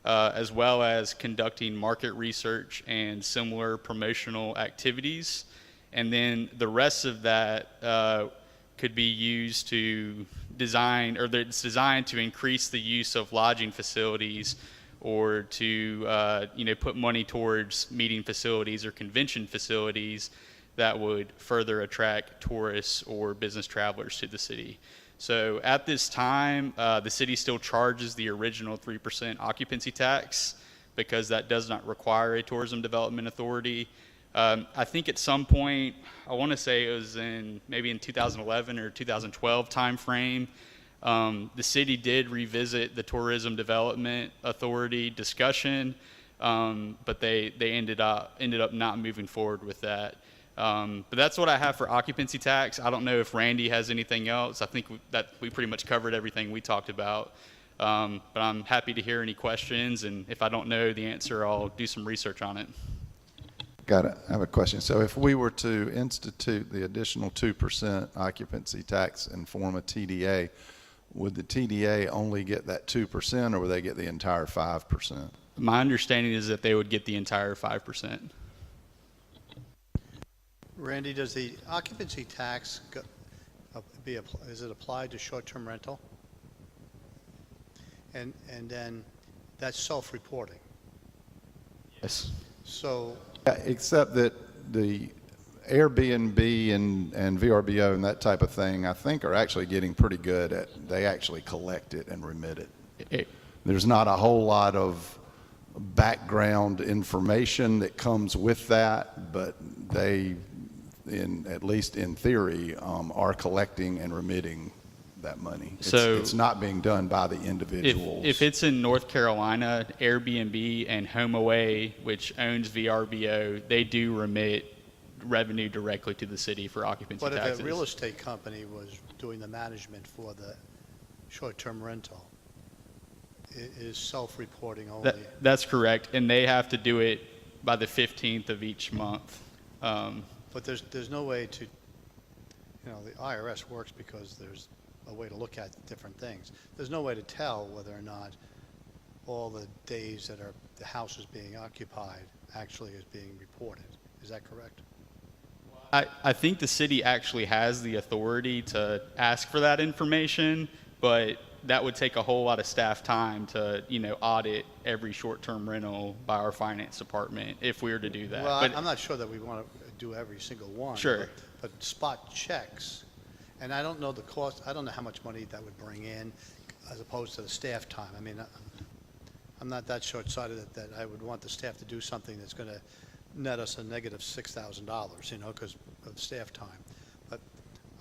as well as conducting market research and similar promotional activities. And then the rest of that could be used to design, or it's designed to increase the use of lodging facilities, or to put money towards meeting facilities or convention facilities that would further attract tourists or business travelers to the city. So at this time, the city still charges the original 3% occupancy tax because that does not require a tourism development authority. I think at some point, I want to say it was maybe in 2011 or 2012 timeframe, the city did revisit the Tourism Development Authority discussion, but they ended up not moving forward with that. But that's what I have for occupancy tax. I don't know if Randy has anything else. I think that we pretty much covered everything we talked about. But I'm happy to hear any questions, and if I don't know the answer, I'll do some research on it.
I have a question. So if we were to institute the additional 2% occupancy tax and form a TDA, would the TDA only get that 2%, or would they get the entire 5%?
My understanding is that they would get the entire 5%.
Randy, does the occupancy tax is it applied to short-term rental? And then that's self-reporting.
Yes.
So
Except that the Airbnb and VRBO and that type of thing, I think, are actually getting pretty good at, they actually collect it and remit it. There's not a whole lot of background information that comes with that, but they, at least in theory, are collecting and remitting that money.
So
it's not being done by the individuals.
If it's in North Carolina, Airbnb and HomeAway, which owns VRBO, they do remit revenue directly to the city for occupancy taxes.
But if a real estate company was doing the management for the short-term rental, it is self-reporting only.
That's correct, and they have to do it by the 15th of each month.
But there's no way to, the IRS works because there's a way to look at different things. There's no way to tell whether or not all the days that the house is being occupied actually is being reported. Is that correct?
I think the city actually has the authority to ask for that information, but that would take a whole lot of staff time to, audit every short-term rental by our finance department if we were to do that.
Well,
but
I'm not sure that we want to do every single one.
Sure.
But spot checks, and I don't know the cost, I don't know how much money that would bring in as opposed to the staff time. I mean, I'm not that short-sighted that I would want the staff to do something that's going to net us a negative $6,000, because of staff time. But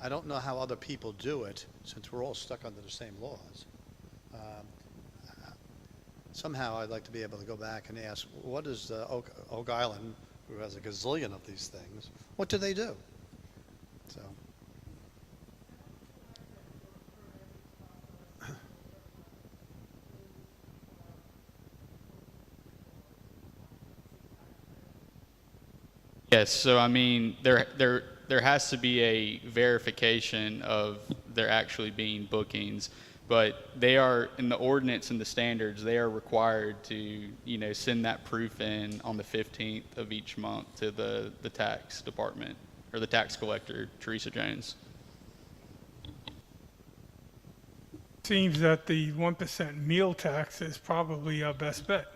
I don't know how other people do it, since we're all stuck under the same laws. somehow I'd like to be able to go back and ask, what is Oak Island, who has a gazillion of these things, what do they do? So.
Yes, so I mean, there has to be a verification of there actually being bookings, but they are, in the ordinance and the standards, they are required to, send that proof in on the 15th of each month to the tax department, or the tax collector, Teresa Jones.
Seems that the 1% meal tax is probably our best bet.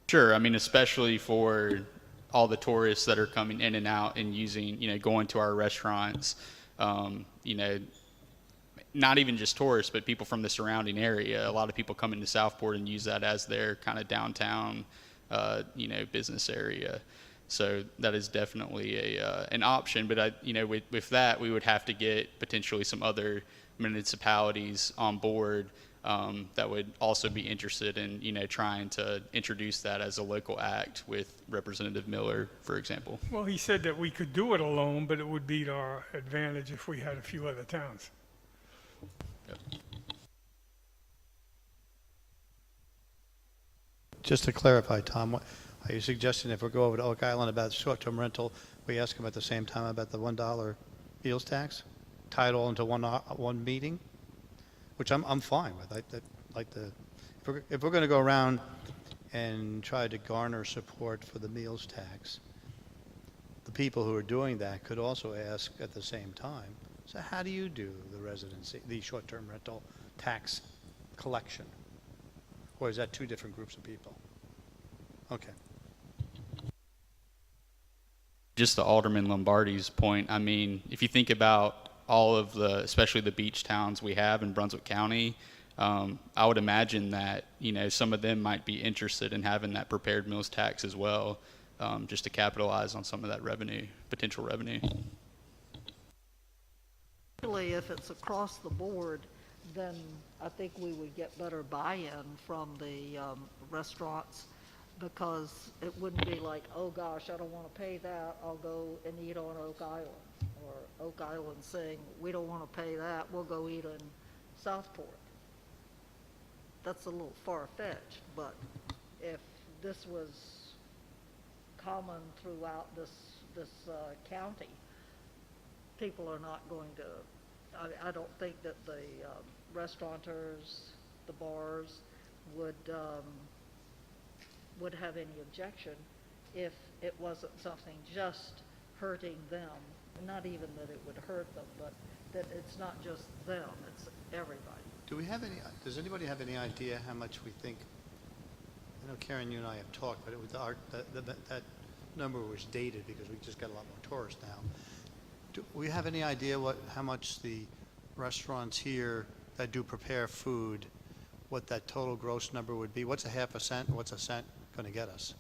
Sure, I mean, especially for all the tourists that are coming in and out and using, going to our restaurants, not even just tourists, but people from the surrounding area. A lot of people come into Southport and use that as their kind of downtown, business area. So that is definitely an option. But with that, we would have to get potentially some other municipalities on board that would also be interested in, trying to introduce that as a local act with Representative Miller, for example.
Well, he said that we could do it alone, but it would be to our advantage if we had a few other towns.
Yep.
Just to clarify, Tom, are you suggesting if we go over to Oak Island about short-term rental, we ask them at the same time about the $1 meals tax? Tie it all into one meeting? Which I'm fine with. If we're going to go around and try to garner support for the meals tax, the people who are doing that could also ask at the same time, so how do you do the short-term rental tax collection? Or is that two different groups of people? Okay.
Just to Alderman Lombardi's point, I mean, if you think about all of especially the beach towns we have in Brunswick County, I would imagine that, some of them might be interested in having that prepared meals tax as well, just to capitalize on some of that potential revenue.
Actually, if it's across the board, then I think we would get better buy-in from the restaurants, because it wouldn't be like, oh gosh, I don't want to pay that, I'll go and eat on Oak Island. Or Oak Island saying, we don't want to pay that, we'll go eat in Southport. That's a little far-fetched, but if this was common throughout this county, people are not going to, I don't think that the restaurateurs, the bars would have any objection if it wasn't something just hurting them. Not even that it would hurt them, but that it's not just them, it's everybody.
Does anybody have any idea how much we think? I know Karen, you and I have talked, but that number was dated because we just got a lot more tourists now. Do we have any idea how much the restaurants here that do prepare food, what that total gross number would be? What's a half a cent and what's a cent going to get us?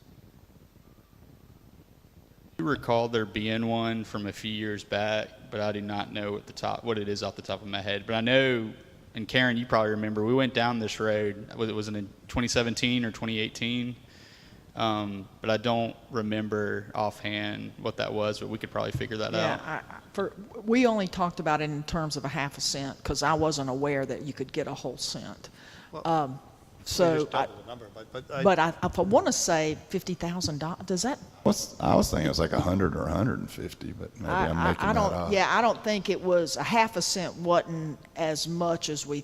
I recall there being one from a few years back, but I do not know what it is off the top of my head. But I know, and Karen, you probably remember, we went down this road. Was it in 2017 or 2018? But I don't remember offhand what that was, but we could probably figure that out.
We only talked about it in terms of a half a cent, because I wasn't aware that you could get a whole cent.
Well,
so
just double the number,
but if I want to say $50,000, does that?
I was thinking it was like 100 or 150, but maybe I'm making that up.
Yeah, I don't think it was a half a cent. Wasn't as much as we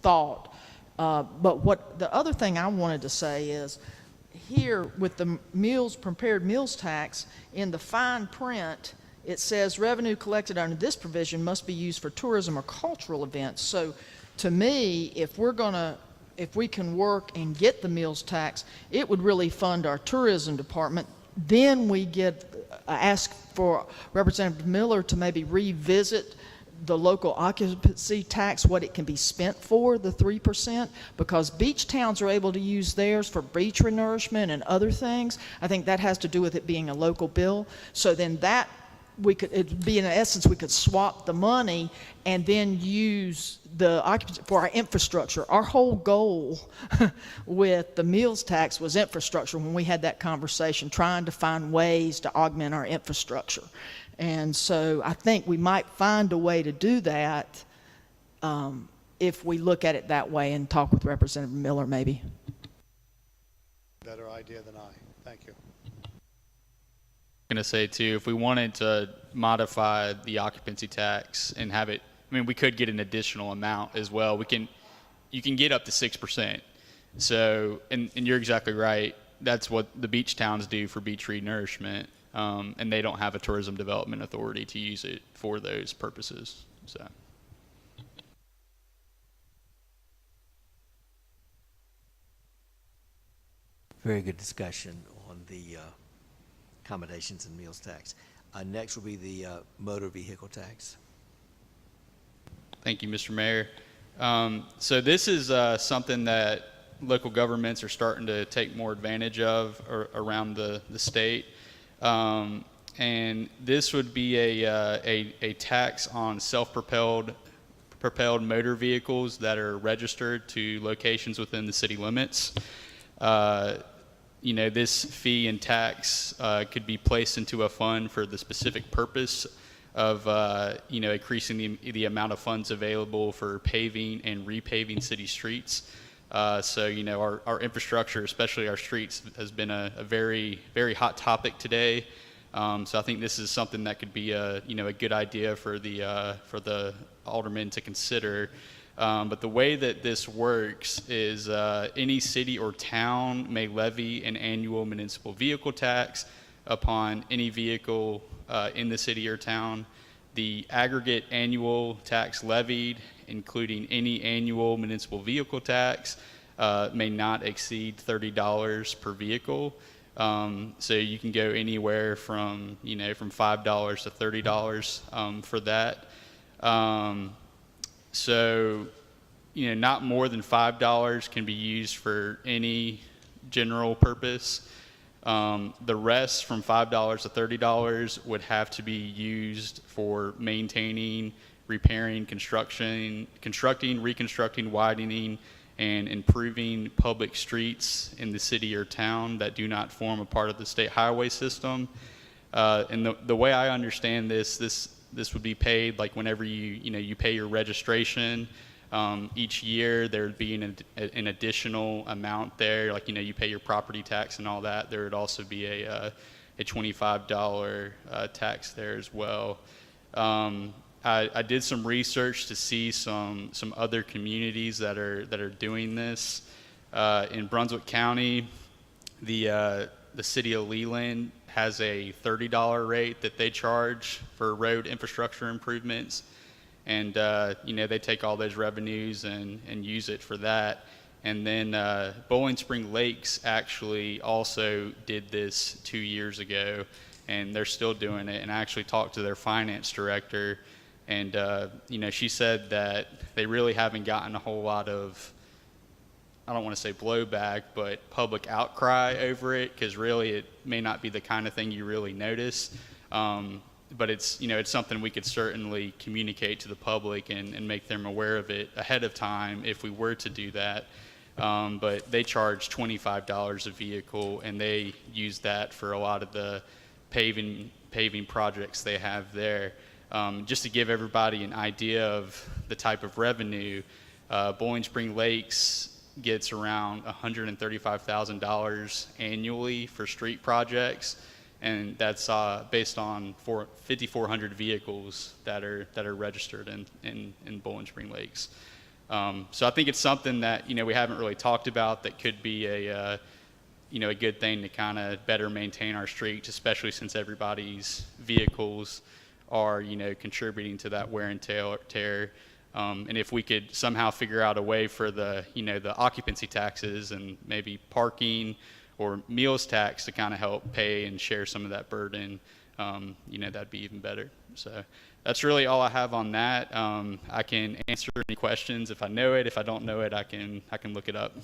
thought. But the other thing I wanted to say is, here with the prepared meals tax, in the fine print, it says revenue collected under this provision must be used for tourism or cultural events. So to me, if we can work and get the meals tax, it would really fund our tourism department. Then we ask for Representative Miller to maybe revisit the local occupancy tax, what it can be spent for, the 3%, because beach towns are able to use theirs for beach renourishment and other things. I think that has to do with it being a local bill. So then that we could, it'd be in essence, we could swap the money and then use the occupancy for our infrastructure. Our whole goal with the meals tax was infrastructure when we had that conversation, trying to find ways to augment our infrastructure. And so I think we might find a way to do that if we look at it that way and talk with Representative Miller maybe.
Better idea than I. Thank you.
Going to say too, if we wanted to modify the occupancy tax and have it, I mean, we could get an additional amount as well. You can get up to 6%. So, and you're exactly right. That's what the beach towns do for beach renourishment, and they don't have a tourism development authority to use it for those purposes. So.
Very good discussion on the accommodations and meals tax. Next will be the motor vehicle tax.
Thank you, Mr. Mayor. So this is something that local governments are starting to take more advantage of around the state. And this would be a tax on self-propelled motor vehicles that are registered to locations within the city limits. You know, this fee and tax could be placed into a fund for the specific purpose of, you know, increasing the amount of funds available for paving and repaving city streets. So, you know, our infrastructure, especially our streets, has been a very, very hot topic today. So I think this is something that could be a good idea for the aldermen to consider. But the way that this works is any city or town may levy an annual municipal vehicle tax upon any vehicle in the city or town. The aggregate annual tax levied, including any annual municipal vehicle tax, may not exceed $30 per vehicle. So you can go anywhere from $5 to $30 for that. So, you know, not more than $5 can be used for any general purpose. The rest from $5 to $30 would have to be used for maintaining, repairing, constructing, reconstructing, widening, and improving public streets in the city or town that do not form a part of the state highway system. And the way I understand this would be paid like whenever you pay your registration. Each year there would be an additional amount there, like you pay your property tax and all that. There would also be a $25 tax there as well. I did some research to see some other communities that are doing this. In Brunswick County, the city of Leland has a $30 rate that they charge for road infrastructure improvements, and they take all those revenues and use it for that. And then Bowling Spring Lakes actually also did this 2 years ago, and they're still doing it. And I actually talked to their finance director, and she said that they really haven't gotten a whole lot of, I don't want to say blowback, but public outcry over it, because really it may not be the kind of thing you really notice. But it's something we could certainly communicate to the public and make them aware of it ahead of time if we were to do that. But they charge $25 a vehicle, and they use that for a lot of the paving projects they have there. Just to give everybody an idea of the type of revenue, Bowling Spring Lakes gets around $135,000 annually for street projects, and that's based on 5,400 vehicles that are registered in Bowling Spring Lakes. So I think it's something that we haven't really talked about that could be a good thing to kind of better maintain our streets, especially since everybody's vehicles are contributing to that wear and tear. And if we could somehow figure out a way for the occupancy taxes and maybe parking or meals tax to kind of help pay and share some of that burden, that'd be even better. So that's really all I have on that. I can answer any questions if I know it. If I don't know it, I can look it up.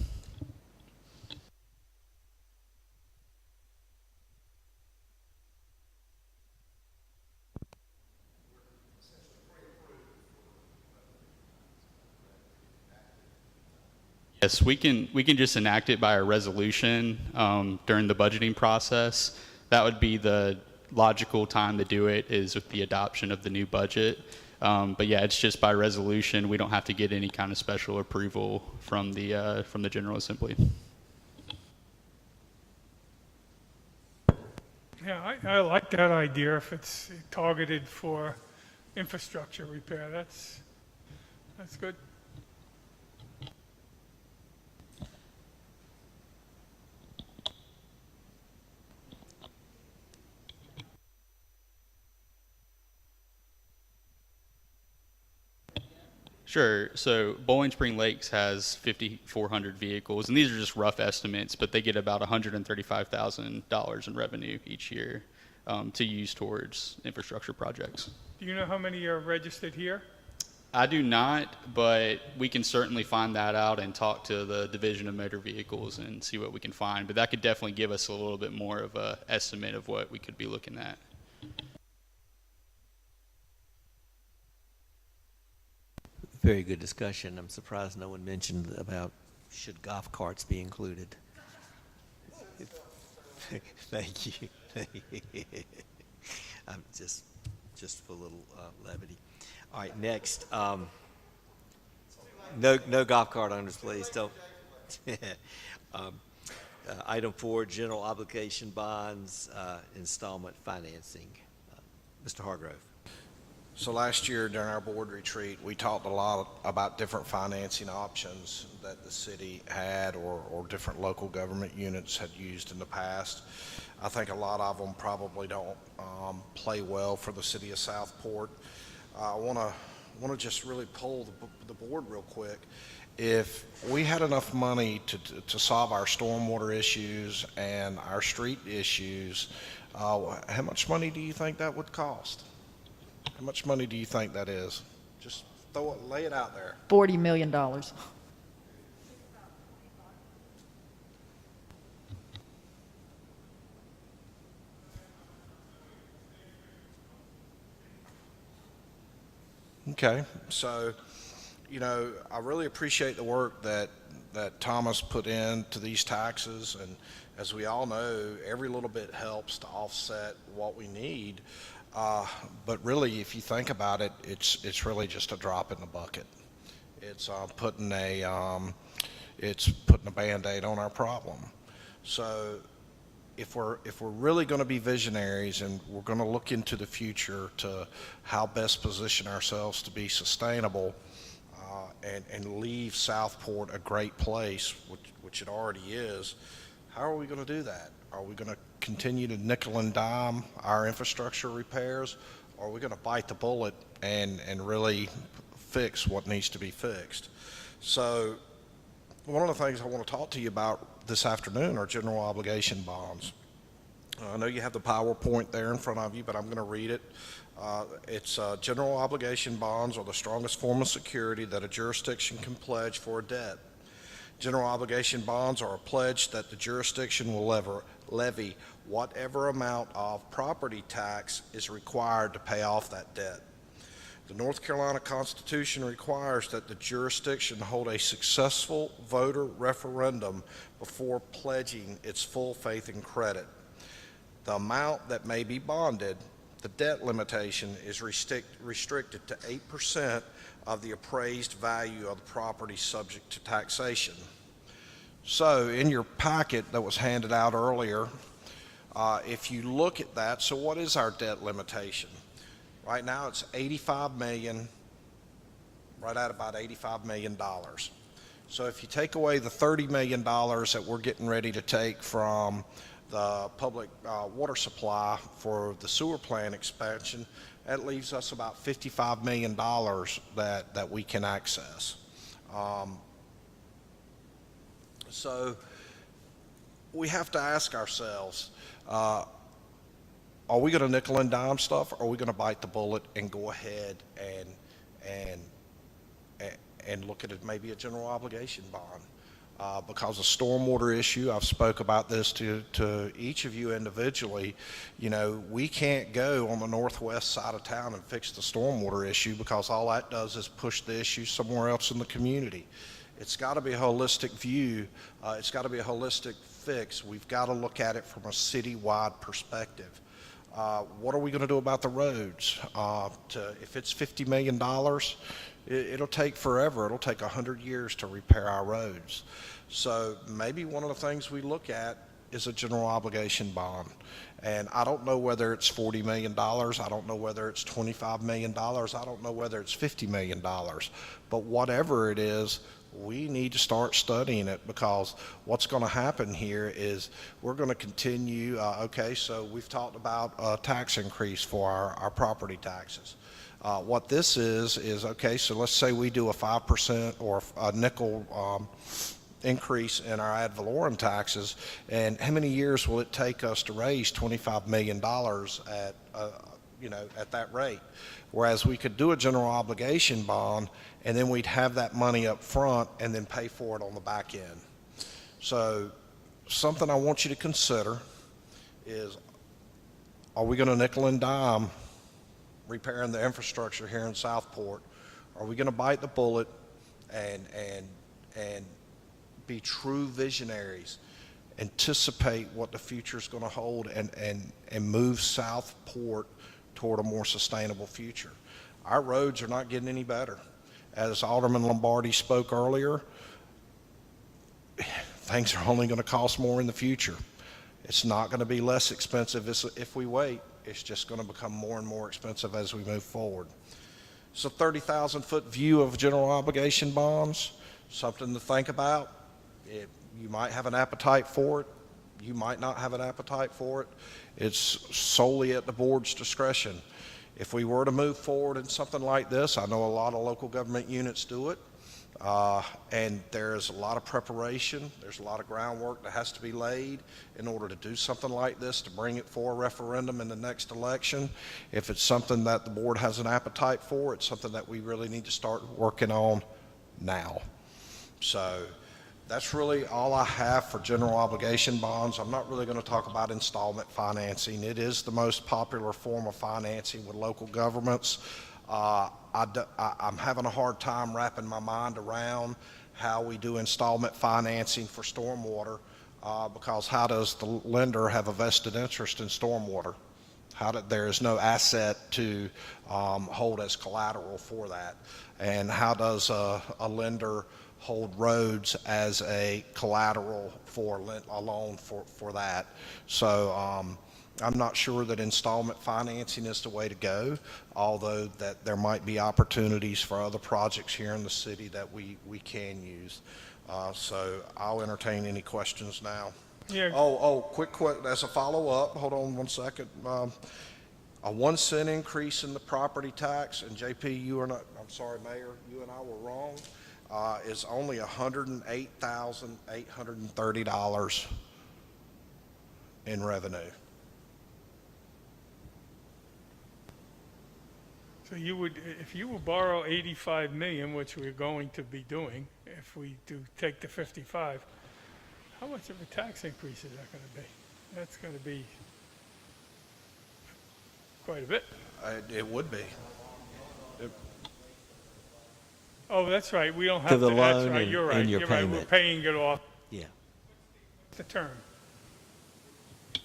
Yes, we can just enact it by a resolution during the budgeting process. That would be the logical time to do it, is with the adoption of the new budget. But yeah, it's just by resolution. We don't have to get any kind of special approval from the General Assembly.
Yeah, I like that idea if it's targeted for infrastructure repair. That's good.
Sure. So Bowling Spring Lakes has 5,400 vehicles, and these are just rough estimates, but they get about $135,000 in revenue each year to use towards infrastructure projects.
Do you know how many are registered here?
I do not, but we can certainly find that out and talk to the Division of Motor Vehicles and see what we can find. But that could definitely give us a little bit more of an estimate of what we could be looking at.
Very good discussion. I'm surprised no one mentioned about should golf carts be included. Thank you. I'm just for a little levity. All right, next. No golf cart owners, please. Don't. Item 4, general obligation bonds, installment financing. Mr. Hargrove.
So last year during our board retreat, we talked a lot about different financing options that the city had or different local government units had used in the past. I think a lot of them probably don't play well for the city of Southport. I want to just really pull the board real quick. If we had enough money to solve our stormwater issues and our street issues, how much money do you think that would cost? How much money do you think that is? Just lay it out there.
$40 million.
Okay, so, I really appreciate the work that Thomas put into these taxes, and as we all know, every little bit helps to offset what we need. But really, if you think about it, it's really just a drop in the bucket. It's putting a Band-Aid on our problem. So if we're really going to be visionaries and we're going to look into the future to how best position ourselves to be sustainable and leave Southport a great place, which it already is, how are we going to do that? Are we going to continue to nickel and dime our infrastructure repairs, or are we going to bite the bullet and really fix what needs to be fixed? So one of the things I want to talk to you about this afternoon are general obligation bonds. I know you have the PowerPoint there in front of you, but I'm going to read it. It's general obligation bonds are the strongest form of security that a jurisdiction can pledge for a debt. General obligation bonds are a pledge that the jurisdiction will levy whatever amount of property tax is required to pay off that debt. The North Carolina Constitution requires that the jurisdiction hold a successful voter referendum before pledging its full faith and credit. The amount that may be bonded, the debt limitation, is restricted to 8% of the appraised value of the property subject to taxation. So in your packet that was handed out earlier, if you look at that, so what is our debt limitation? Right now it's 85 million, right at about $85 million. So if you take away the $30 million that we're getting ready to take from the public water supply for the sewer plant expansion, that leaves us about $55 million that we can access. So we have to ask ourselves, are we going to nickel and dime stuff, or are we going to bite the bullet and go ahead and look at it maybe a general obligation bond? Because of stormwater issue, I've spoke about this to each of you individually. We can't go on the northwest side of town and fix the stormwater issue, because all that does is push the issue somewhere else in the community. it's got to be a holistic view. It's got to be a holistic fix. We've got to look at it from a citywide perspective. What are we going to do about the roads? If it's $50 million, it'll take forever. It'll take 100 years to repair our roads. So maybe one of the things we look at is a general obligation bond. And I don't know whether it's $40 million. I don't know whether it's $25 million. I don't know whether it's $50 million. But whatever it is, we need to start studying it, because what's going to happen here is we're going to continue. Okay, so we've talked about a tax increase for our property taxes. What this is, okay, so let's say we do a 5% or a nickel increase in our ad valorem taxes, and how many years will it take us to raise $25 million at at that rate? Whereas we could do a general obligation bond, and then we'd have that money up front and then pay for it on the back end. So something I want you to consider is, are we going to nickel and dime repairing the infrastructure here in Southport? Are we going to bite the bullet and be true visionaries, anticipate what the future is going to hold, and move Southport toward a more sustainable future? Our roads are not getting any better. As Alderman Lombardi spoke earlier, things are only going to cost more in the future. It's not going to be less expensive if we wait. It's just going to become more and more expensive as we move forward. So 30,000-foot view of general obligation bonds, something to think about. You might have an appetite for it. You might not have an appetite for it. It's solely at the board's discretion. If we were to move forward in something like this, I know a lot of local government units do it, and there's a lot of preparation. There's a lot of groundwork that has to be laid in order to do something like this, to bring it for a referendum in the next election. If it's something that the board has an appetite for, it's something that we really need to start working on now. So that's really all I have for general obligation bonds. I'm not really going to talk about installment financing. It is the most popular form of financing with local governments. I'm having a hard time wrapping my mind around how we do installment financing for stormwater, because how does the lender have a vested interest in stormwater? There is no asset to hold as collateral for that. And how does a lender hold roads as a collateral for a loan for that? So I'm not sure that installment financing is the way to go, although that there might be opportunities for other projects here in the city that we can use. So I'll entertain any questions now.
Yeah.
Quick, as a follow-up, hold on one second. A 1 cent increase in the property tax, and JP, I'm sorry, Mayor, you and I were wrong, is only $108,830 in revenue.
So you would, if you would borrow 85 million, which we're going to be doing, if we do take the 55, how much of a tax increase is that going to be? That's going to be quite a bit.
It would be.
Oh, that's right. We don't have
To the
to. That's
loan
right.
and-
You're right.
and your
You're right. We're
payment.
paying it off
Yeah.
the term.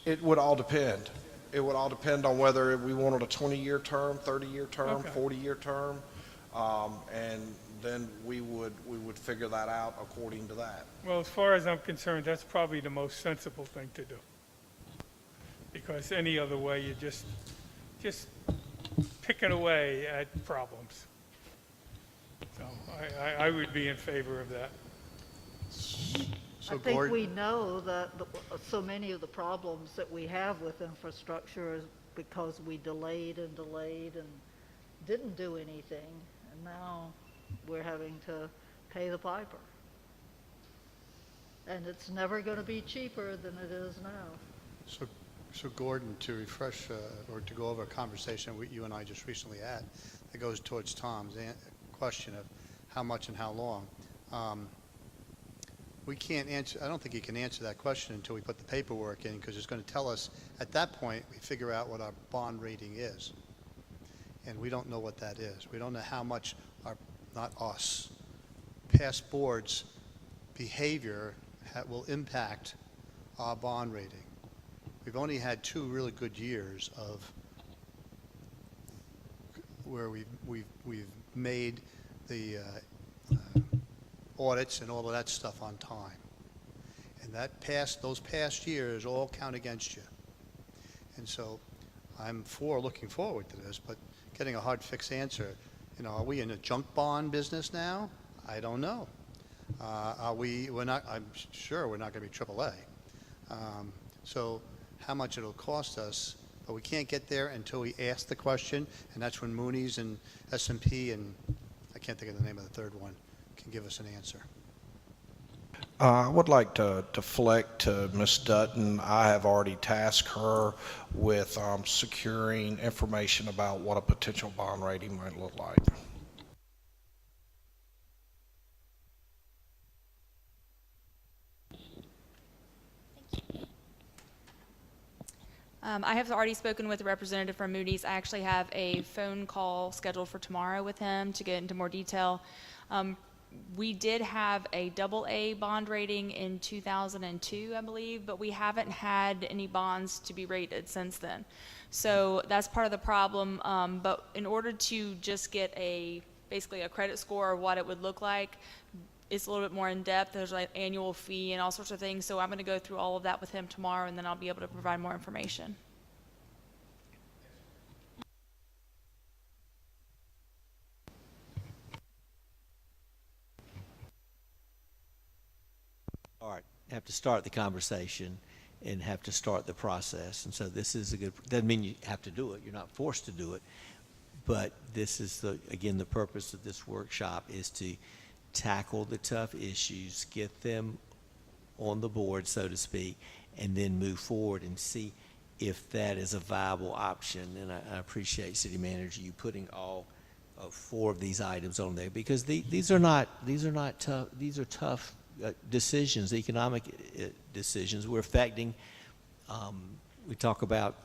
It would all depend. It would all depend on whether we wanted a 20-year term, 30-year term,
Okay.
40-year term, and then we would figure that out according to that.
Well, as far as I'm concerned, that's probably the most sensible thing to do. Because any other way, you're just picking away at problems. So I would be in favor of that.
So
I think
Gordon,
we know that so many of the problems that we have with infrastructure is because we delayed and didn't do anything, and now we're having to pay the piper. And it's never going to be cheaper than it is now.
So Gordon, to refresh or to go over a conversation you and I just recently had, that goes towards Tom's question of how much and how long. We can't answer, I don't think you can answer that question until we put the paperwork in, because it's going to tell us, at that point, we figure out what our bond rating is. And we don't know what that is. We don't know how much not us, past boards' behavior will impact our bond rating. We've only had 2 really good years of where we've made the audits and all of that stuff on time. And those past years all count against you. And so I'm looking forward to this, but getting a hard fixed answer, are we in a junk bond business now? I don't know. I'm sure we're not going to be AAA. So how much it'll cost us, but we can't get there until we ask the question, and that's when Moody's and S&P and I can't think of the name of the third one can give us an answer.
I would like to deflect to Ms. Dutton. I have already tasked her with securing information about what a potential bond rating might look like.
I have already spoken with a representative from Moody's. I actually have a phone call scheduled for tomorrow with him to get into more detail. We did have a AA bond rating in 2002, I believe, but we haven't had any bonds to be rated since then. So that's part of the problem. But in order to just get basically a credit score of what it would look like, it's a little bit more in depth. There's like annual fee and all sorts of things. So I'm going to go through all of that with him tomorrow, and then I'll be able to provide more information.
All right, have to start the conversation and have to start the process. And so this is doesn't mean you have to do it. You're not forced to do it. But this is, again, the purpose of this workshop is to tackle the tough issues, get them on the board, so to speak, and then move forward and see if that is a viable option. And I appreciate, City Manager, you putting all 4 of these items on there, because these are tough. These are tough decisions, economic decisions. We're affecting. We talk about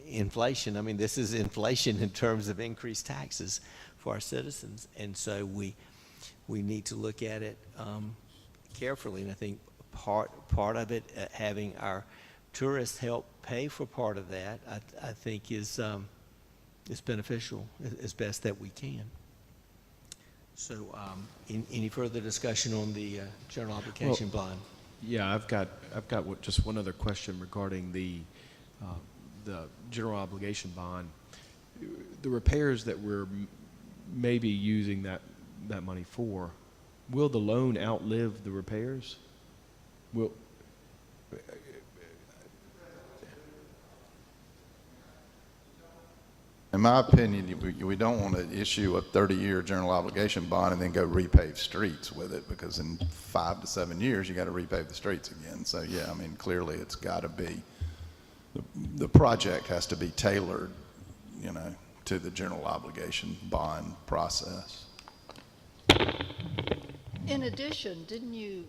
inflation. I mean, this is inflation in terms of increased taxes for our citizens, and so we need to look at it carefully. And I think part of it, having our tourists help pay for part of that, I think is beneficial as best that we can. So, any further discussion on the general obligation bond?
Yeah, I've got just one other question regarding the general obligation bond. The repairs that we're maybe using that money for, will the loan outlive the repairs?
In my opinion, we don't want to issue a 30-year general obligation bond and then go repave streets with it, because in 5 to 7 years, you got to repave the streets again. So yeah, I mean, clearly it's got to be, the project has to be tailored, to the general obligation bond process.
In addition, didn't you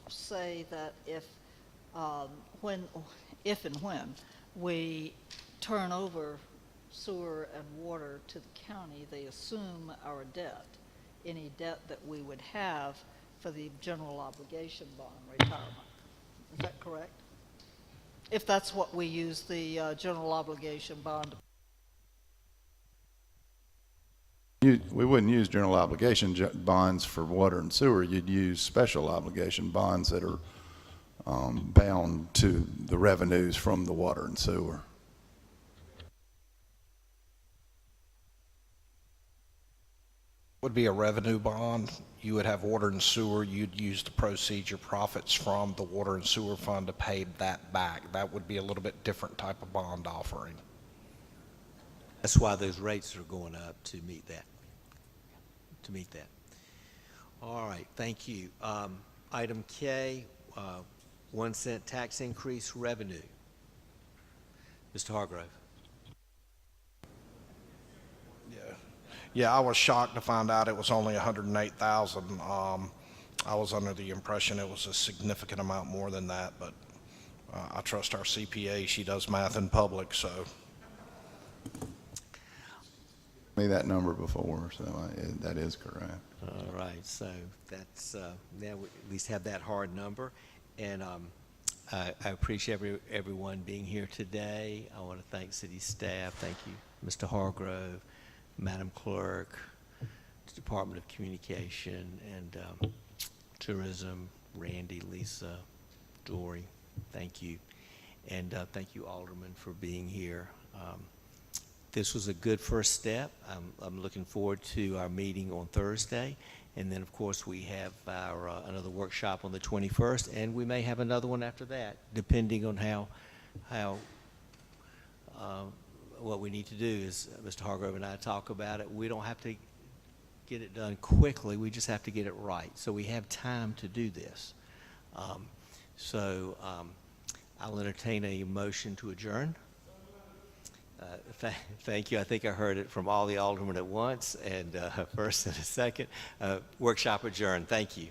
say that if and when we turn over sewer and water to the county, they assume our debt, any debt that we would have for the general obligation bond retirement? Is that correct? If that's what we use the general obligation bond.
We wouldn't use general obligation bonds for water and sewer. You'd use special obligation bonds that are bound to the revenues from the water and sewer.
Would be a revenue bond. You would have water and sewer. You'd use the proceeds, your profits from the water and sewer fund to pay that back. That would be a little bit different type of bond offering.
That's why those rates are going up, to meet that. All right, thank you. Item K, 1 cent tax increase revenue. Mr. Hargrove.
Yeah, I was shocked to find out it was only $108,000. I was under the impression it was a significant amount more than that, but I trust our CPA. She does math in public, so.
me that number before, so that is correct.
All right, so that's, now we at least have that hard number. And I appreciate everyone being here today. I want to thank city staff. Thank you, Mr. Hargrove, Madam Clerk, the Department of Communication and Tourism, Randy, Lisa, Dory. Thank you. And thank you, Alderman, for being here. This was a good first step. I'm looking forward to our meeting on Thursday. And then, of course, we have our another workshop on the 21st, and we may have another one after that, depending on how what we need to do is Mr. Hargrove and I talk about it. We don't have to get it done quickly. We just have to get it right. So we have time to do this. I'll entertain a motion to adjourn. Thank you. I think I heard it from all the aldermen at once, and first and a second. Workshop adjourned. Thank you.